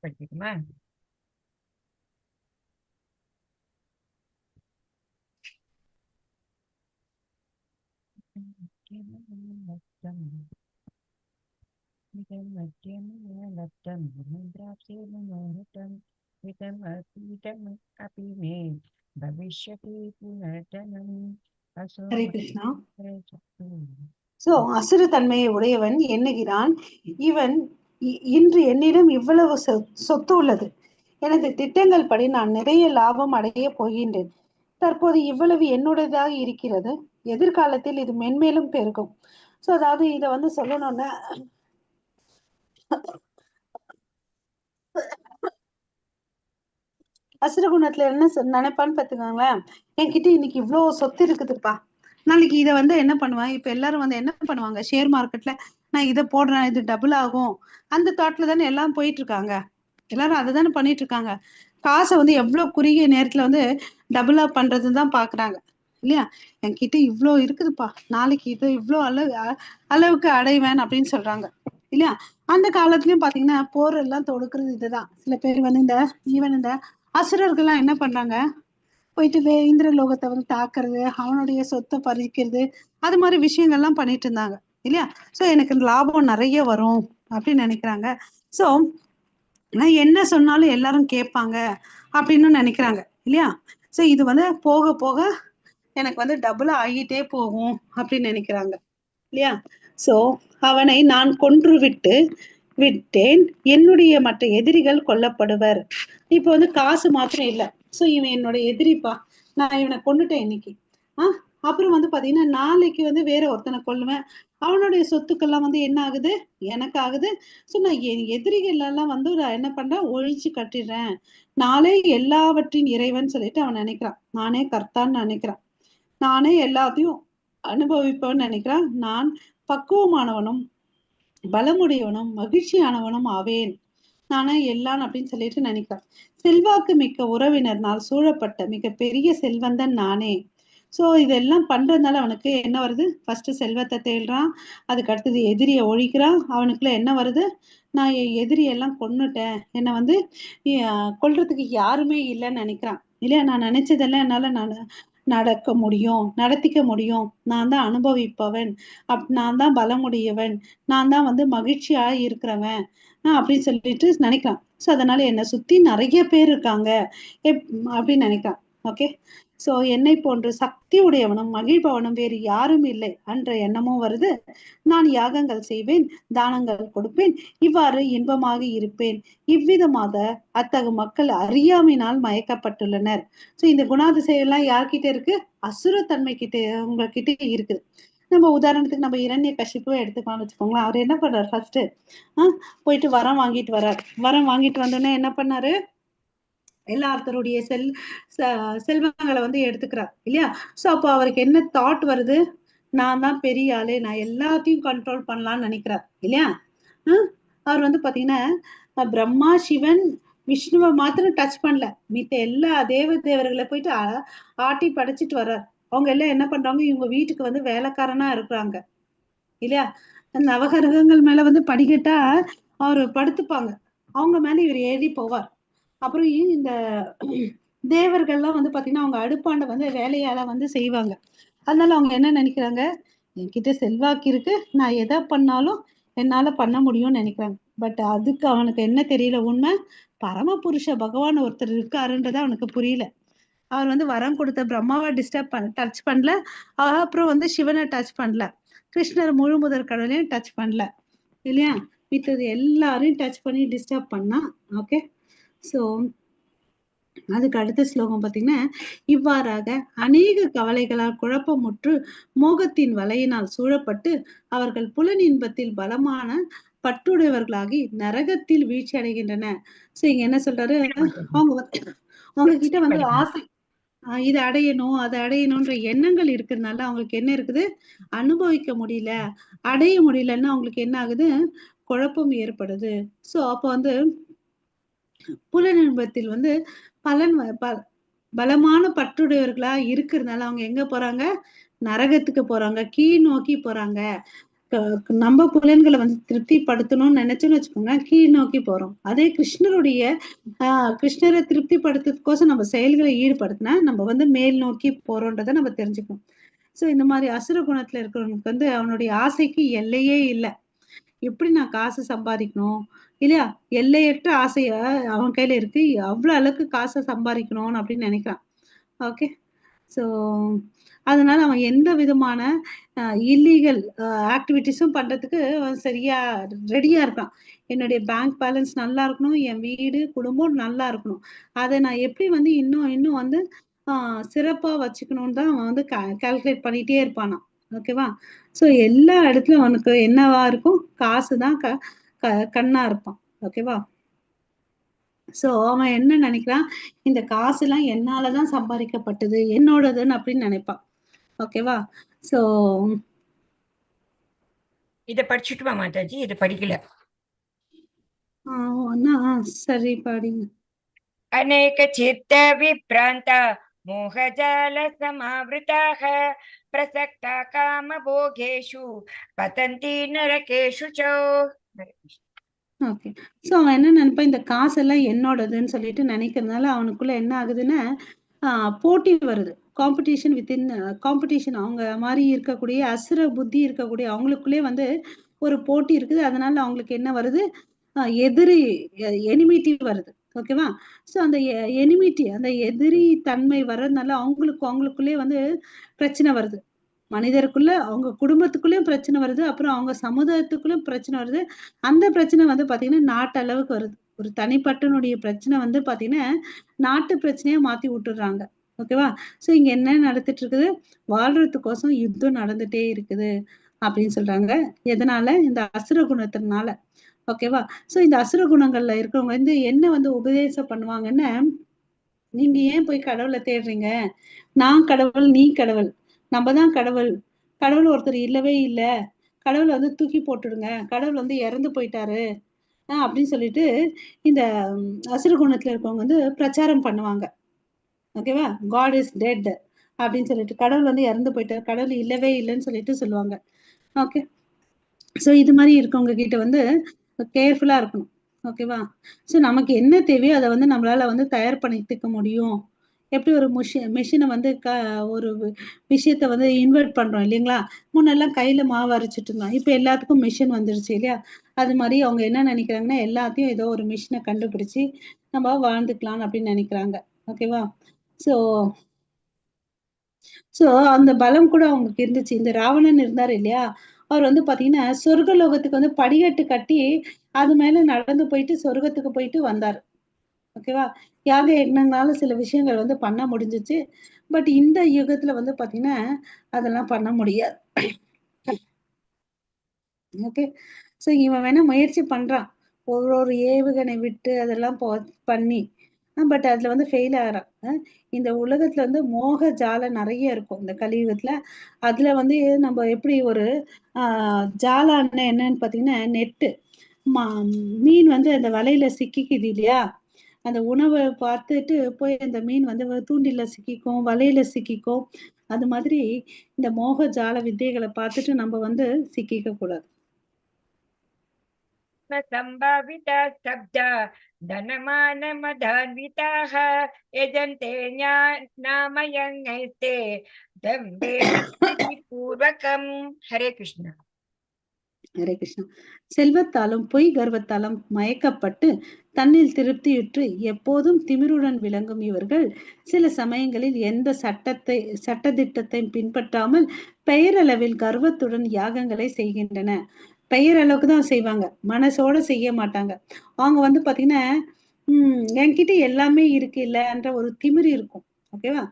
படிக்கட்டுமா? ஹரே கிருஷ்ணா. சோ அசுர தன்மையை உடையவன் எண்ணுகிறான், இவன் இன்று என்னிடம் இவ்வளவு சொத்து உள்ளது, எனது திட்டங்கள் படி நான் நிறைய லாபம் அடைய போகின்றேன், தற்போது இவ்வளவு என்னுடையதாக இருக்கிறது, எதிர்காலத்தில் இது மென்மேலும் பெருகும். சோ அதாவது இத வந்து சொல்லணும்னா அசுரகுணத்துல என்ன நினைப்பான்னு பாத்துக்கோங்களேன், என்கிட்ட இன்னைக்கு இவ்வளவு சொத்து இருக்குதுப்பா, நாளைக்கு இதை வந்து என்ன பண்ணுவேன், இப்ப எல்லாரும் வந்து என்ன பண்ணுவாங்க, ஷேர் மார்க்கெட்ல நான் இதை போடுறேன், இது டபுள் ஆகும், அந்த தாட்ல தானே எல்லாம் போயிட்டு இருக்காங்க, எல்லாரும் அதை தானே பண்ணிட்டு இருக்காங்க. காசை வந்து எவ்வளவு குறுகிய நேரத்துல வந்து டபுளா பண்றதுன்னு தான் பாக்குறாங்க இல்லையா. என்கிட்ட இவ்வளோ இருக்குதுப்பா, நாளைக்கு இது இவ்வளோ அளவுக்கு அடைவேன் அப்படின்னு சொல்றாங்க இல்லையா. அந்த காலத்துலயும் பாத்தீங்கன்னா போர் எல்லாம் தொடுக்கிறது இதுதான். சில பேர் வந்து இந்த அசுரர்கள்லாம் என்ன பண்றாங்க, போயிட்டு இந்திர லோகத்தை வந்து தாக்குறது, அவனுடைய சொத்தை பறிக்கிறது, அது மாதிரி விஷயங்கள்லாம் பண்ணிட்டு இருந்தாங்க இல்லையா. சோ எனக்கு லாபம் நிறைய வரும் அப்படின்னு நினைக்கிறாங்க. சோ நான் என்ன சொன்னாலும் எல்லாரும் கேட்பாங்க அப்படின்னு நினைக்கிறாங்க இல்லையா. சோ இது வந்து போக போக எனக்கு வந்து டபுளா ஆகிட்டே போகும் அப்படின்னு நினைக்கிறாங்க இல்லையா. சோ அவனை நான் கொன்று விட்டேன், என்னுடைய மற்ற எதிரிகள் கொல்லப்படுவர். இப்ப வந்து காசு மாத்திரம் இல்லை, சோ இவன் என்னோட எதிரிப்பா, நான் இவனை கொண்டுட்டேன் இன்னைக்கு. அப்புறம் வந்து பாத்தீங்கன்னா நாளைக்கு வந்து வேற ஒருத்தனை கொல்லுவேன், அவனுடைய சொத்துக்கள்லாம் வந்து என்ன ஆகுது, எனக்கு ஆகுது. சோ நான் என் எதிரிகள் எல்லாம் வந்து நான் என்ன பண்றேன், ஒழிச்சு கட்டிடுறேன், நாளே எல்லாவற்றின் இறைவன் சொல்லிட்டு அவன் நினைக்கிறான், நானே கர்த்தான்னு நினைக்கிறான், நானே எல்லாத்தையும் அனுபவிப்பவன் நினைக்கிறான், நான் பக்குவமானவனும் பலமுடையவனும் மகிழ்ச்சியானவனும் ஆவேன், நானே எல்லாம் அப்படின்னு சொல்லிட்டு நினைக்கிறான். செல்வாக்கு மிக்க உறவினர்னால் சூழப்பட்ட மிக பெரிய செல்வந்தன் நானே. சோ இதெல்லாம் பண்றதுனால அவனுக்கு என்ன வருது, ஃபர்ஸ்ட் செல்வத்தை தேடுறான், அதுக்கு அடுத்தது எதிரியை ஒழிக்கிறான், அவனுக்குள்ள என்ன வருது, நான் என் எதிரியெல்லாம் கொன்னுட்டேன், என்னை வந்து கொல்றதுக்கு யாருமே இல்லைன்னு நினைக்கிறான் இல்லையா. நான் நினைச்சதெல்லாம் என்னால நடக்க முடியும், நடத்திக்க முடியும், நான் தான் அனுபவிப்பவன், நான் தான் பலமுடையவன், நான் தான் வந்து மகிழ்ச்சியா இருக்கிறவன் அப்படின்னு சொல்லிட்டு நினைக்கிறான். சோ அதனால என்னை சுத்தி நிறைய பேர் இருக்காங்க அப்படின்னு நினைக்கிறான். ஓகே. சோ என்னை போன்று சக்தி உடையவனும் மகிழ்பவனும் வேறு யாரும் இல்லை என்ற எண்ணமும் வருது. நான் யாகங்கள் செய்வேன், தானங்கள் கொடுப்பேன், இவ்வாறு இன்பமாக இருப்பேன். இவ்விதமாக அத்தகு மக்கள் அறியாமையினால் மயக்கப்பட்டுள்ளனர். சோ இந்த குணாதிசயம் எல்லாம் யார்கிட்ட இருக்கு, அசுரத்தன்மை கிட்ட உங்ககிட்ட இருக்குது. நம்ம உதாரணத்துக்கு நம்ம இரண்ய கசிப்பு எடுத்துக்கலாம்னு வச்சுக்கோங்களேன். அவர் என்ன பண்றாரு, ஃபர்ஸ்ட் போயிட்டு வரம் வாங்கிட்டு வர்றாரு. வரம் வாங்கிட்டு வந்தோடனே என்ன பண்ணாரு, எல்லாத்தருடைய செல்வங்களை வந்து எடுத்துக்கிறார் இல்லையா. சோ அப்போ அவருக்கு என்ன தாட் வருது, நான் தான் பெரிய ஆளு, நான் எல்லாத்தையும் கண்ட்ரோல் பண்ணலாம்னு நினைக்கிறார் இல்லையா. அவர் வந்து பாத்தீங்கன்னா பிரம்மா சிவன் விஷ்ணுவை மாத்திரம் டச் பண்ணல, மித்த எல்லா தேவர்களை போயிட்டு ஆட்டி படைச்சிட்டு வர்றார். அவங்க எல்லாம் என்ன பண்றாங்க, இவங்க வீட்டுக்கு வந்து வேலைக்காரனா இருக்கிறாங்க இல்லையா. நவகிரகங்கள் மேல வந்து படிக்கட்டா அவர் படுத்துப்பாங்க, அவங்க மேல இவர் ஏறி போவார். அப்புறம் இந்த தேவர்கள்லாம் வந்து பாத்தீங்கன்னா அவங்க அடுப்பாண்ட வந்து வேலையால வந்து செய்வாங்க. அதனால அவங்க என்ன நினைக்கிறாங்க, என்கிட்ட செல்வாக்கு இருக்கு, நான் எதை பண்ணாலும் என்னால பண்ண முடியும்னு நினைக்கிறாங்க. பட் அதுக்கு அவனுக்கு என்ன தெரியல, உண்மை பரமபுருஷ பகவான் ஒருத்தர் இருக்காருன்றது அவனுக்கு புரியல. அவர் வந்து வரம் கொடுத்த பிரம்மாவை டச் பண்ணல, அப்புறம் வந்து சிவனை டச் பண்ணல, கிருஷ்ணர் முழு முதற் கடவுளையும் டச் பண்ணல இல்லையா. மித்தது எல்லாரையும் டச் பண்ணி டிஸ்டர்ப் பண்ணா. ஓகே. சோ அதுக்கு அடுத்த ஸ்லோகம் பாத்தீங்கன்னா, இவ்வாறாக அநேக கவலைகளால் குழப்பமுற்று மோகத்தின் வலையினால் சூழப்பட்டு அவர்கள் புலன் இன்பத்தில் பலமான பற்றுடையவர்களாகி நரகத்தில் வீழ்ச்சி அடைகின்றன. சோ இங்க என்ன சொல்றாரு, அவங்க கிட்ட வந்து ஆசை, இது அடையணும் அது அடையணும்ன்ற எண்ணங்கள் இருக்கிறதுனால அவங்களுக்கு என்ன இருக்குது, அனுபவிக்க முடியல, அடைய முடியலன்னா அவங்களுக்கு என்ன ஆகுது, குழப்பம் ஏற்படுது. சோ அப்ப வந்து புலனின்பத்தில் வந்து பலன் பலமான பற்றுடையவர்களா இருக்கிறதுனால அவங்க எங்க போறாங்க, நரகத்துக்கு போறாங்க, கீழ் நோக்கி போறாங்க. நம்ம புலன்களை வந்து திருப்திப்படுத்தணும்னு நினைச்சோன்னு வச்சுக்கோங்க, கீழ் நோக்கி போறோம். அதே கிருஷ்ணரை திருப்திப்படுத்துறதுக்கோசம் நம்ம செயல்களை ஈடுபடுத்தினா நம்ம வந்து மேல் நோக்கி போறோன்றதை நம்ம தெரிஞ்சுக்கணும். ஸோ இந்த மாதிரி அசுர குணத்துல இருக்கிறவனுக்கு வந்து அவனுடைய ஆசைக்கு எல்லையே இல்லை. எப்படி நான் காசு சம்பாதிக்கணும் இல்லையா, எல்லையற்ற ஆசைய அவன் கையில இருக்கு, அவ்வளவு அளவுக்கு காசை சம்பாதிக்கணும்னு அப்படின்னு நினைக்கிறான். ஓகே, ஸோ அதனால அவன் எந்த விதமான இல்லீகல் ஆக்டிவிட்டிஸும் பண்றதுக்கு அவன் சரியா ரெடியா இருக்கான். என்னுடைய பேங்க் பேலன்ஸ் நல்லா இருக்கணும், என் வீடு குடும்பம் நல்லா இருக்கணும், அதை நான் எப்படி வந்து இன்னும் இன்னும் வந்து சிறப்பா வச்சுக்கணும்னு தான் அவன் வந்து கால்குலேட் பண்ணிட்டே இருப்பானா. ஓகேவா, ஸோ எல்லா இடத்துலயும் அவனுக்கு என்னவா இருக்கும், காசு தான் கண்ணா இருப்பான். ஓகேவா, ஸோ அவன் என்ன நினைக்கிறான், இந்த காசுலாம் என்னாலதான் சம்பாதிக்கப்பட்டது, என்னோடதுன்னு அப்படின்னு நினைப்பான். ஓகேவா, ஸோ இத படிச்சுட்டுமா மாதாஜி? இத படிக்கல. சரி படிங்க. अनेक चित्त विभ्रांता मोहजाल समावृताः प्रसक्ता काम भोगेषु पतन्ति नरकेषु च. ஓகே, ஸோ அவன் என்ன நினைப்பான், இந்த காசெல்லாம் என்னோடதுன்னு சொல்லிட்டு நினைக்கிறதுனால அவனுக்குள்ள என்ன ஆகுதுன்னா போட்டி வருது, காம்படிஷன் வித்தின் காம்படிஷன். அவங்க மாதிரி இருக்கக்கூடிய அசுர புத்தி இருக்கக்கூடிய அவங்களுக்குள்ளே வந்து ஒரு போட்டி இருக்குது. அதனால அவங்களுக்கு என்ன வருது, எதிரி எனிமிட்டி வருது. ஓகேவா, ஸோ அந்த எனிமிட்டி அந்த எதிரி தன்மை வர்றதுனால அவங்களுக்குள்ளே வந்து பிரச்சனை வருது. மனிதருக்குள்ள அவங்க குடும்பத்துக்குள்ளேயும் பிரச்சனை வருது, அப்புறம் அவங்க சமுதாயத்துக்குள்ளேயும் பிரச்சனை வருது. அந்த பிரச்சனை வந்து பாத்தீங்கன்னா நாட்டு அளவுக்கு வருது. ஒரு தனிப்பட்டனுடைய பிரச்சனை வந்து பாத்தீங்கன்னா நாட்டு பிரச்சனையா மாத்தி விட்டுடுறாங்க. ஓகேவா, ஸோ இங்க என்ன நடந்துட்டு இருக்குது, வாழ்றதுக்கோசம் யுத்தம் நடந்துட்டே இருக்குது அப்படின்னு சொல்றாங்க. எதனால, இந்த அசுர குணத்தினால. ஓகேவா, ஸோ இந்த அசுர குணங்கள்ல இருக்கிறவங்க வந்து என்ன வந்து உபதேசம் பண்ணுவாங்கன்னா, நீங்க ஏன் போய் கடவுளை தேடுறீங்க, நான் கடவுள் நீ கடவுள், நம்ம தான் கடவுள், கடவுள் ஒருத்தர் இல்லவே இல்லை, கடவுளை வந்து தூக்கி போட்டுடுங்க, கடவுள் வந்து இறந்து போயிட்டாரு அப்படின்னு சொல்லிட்டு இந்த அசுர குணத்துல இருக்கவங்க வந்து பிரச்சாரம் பண்ணுவாங்க. ஓகேவா, காட் இஸ் டெட் அப்படின்னு சொல்லிட்டு, கடவுள் வந்து இறந்து போயிட்டாரு, கடவுள் இல்லவே இல்லைன்னு சொல்லிட்டு சொல்லுவாங்க. ஓகே, ஸோ இது மாதிரி இருக்கவங்க கிட்ட வந்து கேர்ஃபுல்லா இருக்கணும். ஓகேவா, ஸோ நமக்கு என்ன தேவையோ அதை வந்து நம்மளால வந்து தயார் பண்ணித்துக்க முடியும். எப்படி ஒரு மிஷினை வந்து ஒரு விஷயத்த வந்து இன்வெர்ட் பண்றோம் இல்லைங்களா, முன்னெல்லாம் கையில மாவு அரைச்சிட்டு இருந்தோம், இப்ப எல்லாத்துக்கும் மிஷின் வந்துருச்சு இல்லையா. அது மாதிரி அவங்க என்ன நினைக்கிறாங்கன்னா, எல்லாத்தையும் ஏதோ ஒரு மிஷினை கண்டுபிடிச்சு நம்ம வாழ்ந்துக்கலாம் அப்படின்னு நினைக்கிறாங்க. ஓகேவா, ஸோ ஸோ அந்த பலம் கூட அவங்களுக்கு இருந்துச்சு. இந்த ராவணன் இருந்தாரு இல்லையா, அவர் வந்து பாத்தீங்கன்னா சொர்க்க லோகத்துக்கு வந்து படிக்கட்டு கட்டி அது மேல நடந்து போயிட்டு சொர்க்கத்துக்கு போயிட்டு வந்தாரு. ஓகேவா, யாக யக்ஞங்களால சில விஷயங்கள் வந்து பண்ண முடிஞ்சிச்சு. பட் இந்த யுகத்துல வந்து பாத்தீங்கன்னா அதெல்லாம் பண்ண முடியாது. ஓகே, ஸோ இவன் வேணா முயற்சி பண்றான், ஒரு ஏவுகணை விட்டு அதெல்லாம் பண்ணி, பட் அதுல வந்து ஃபெயில் ஆகிறான். இந்த உலகத்துல வந்து மோக ஜாலம் நிறைய இருக்கும் இந்த கலியுகத்துல. அதுல வந்து நம்ம எப்படி ஒரு ஜாலான்னா என்னன்னு பாத்தீங்கன்னா நெட்டு, மீன் வந்து அந்த வலையில சிக்கிக்குது இல்லையா, அந்த உணவை பார்த்துட்டு போய் அந்த மீன் வந்து தூண்டில சிக்கிக்கும், வலையில சிக்கிக்கும். அது மாதிரி இந்த மோக ஜால வித்தைகளை பார்த்துட்டு நம்ம வந்து சிக்கிக்க கூடாது. संभाविता स्तब्धा धनमानमधान्विताः यजन्ते नामयङ्गैस्ते दम्भेन पूर्वकम्. हरे कृष्ण. ஹரே கிருஷ்ணா. செல்வத்தாலும் பொய் கர்வத்தாலும் மயக்கப்பட்டு தன்னில் திருப்தியுற்று எப்போதும் திமிருடன் விளங்கும் இவர்கள் சில சமயங்களில் எந்த சட்டதிட்டத்தை பின்பற்றாமல் பெயரளவில் கர்வத்துடன் யாகங்களை செய்கின்றன. பெயரளவுக்கு தான் செய்வாங்க, மனசோட செய்ய மாட்டாங்க. அவங்க வந்து பாத்தீங்கன்னா என்கிட்ட எல்லாமே இருக்கு இல்லன்ற ஒரு திமிரு இருக்கும். ஓகேவா,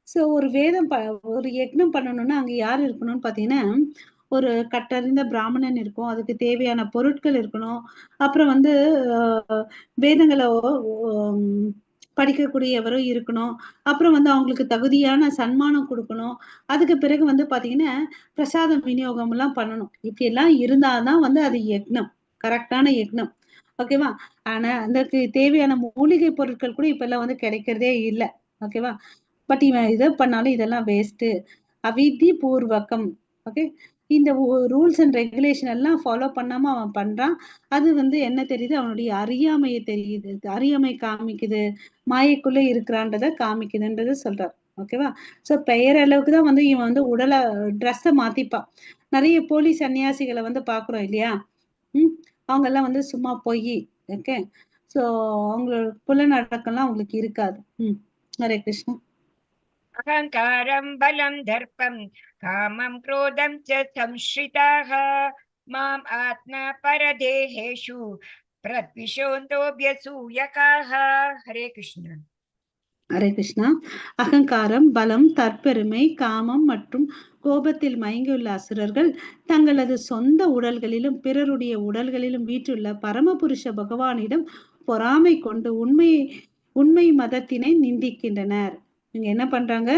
ஸோ ஒரு வேதம் ஒரு யக்ஞம் பண்ணணும்னா அங்க யார் இருக்கணும்னு பாத்தீங்கன்னா, ஒரு கட்டறிந்த பிராமணன் இருக்கும், அதுக்கு தேவையான பொருட்கள் இருக்கணும், அப்புறம் வந்து வேதங்களை படிக்கக்கூடியவரும் இருக்கணும், அப்புறம் வந்து அவங்களுக்கு தகுதியான சன்மானம் கொடுக்கணும், அதுக்கு பிறகு வந்து பாத்தீங்கன்னா பிரசாதம் விநியோகம் எல்லாம் பண்ணணும். இப்படி எல்லாம் இருந்தாதான் வந்து அது யக்ஞம், கரெக்டான யக்ஞம். ஓகேவா, ஆனா அதுக்கு தேவையான மூலிகை பொருட்கள் கூட இப்ப எல்லாம் வந்து கிடைக்கிறதே இல்லை. ஓகேவா, பட் இவன் இதை பண்ணாலும் இதெல்லாம் வேஸ்ட், அவிதி பூர்வகம். ஓகே, இந்த ரூல்ஸ் அண்ட் ரெகுலேஷன் எல்லாம் ஃபாலோ பண்ணாம அவன் பண்றான். அது வந்து என்ன தெரியுது, அவனுடைய அறியாமையை தெரியுது, அறியாமை காமிக்குது, மாயைக்குள்ள இருக்கிறான்றத காமிக்குதுன்றது சொல்றார். ஓகேவா? ஸோ பெயரளவுக்கு தான் வந்து இவன் வந்து உடலை ட்ரெஸ்ஸை மாத்திப்பான். நிறைய போலி சன்னியாசிகளை வந்து பாக்குறோம் இல்லையா? அவங்க எல்லாம் வந்து சும்மா பொய். ஓகே, ஸோ அவங்களோட புலநடக்கம்லாம் அவங்களுக்கு இருக்காது. ஹரே கிருஷ்ணா. அகங்காரம் பலம் தர்ப்பம் காமம் क्रोधं च संश्रिताः माम् आत्मा परदेहेषु प्रद्विषन्तोऽभ्यसूयकाः. हरे कृष्ण. ஹரே கிருஷ்ணா. அகங்காரம், பலம், தற்பெருமை, காமம் மற்றும் கோபத்தில் மயங்கியுள்ள அசுரர்கள் தங்களது சொந்த உடல்களிலும் பிறருடைய உடல்களிலும் வீற்றுள்ள பரமபுருஷ பகவானிடம் பொறாமை கொண்டு உண்மை மதத்தினை நிந்திக்கின்றனர். இவங்க என்ன பண்றாங்க,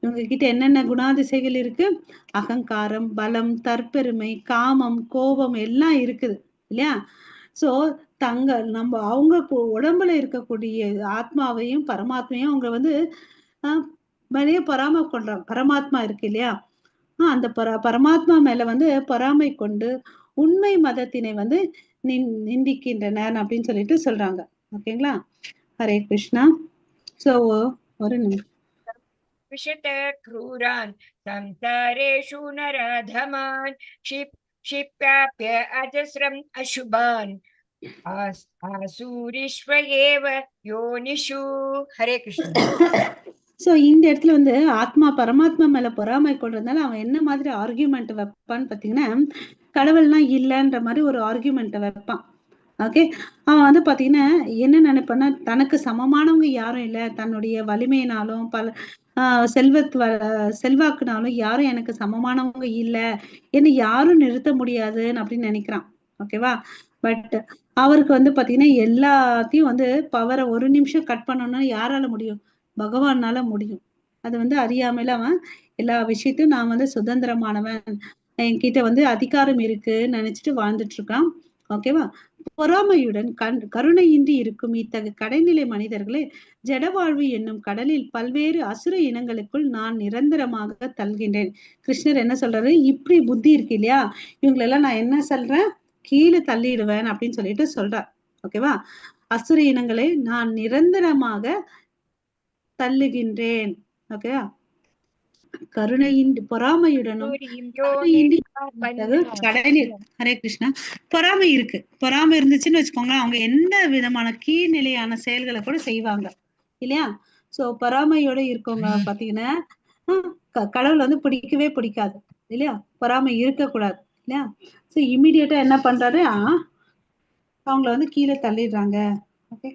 இவங்க கிட்ட என்னென்ன குணாதிசைகள் இருக்கு? அகங்காரம், பலம், தற்பெருமை, காமம், கோபம் எல்லாம் இருக்குது இல்லையா? சோ அவங்க உடம்புல இருக்கக்கூடிய ஆத்மாவையும் பரமாத்மையும் அவங்க வந்து வெளியே பொறாமை கொள்றாங்க. பரமாத்மா இருக்கு இல்லையா? அந்த பரமாத்மா மேல வந்து பொறாமை கொண்டு உண்மை மதத்தினை வந்து நிந்திக்கின்றனர் அப்படின்னு சொல்லிட்டு சொல்றாங்க. ஓகேங்களா? ஹரே கிருஷ்ணா. சோ ஒரு நிமிஷம். विशत क्रूरान् संसारेषु नराधमान् क्षिप्याप्य अजस्रम् अशुभान् आसूरिष्व एव योनिषु. हरे कृष्ण. சோ இந்த இடத்துல வந்து ஆத்மா பரமாத்மா மேல பொறாமை கொள்றதுனால அவன் என்ன மாதிரி ஆர்கியூமெண்ட் வைப்பான்னு பாத்தீங்கன்னா, கடவுள்னா இல்லைன்ற மாதிரி ஒரு ஆர்கியூமெண்ட் வைப்பான். ஓகே, அவன் வந்து பாத்தீங்கன்னா என்ன நினைப்பான்னா, தனக்கு சமமானவங்க யாரும் இல்லை, தன்னுடைய வலிமையினாலும் செல்வாக்குனாலும் யாரும் எனக்கு சமமானவங்க இல்லை, என்ன யாரும் நிறுத்த முடியாதுன்னு அப்படின்னு நினைக்கிறான். ஓகேவா? பட் அவருக்கு வந்து பாத்தீங்கன்னா எல்லாத்தையும் வந்து பவரை ஒரு நிமிஷம் கட் பண்ணணும்னா யாரால முடியும்? பகவானால முடியும். அது வந்து அறியாமையில அவன் எல்லா விஷயத்தையும் நான் வந்து சுதந்திரமானவன், என்கிட்ட வந்து அதிகாரம் இருக்குன்னு நினைச்சிட்டு வாழ்ந்துட்டு இருக்கான். ஓகேவா? பொறாமையுடன் கருணையின்றி இருக்கும் இத்தகைய கடைநிலை மனிதர்களே ஜடவாழ்வு என்னும் கடலில் பல்வேறு அசுர இனங்களுக்குள் நான் நிரந்தரமாக தள்கின்றேன். கிருஷ்ணர் என்ன சொல்றாரு, இப்படி புத்தி இருக்கு இல்லையா, இவங்களெல்லாம் நான் என்ன சொல்றேன், கீழே தள்ளிடுவேன் அப்படின்னு சொல்லிட்டு சொல்றார். ஓகேவா? அசுர இனங்களை நான் நிரந்தரமாக தள்ளுகின்றேன். ஓகேவா? கருணையின்றி பொறாமையுடனும் கடலில். ஹரே கிருஷ்ணா. பொறாமை இருக்கு, பொறாமை இருந்துச்சுன்னு வச்சுக்கோங்களேன், அவங்க எந்த விதமான கீழ்நிலையான செயல்களை கூட செய்வாங்க இல்லையா? சோ பொறாமையோட இருக்கவங்க பாத்தீங்கன்னா கடவுள் வந்து பிடிக்கவே பிடிக்காது இல்லையா? பொறாமை இருக்கக்கூடாது இல்லையா? சோ இமிடியேட்டா என்ன பண்றாரு, அவங்கள வந்து கீழே தள்ளிடுறாங்க. ஓகே,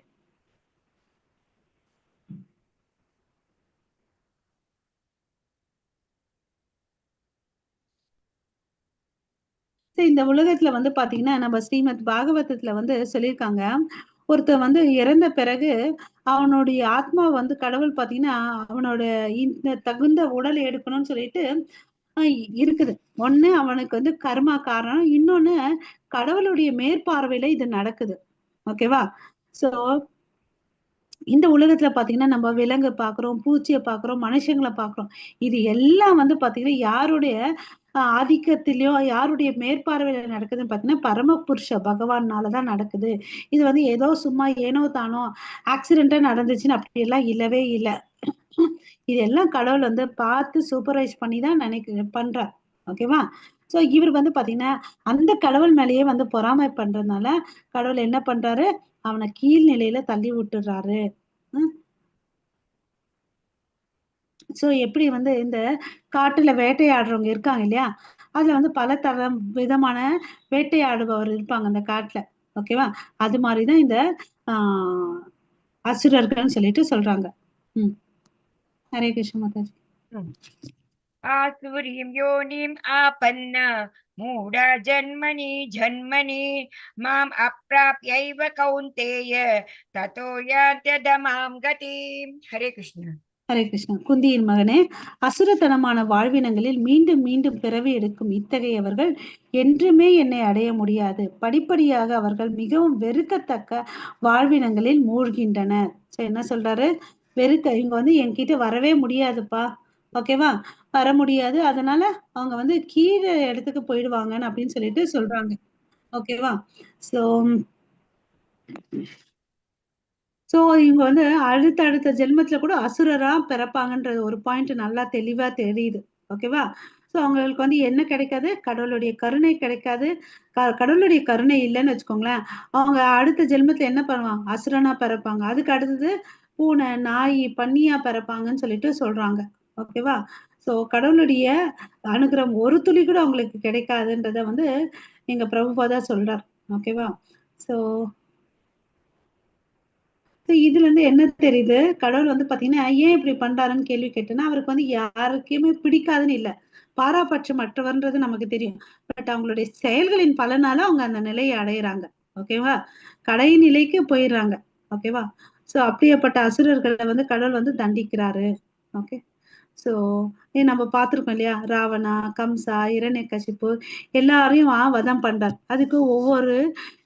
இந்த உலகத்துல வந்து பாத்தீங்கன்னா நம்ம ஸ்ரீமத் பாகவதத்துல வந்து சொல்லியிருக்காங்க, ஒருத்தர் வந்து இறந்த பிறகு அவனுடைய ஆத்மா வந்து கடவுள் பாத்தீங்கன்னா அவனோட இந்த தகுந்த உடல் எடுக்கணும்னு சொல்லிட்டு இருக்குது. ஒண்ணு அவனுக்கு வந்து கர்மா காரணம், இன்னொன்னு கடவுளுடைய மேற்பார்வையில இது நடக்குது. ஓகேவா? சோ இந்த உலகத்துல பாத்தீங்கன்னா நம்ம விலங்கு பாக்குறோம், பூச்சியை பாக்குறோம், மனுஷங்களை பாக்குறோம். இது எல்லாம் வந்து பாத்தீங்கன்னா யாருடைய ஆதிக்கத்திலயோ யாருடைய மேற்பார்வையில நடக்குதுன்னு பாத்தீங்கன்னா பரமபுருஷ பகவானாலதான் நடக்குது. இது வந்து ஏதோ சும்மா ஏனோ தானோ ஆக்சிடென்டா நடந்துச்சுன்னு அப்படி எல்லாம் இல்லவே இல்லை. இதெல்லாம் கடவுள் வந்து பார்த்து சூப்பர்வைஸ் பண்ணிதான் பண்றார். ஓகேவா? சோ இவர் வந்து பாத்தீங்கன்னா அந்த கடவுள் மேலேயே வந்து பொறாமை பண்றதுனால கடவுள் என்ன பண்றாரு, அவனை கீழ்நிலையில தள்ளி விட்டுறாரு. சோ எப்படி வந்து இந்த காட்டுல வேட்டையாடுறவங்க இருக்காங்க இல்லையா, அதுல வந்து பல விதமான வேட்டையாடுபவர் இருப்பாங்க அந்த காட்டுல. ஓகேவா? அது மாதிரிதான் இந்த அசுரர்கள்னு சொல்லிட்டு சொல்றாங்க. ஹரே கிருஷ்ண மாதாஜி. आसुरीं योनिम् आपन्न मूढा जन्मनि जन्मनि माम् अप्राप्यैव कौन्तेय ततो यान्त्यधमां गतिम्. हरे कृष्ण. ஹரே கிருஷ்ணா. குந்தியின் மகனே, அசுரத்தனமான வாழ்வினங்களில் மீண்டும் மீண்டும் பிறவி எடுக்கும் இத்தகையவர்கள் என்றுமே என்னை அடைய முடியாது. படிப்படியாக அவர்கள் மிகவும் வெறுக்கத்தக்க வாழ்வினங்களில் மூழ்கின்றனர். என்ன சொல்றாரு, இவங்க வந்து என்கிட்ட வரவே முடியாதுப்பா, ஓகேவா? வர முடியாது. அதனால அவங்க வந்து கீழ இடத்துக்கு போயிடுவாங்கன்னு அப்படின்னு சொல்லிட்டு சொல்றாங்க. ஓகேவா? ஸோ ஸோ இவங்க வந்து அடுத்த ஜென்மத்துல கூட அசுரரா பிறப்பாங்கன்றது ஒரு பாயிண்ட் நல்லா தெளிவா தெரியுது. ஓகேவா? ஸோ அவங்களுக்கு வந்து என்ன கிடைக்காது? கடவுளுடைய கருணை கிடைக்காது. கடவுளுடைய கருணை இல்லன்னு வச்சுக்கோங்களேன், அவங்க அடுத்த ஜென்மத்துல என்ன பண்ணுவாங்க? அசுரனா பிறப்பாங்க. அதுக்கு அடுத்தது பூனை, நாய், பன்னியா பிறப்பாங்கன்னு சொல்லிட்டு சொல்றாங்க. ஓகேவா? ஸோ கடவுளுடைய அனுகிரகம் ஒரு துளி கூட அவங்களுக்கு கிடைக்காதுன்றத வந்து எங்க பிரபுபாதா சொல்றார். ஓகேவா? ஸோ இதுல இருந்து என்ன தெரியுது? கடவுள் வந்து பாத்தீங்கன்னா, ஏன் இப்படி பண்றாருன்னு கேள்வி கேட்டேன்னா, அவருக்கு வந்து யாருக்குமே பிடிக்காதுன்னு இல்ல. பாராபட்சமற்றவர்ன்றது நமக்கு தெரியும். பட் அவங்களுடைய செயல்களின் பலனால அவங்க அந்த நிலையை அடையறாங்க. ஓகேவா? கடைநிலைக்கு போயிர்றாங்க. ஓகேவா? சோ அப்படியாப்பட்ட அசுரர்கள வந்து கடவுள் வந்து தண்டிக்கிறாரு. ஓகே. ஸோ நம்ம பார்த்துருக்கோம் இல்லையா? ராவணா, கம்சா, இரண்யகசிப்பு எல்லாரையும் வதம் பண்றார். அதுக்கு ஒவ்வொரு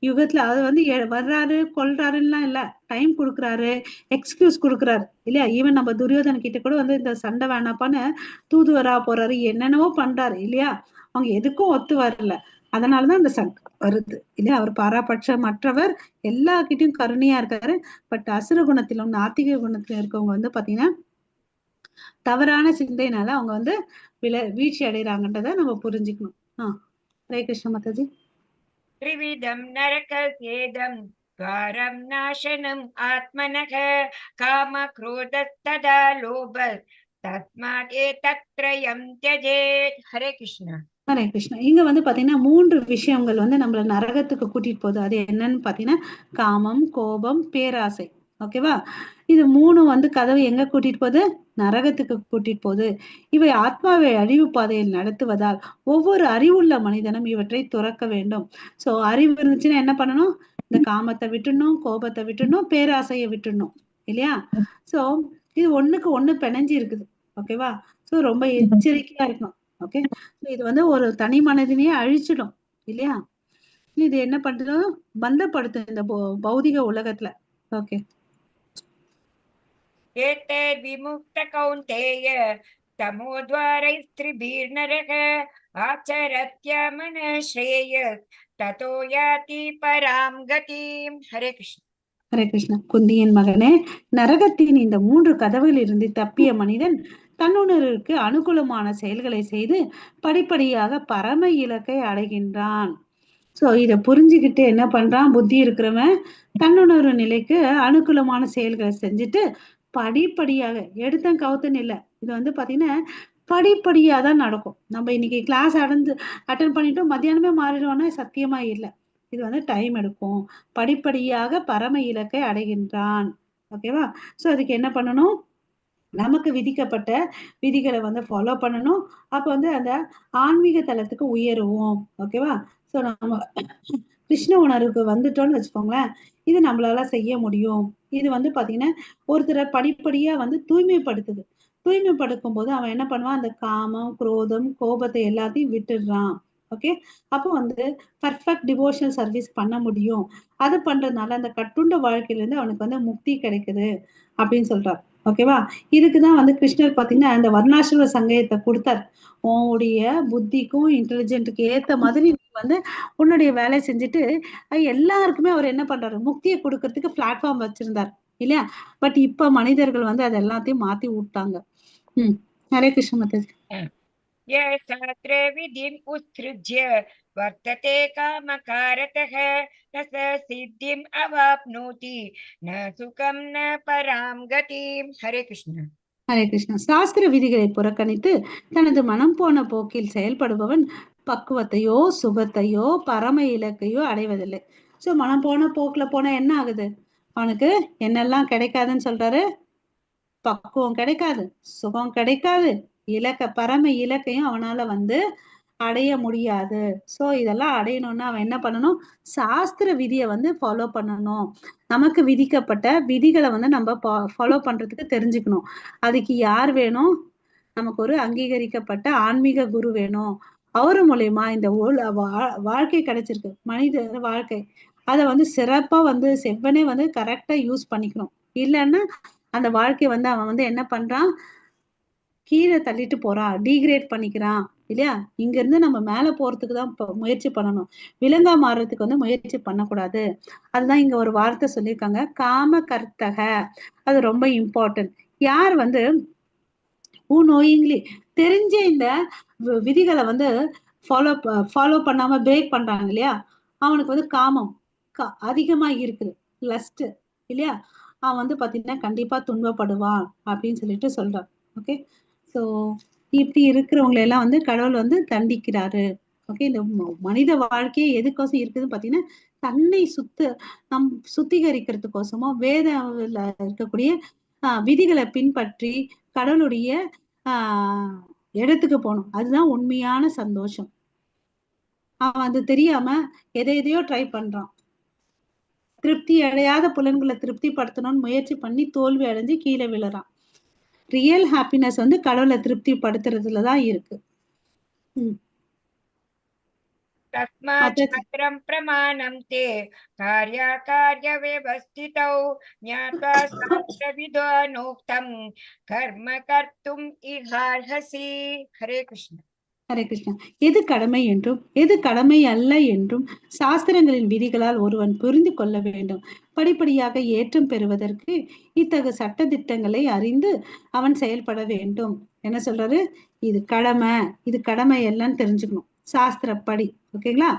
யுகத்துல அது வந்து வர்றாரு, கொல்றாருன்னுலாம் இல்ல. டைம் குடுக்குறாரு, எக்ஸ்கியூஸ் குடுக்குறாரு. இல்லையா? ஈவன் நம்ம துரியோதன கிட்ட கூட வந்து இந்த சண்டை வேணாப்பான்னு தூதுவரா போறாரு. என்னென்னவோ பண்றாரு இல்லையா? அவங்க எதுக்கும் ஒத்து வரல. அதனாலதான் அந்த சண்டை வருது. இல்லையா? அவர் பாராபட்சமற்றவர், எல்லார்கிட்டயும் கருணையா இருக்காரு. பட் அசுர குணத்திலும், நாத்திக குணத்திலும் இருக்கவங்க வந்து பாத்தீங்கன்னா, தவறான சிந்தையினால அவங்க வந்து வீழ்ச்சி அடைகிறாங்கன்றத நம்ம புரிஞ்சுக்கணும். ஹரே கிருஷ்ண மாதாஜி. त्रिविधं नरकस्येदं द्वारं नाशनम् आत्मनः कामक्रोधस्तथा लोभः तस्मात् एतत्त्रयं त्यजेत्. हरे कृष्ण. ஹரே கிருஷ்ணா. இங்க வந்து பாத்தீங்கன்னா 3 விஷயங்கள் வந்து நம்மள நரகத்துக்கு கூட்டிட்டு போகுது. அது என்னன்னு பாத்தீங்கன்னா காமம், கோபம், பேராசை. ஓகேவா? இது 3 வந்து கதவு எங்க கூட்டிட்டு போகுது? நரகத்துக்கு கூட்டிட்டு போகுது. இவை ஆத்மாவை அழிவு பாதையில் நடத்துவதால் ஒவ்வொரு அறிவுள்ள மனிதனும் இவற்றை துறக்க வேண்டும். சோ அறிவு இருந்துச்சுன்னா என்ன பண்ணணும்? இந்த காமத்தை விட்டுடணும், கோபத்தை விட்டுடணும், பேராசையை விட்டுடணும். இல்லையா? சோ இது ஒண்ணுக்கு ஒண்ணு பிணைஞ்சு இருக்குது. ஓகேவா? சோ ரொம்ப எச்சரிக்கையா இருக்கணும். ஓகே. இது வந்து ஒரு தனி மனிதனையே அழிச்சிடும். இல்லையா? இது என்ன பண்றோம்? பந்தப்படுத்தும் இந்த பௌதிக உலகத்துல. ஓகே. एतद्विमुक्त कौन्तेय तमोद्वारैस्त्रिभिर्नरः आचरत्यमनः श्रेय ततो याति परां गतिं. हरे कृष्ण. ஹரே கிருஷ்ணா. குந்தியின் மகனே, நரகத்தின் இந்த 3 கதவுகளில் இருந்து தப்பிய மனிதன் தன்னுணர்வுக்கு அனுகூலமான செயல்களை செய்து படிப்படியாக பரம இலக்கை அடைகின்றான். சோ இத புரிஞ்சுக்கிட்டு என்ன பண்றான்? புத்தி இருக்கிறவன் தன்னுணர்வு நிலைக்கு அனுகூலமான செயல்களை செஞ்சுட்டு படிப்படியாக எடுத்தன் கவுத்துன்னு இல்ல. இது வந்து பாத்தீங்கன்னா படிப்படியா தான் நடக்கும். நம்ம இன்னைக்கு கிளாஸ் அட்டன் பண்ணிட்டோம், மத்தியானமே மாறிடுவோம்னா சத்தியமா இல்ல. இது வந்து டைம் எடுக்கும். படிப்படியாக பரம இலக்கை அடைகின்றான். ஓகேவா? சோ அதுக்கு என்ன பண்ணணும்? நமக்கு விதிக்கப்பட்ட விதிகளை வந்து ஃபாலோ பண்ணணும். அப்ப வந்து அந்த ஆன்மீக தளத்துக்கு உயருவோம். ஓகேவா? சோ நம்ம கிருஷ்ண உணர்வுக்கு வந்துட்டோம்னு வச்சுக்கோங்களேன், இது நம்மளால செய்ய முடியும். இது வந்து பாத்தீங்கன்னா ஒருத்தரை படிப்படியா வந்து தூய்மைப்படுத்துது. தூய்மைப்படுத்தும் போது அவன் என்ன பண்ணுவான்? அந்த காமம், குரோதம், கோபத்தை எல்லாத்தையும் விட்டுடுறான். ஓகே. அப்போ வந்து பர்ஃபெக்ட் டிவோஷனல் சர்வீஸ் பண்ண முடியும். அது பண்றதுனால அந்த கட்டுண்ட வாழ்க்கையில இருந்து அவனுக்கு வந்து முக்தி கிடைக்குது அப்படின்னு சொல்றார். ஓகேவா? இதுக்குதான் வந்து கிருஷ்ணர் பாத்தீங்கன்னா அந்த வர்ணாசிரம சங்கயத்தை கொடுத்தார். உன்னுடைய புத்திக்கும் இன்டெலிஜென்ட்டுக்கு ஏத்த மாதிரி நீ வந்து உன்னுடைய வேலையை செஞ்சுட்டு எல்லாருக்குமே அவர் என்ன பண்றாரு? முக்தியை கொடுக்கறதுக்கு பிளாட்ஃபார்ம் வச்சிருந்தார். இல்லையா? பட் இப்ப மனிதர்கள் வந்து அது எல்லாத்தையும் மாத்தி விட்டாங்க. ஹரே கிருஷ்ண மாதாஜி. ये शास्त्रे विधिम् उत्सृज्य वर्तते कामकारतः न स सिद्धिम् अवाप्नोति न सुखं न परां गतिं. हरे कृष्ण. ஹரே கிருஷ்ணா. சாஸ்திர விதிகளை புறக்கணித்து தனது மனம் போன போக்கில் செயல்படுபவன் பக்குவத்தையோ சுகத்தையோ பரம இலக்கையோ அடைவதில்லை. சோ மனம் போன போக்குல போனா என்ன ஆகுது? அவனுக்கு என்னெல்லாம் கிடைக்காதுன்னு சொல்றாரு? பக்குவம் கிடைக்காது, சுகம் கிடைக்காது, பரம இலக்கையும் அவனால வந்து அடைய முடியாது. சோ இதெல்லாம் அடையணும்னா அவன் என்ன பண்ணணும்? சாஸ்திர விதியை வந்து ஃபாலோ பண்ணணும். நமக்கு விதிக்கப்பட்ட விதிகளை வந்து நம்ம ஃபாலோ பண்றதுக்கு தெரிஞ்சுக்கணும். அதுக்கு யார் வேணும்? நமக்கு ஒரு அங்கீகரிக்கப்பட்ட ஆன்மீக குரு வேணும். அவரு மூலியமா இந்த வாழ்க்கை கிடைச்சிருக்கு, மனித வாழ்க்கை. அதை வந்து சிறப்பா வந்து செவ்வனே வந்து கரெக்டா யூஸ் பண்ணிக்கணும். இல்லைன்னா அந்த வாழ்க்கை வந்து அவன் வந்து என்ன பண்றான்? கீழே தள்ளிட்டு போறான், டீக்ரேட் பண்ணிக்கிறான் இல்லையா? இங்க இருந்து நம்ம மேல போறதுக்கு தான் முயற்சி பண்ணணும். விலங்கா மாறுறதுக்கு வந்து முயற்சி பண்ணக்கூடாது. அதுதான் இங்க ஒரு வார்த்தை சொல்லியிருக்காங்க, காம கர்த்தக. அது ரொம்ப இம்பார்ட்டன்ட். யார் வந்து நோயிங்லி தெரிஞ்ச இந்த விதிகளை வந்து ஃபாலோ பண்ணாம பிரேக் பண்றாங்க இல்லையா, அவனுக்கு வந்து காமம் அதிகமா இருக்குது, லஸ்ட் இல்லையா, அவன் வந்து பாத்தீங்கன்னா கண்டிப்பா துன்பப்படுவான் அப்படின்னு சொல்லிட்டு சொல்றான். ஓகே, ஸோ இப்படி இருக்கிறவங்களை எல்லாம் வந்து கடவுள் வந்து தண்டிக்கிறாரு. ஓகே, இந்த மனித வாழ்க்கையே எதுக்கோசம் இருக்குதுன்னு பாத்தீங்கன்னா தன்னை சுத்திகரிக்கிறதுக்கோசமோ வேத இருக்கக்கூடிய விதிகளை பின்பற்றி கடவுளுடைய இடத்துக்கு போகணும். அதுதான் உண்மையான சந்தோஷம். அவன் அது தெரியாம எதையோ ட்ரை பண்றான். திருப்தி அடையாத புலன்களை திருப்தி படுத்தணும்னு முயற்சி பண்ணி தோல்வி அடைஞ்சு கீழே விழுறான். ரியல் ஹாப்பினஸ் வந்து கடவுளை திருப்தி படுத்துறதுலதான் இருக்கு. तस्मात् शास्त्रं प्रमाणं ते कार्याकार्यव्यवस्थितौ ज्ञात्वा शास्त्रविद्वानोक्तं कर्म कर्तुम् इहार्हसि. हरे कृष्ण. ஹரே கிருஷ்ணா. எது கடமை என்றும் எது கடமை அல்ல என்றும் சாஸ்திரங்களின் விதிகளால் ஒருவன் புரிந்து கொள்ள வேண்டும். படிப்படியாக ஏற்றம் பெறுவதற்கு இத்தகைய சட்ட திட்டங்களை அறிந்து அவன் செயல்பட வேண்டும். என்ன சொல்றாரு, இது கடமை எல்லாம் தெரிஞ்சுக்கணும் சாஸ்திரப்படி. ஓகேங்களா?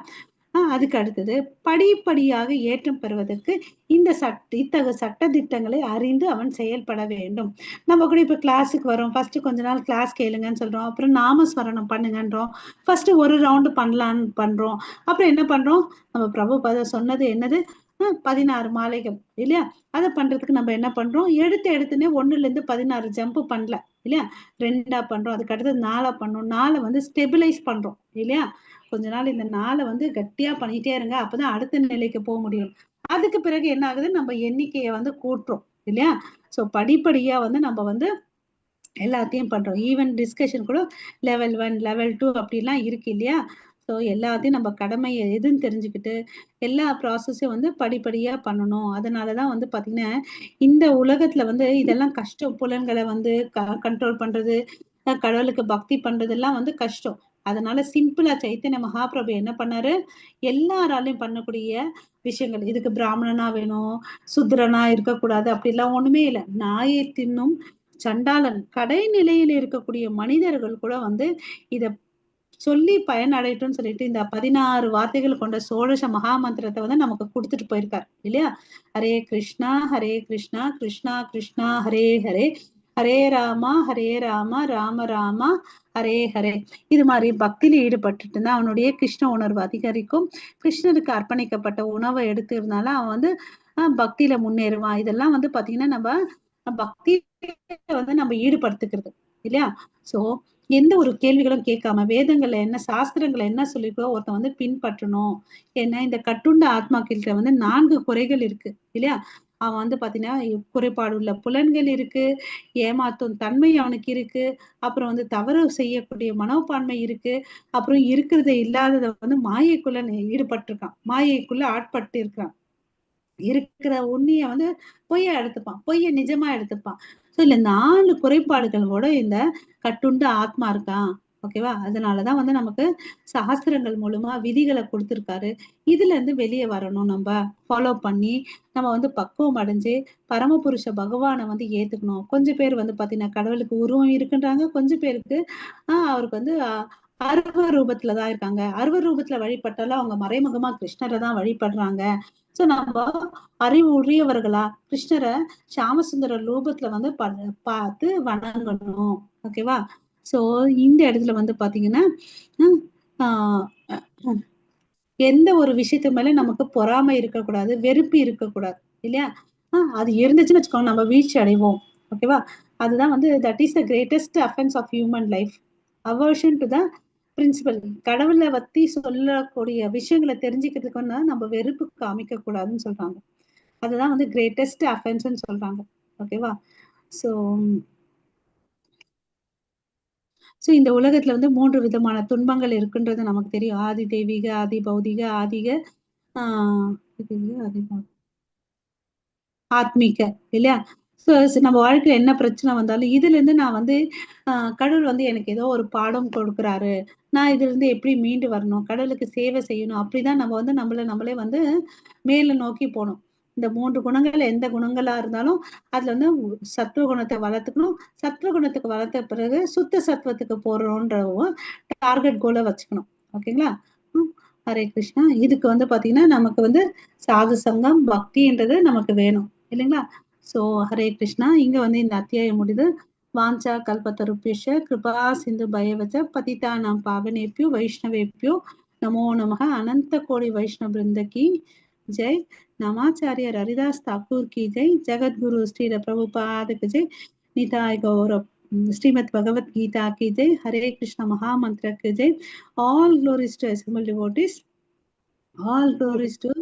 அதுக்கு அடுத்தது படிப்படியாக ஏற்றம் பெறுவதற்கு இத்தகைய சட்ட திட்டங்களை அறிந்து அவன் செயல்பட வேண்டும். நம்ம கூட இப்ப கிளாஸுக்கு வரோம், ஃபர்ஸ்ட் கொஞ்ச நாள் கிளாஸ் கேளுங்கன்னு சொல்றோம், அப்புறம் நாமஸ்மரணம் பண்ணுங்கன்றோம், ஃபர்ஸ்ட் ஒரு ரவுண்டு பண்ணலான்னு பண்றோம், அப்புறம் என்ன பண்றோம், நம்ம பிரபுபாதர் சொன்னது என்னது, 16 மாலைகள் இல்லையா, அதை பண்றதுக்கு நம்ம என்ன பண்றோம், எடுத்துனே 1ல இருந்து 16 ஜம்ப் பண்ணல இல்லையா, 2ஆ பண்றோம், அதுக்கு அடுத்தது 4ஆ பண்றோம், 4 வந்து ஸ்டெபிலைஸ் பண்றோம் இல்லையா, கொஞ்ச நாள் இந்த 4 வந்து கட்டியா பண்ணிட்டே இருங்க, அப்பதான் அடுத்த நிலைக்கு போக முடியும். அதுக்கு பிறகு என்ன ஆகுது, நம்ம எண்ணிக்கையை வந்து கூட்டுறோம் இல்லையா. சோ படிப்படியா வந்து நம்ம வந்து எல்லாத்தையும் பண்றோம். ஈவன் டிஸ்கஷன் கூட லெவல் 1 லெவல் 2 அப்படிலாம் இருக்கு இல்லையா. ஸோ எல்லாத்தையும் நம்ம கடமை எதுன்னு தெரிஞ்சுக்கிட்டு எல்லா ப்ராசஸையும் வந்து படிப்படியா பண்ணணும். அதனாலதான் வந்து பாத்தீங்கன்னா இந்த உலகத்துல வந்து இதெல்லாம் கஷ்டம். புலன்களை வந்து கண்ட்ரோல் பண்றது, கடவுளுக்கு பக்தி பண்றதெல்லாம் வந்து கஷ்டம். அதனால சிம்பிளா சைத்தன்ய மகாபிரபு என்ன பண்ணாரு, எல்லாராலையும் பண்ணக்கூடிய விஷயங்கள், இதுக்கு பிராமணனா வேணும், சுத்ரனா இருக்கக்கூடாது அப்படிலாம் ஒண்ணுமே இல்லை. நாயை தின்னும் சண்டாளன், கடைநிலையில் இருக்கக்கூடிய மனிதர்கள் கூட வந்து இத சொல்லி பயனடையட்டும்னு சொல்லிட்டு இந்த 16 வார்த்தைகள் கொண்ட சோடச மகா மந்திரத்தை வந்து நமக்கு கொடுத்துட்டு போயிருக்காரு இல்லையா. ஹரே கிருஷ்ணா கிருஷ்ணா கிருஷ்ணா ஹரே ஹரே, ஹரே ராமா ராம ராமா ஹரே ஹரே. இது மாதிரி பக்தியில ஈடுபட்டு இருந்தா அவனுடைய கிருஷ்ண உணர்வு அதிகரிக்கும். கிருஷ்ணருக்கு அர்ப்பணிக்கப்பட்ட உணவை எடுத்து இருந்தாலும் அவன் வந்து பக்தியில முன்னேறுவான். இதெல்லாம் வந்து பாத்தீங்கன்னா நம்ம பக்தி வந்து நம்ம ஈடுபடுத்திக்கிறது இல்லையா. சோ எந்த ஒரு கேள்விகளும் கேட்காம வேதங்கள்ல என்ன சாஸ்திரங்களை என்ன சொல்லிருக்கோ ஒருத்தன் வந்து பின்பற்றணும். ஏன்னா இந்த கட்டுண்ட ஆத்மாக்கிட்ட வந்து 4 குறைகள் இருக்கு இல்லையா. அவன் வந்து பாத்தீங்கன்னா குறைபாடு உள்ள புலன்கள் இருக்கு, ஏமாத்தும் தன்மை அவனுக்கு இருக்கு, அப்புறம் வந்து தவறு செய்யக்கூடிய மனோப்பான்மை இருக்கு, அப்புறம் இருக்கிறத இல்லாததை வந்து மாயைக்குள்ள ஈடுபட்டிருக்கான், மாயைக்குள்ள ஆட்பட்டு இருக்கான், இருக்கிற உண்மைய வந்து பொய்யா எடுத்துப்பான், பொய்ய நிஜமா எடுத்துப்பான். சோ இல்ல 4 குறைபாடுகளோட இந்த கட்டுண்ட ஆத்மா இருக்கான். ஓகேவா. அதனாலதான் வந்து நமக்கு சாஸ்திரங்கள் மூலமா விதிகளை கொடுத்திருக்காரு. இதுல இருந்து வெளியே வரணும், நம்ம ஃபாலோ பண்ணி நம்ம வந்து பக்குவம் அடைஞ்சு பரமபுருஷ பகவானை வந்து ஏத்துக்கணும். கொஞ்சம் பேர் வந்து பாத்தீங்கன்னா கடவுளுக்கு உருவம் இருக்குன்றாங்க, கொஞ்சம் பேருக்கு அவருக்கு வந்து அருவ ரூபத்துலதான் இருக்காங்க. அருவ ரூபத்துல வழிபட்டாலும் அவங்க மறைமுகமா கிருஷ்ணரை தான் வழிபடுறாங்க. சோ நம்ம அறிவு உரியவர்களா கிருஷ்ணரை சாமசுந்தர ரூபத்துல வந்து பார்த்து வணங்கணும். ஓகேவா. சோ இந்த இடத்துல வந்து பாத்தீங்கன்னா எந்த ஒரு விஷயத்து மேல நமக்கு பொறாமை இருக்கக்கூடாது, வெறுப்பு இருக்கக்கூடாது இல்லையா. அது இருந்துச்சுன்னு வச்சுக்கோங்க நம்ம வீழ்ச்சி அடைவோம். ஓகேவா. அதுதான் வந்து that is the greatest offence of human life, aversion to the principle. கடவுளை பத்தி சொல்லக்கூடிய விஷயங்களை தெரிஞ்சுக்கிறதுக்கு வந்து நம்ம வெறுப்பு காமிக்க கூடாதுன்னு சொல்றாங்க. அதுதான் வந்து கிரேட்டஸ்ட் அஃபென்ஸ்ன்னு சொல்றாங்க. ஓகேவா. சோ இந்த உலகத்துல வந்து 3 விதமான துன்பங்கள் இருக்குன்றது நமக்கு தெரியும். ஆதி தெய்வீக, ஆதி பௌதிக, ஆத்மீக இல்லையா. நம்ம வாழ்க்கையில என்ன பிரச்சனை வந்தாலும் இதுல இருந்து நான் வந்து கடவுள் வந்து எனக்கு ஏதோ ஒரு பாடம் கொடுக்குறாரு, நான் இதுல இருந்து எப்படி மீண்டு வரணும், கடவுளுக்கு சேவை செய்யணும், அப்படிதான் நம்ம வந்து நம்மளே வந்து மேல நோக்கி போகணும். இந்த 3 குணங்கள்ல எந்த குணங்களா இருந்தாலும் அதுல வந்து சத்துவ குணத்தை வளர்த்துக்கணும். சத்துவ குணத்துக்கு வளர்த்த பிறகு சுத்த சத்துவத்துக்கு போறோன்ற டார்கெட் கோலை வச்சுக்கணும். ஓகேங்களா? ஹரே கிருஷ்ணா. இதுக்கு வந்து பாத்தீங்கன்னா நமக்கு வந்து சாது சங்கம் பக்தின்றது நமக்கு வேணும் இல்லைங்களா? சோ ஹரே கிருஷ்ணா. இங்க வந்து இந்த அத்தியாயம் முடியுது. வாஞ்சா கல்பத்தருப்பேஷ கிருபா சிந்து பயவச்ச பதிதானாம் பாவனேபியோ வைஷ்ணவேபியோ நமோ நமக அனந்த கோடி வைஷ்ணவ பிருந்த கி ஜெய். नमाचार्य हरिदास ठाकुर की जय. जगत गुरु श्री प्रभुपाद की जय. निताय गौरव श्रीमद् भगवत गीता की जय. हरे कृष्ण महामंत्र की जय. All glories to assembled devotees. All glories to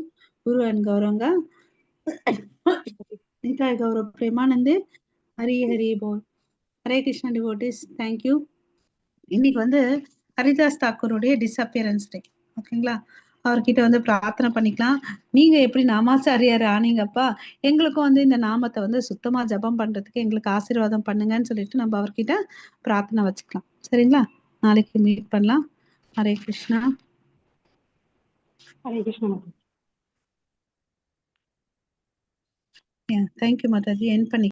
Guru and Gauranga. Nitai गौरव प्रेमानंदे. हरि हरि बोल. हरे कृष्ण devotees. Thank you. இன்னைக்கு வந்து ஹரிதாஸ் தாக்கூருடைய டிஸ்அப்பியரன்ஸ் டே. ஓகேங்களா? அவர்கிட்ட வந்து பிரார்த்தனை பண்ணிக்கலாம். நீங்க எப்படி நாமாச்சாரியார் ஆனீங்கப்பா, எங்களுக்கும் வந்து இந்த நாமத்தை வந்து சுத்தமா ஜபம் பண்றதுக்கு எங்களுக்கு ஆசீர்வாதம் பண்ணுங்கன்னு சொல்லிட்டு நம்ம அவர்கிட்ட பிரார்த்தனை வச்சுக்கலாம். சரிங்களா? நாளைக்கு மீட் பண்ணலாம். ஹரே கிருஷ்ணா. ஹரே கிருஷ்ணா. தேங்க்யூ மாதாஜி. என் பண்ணி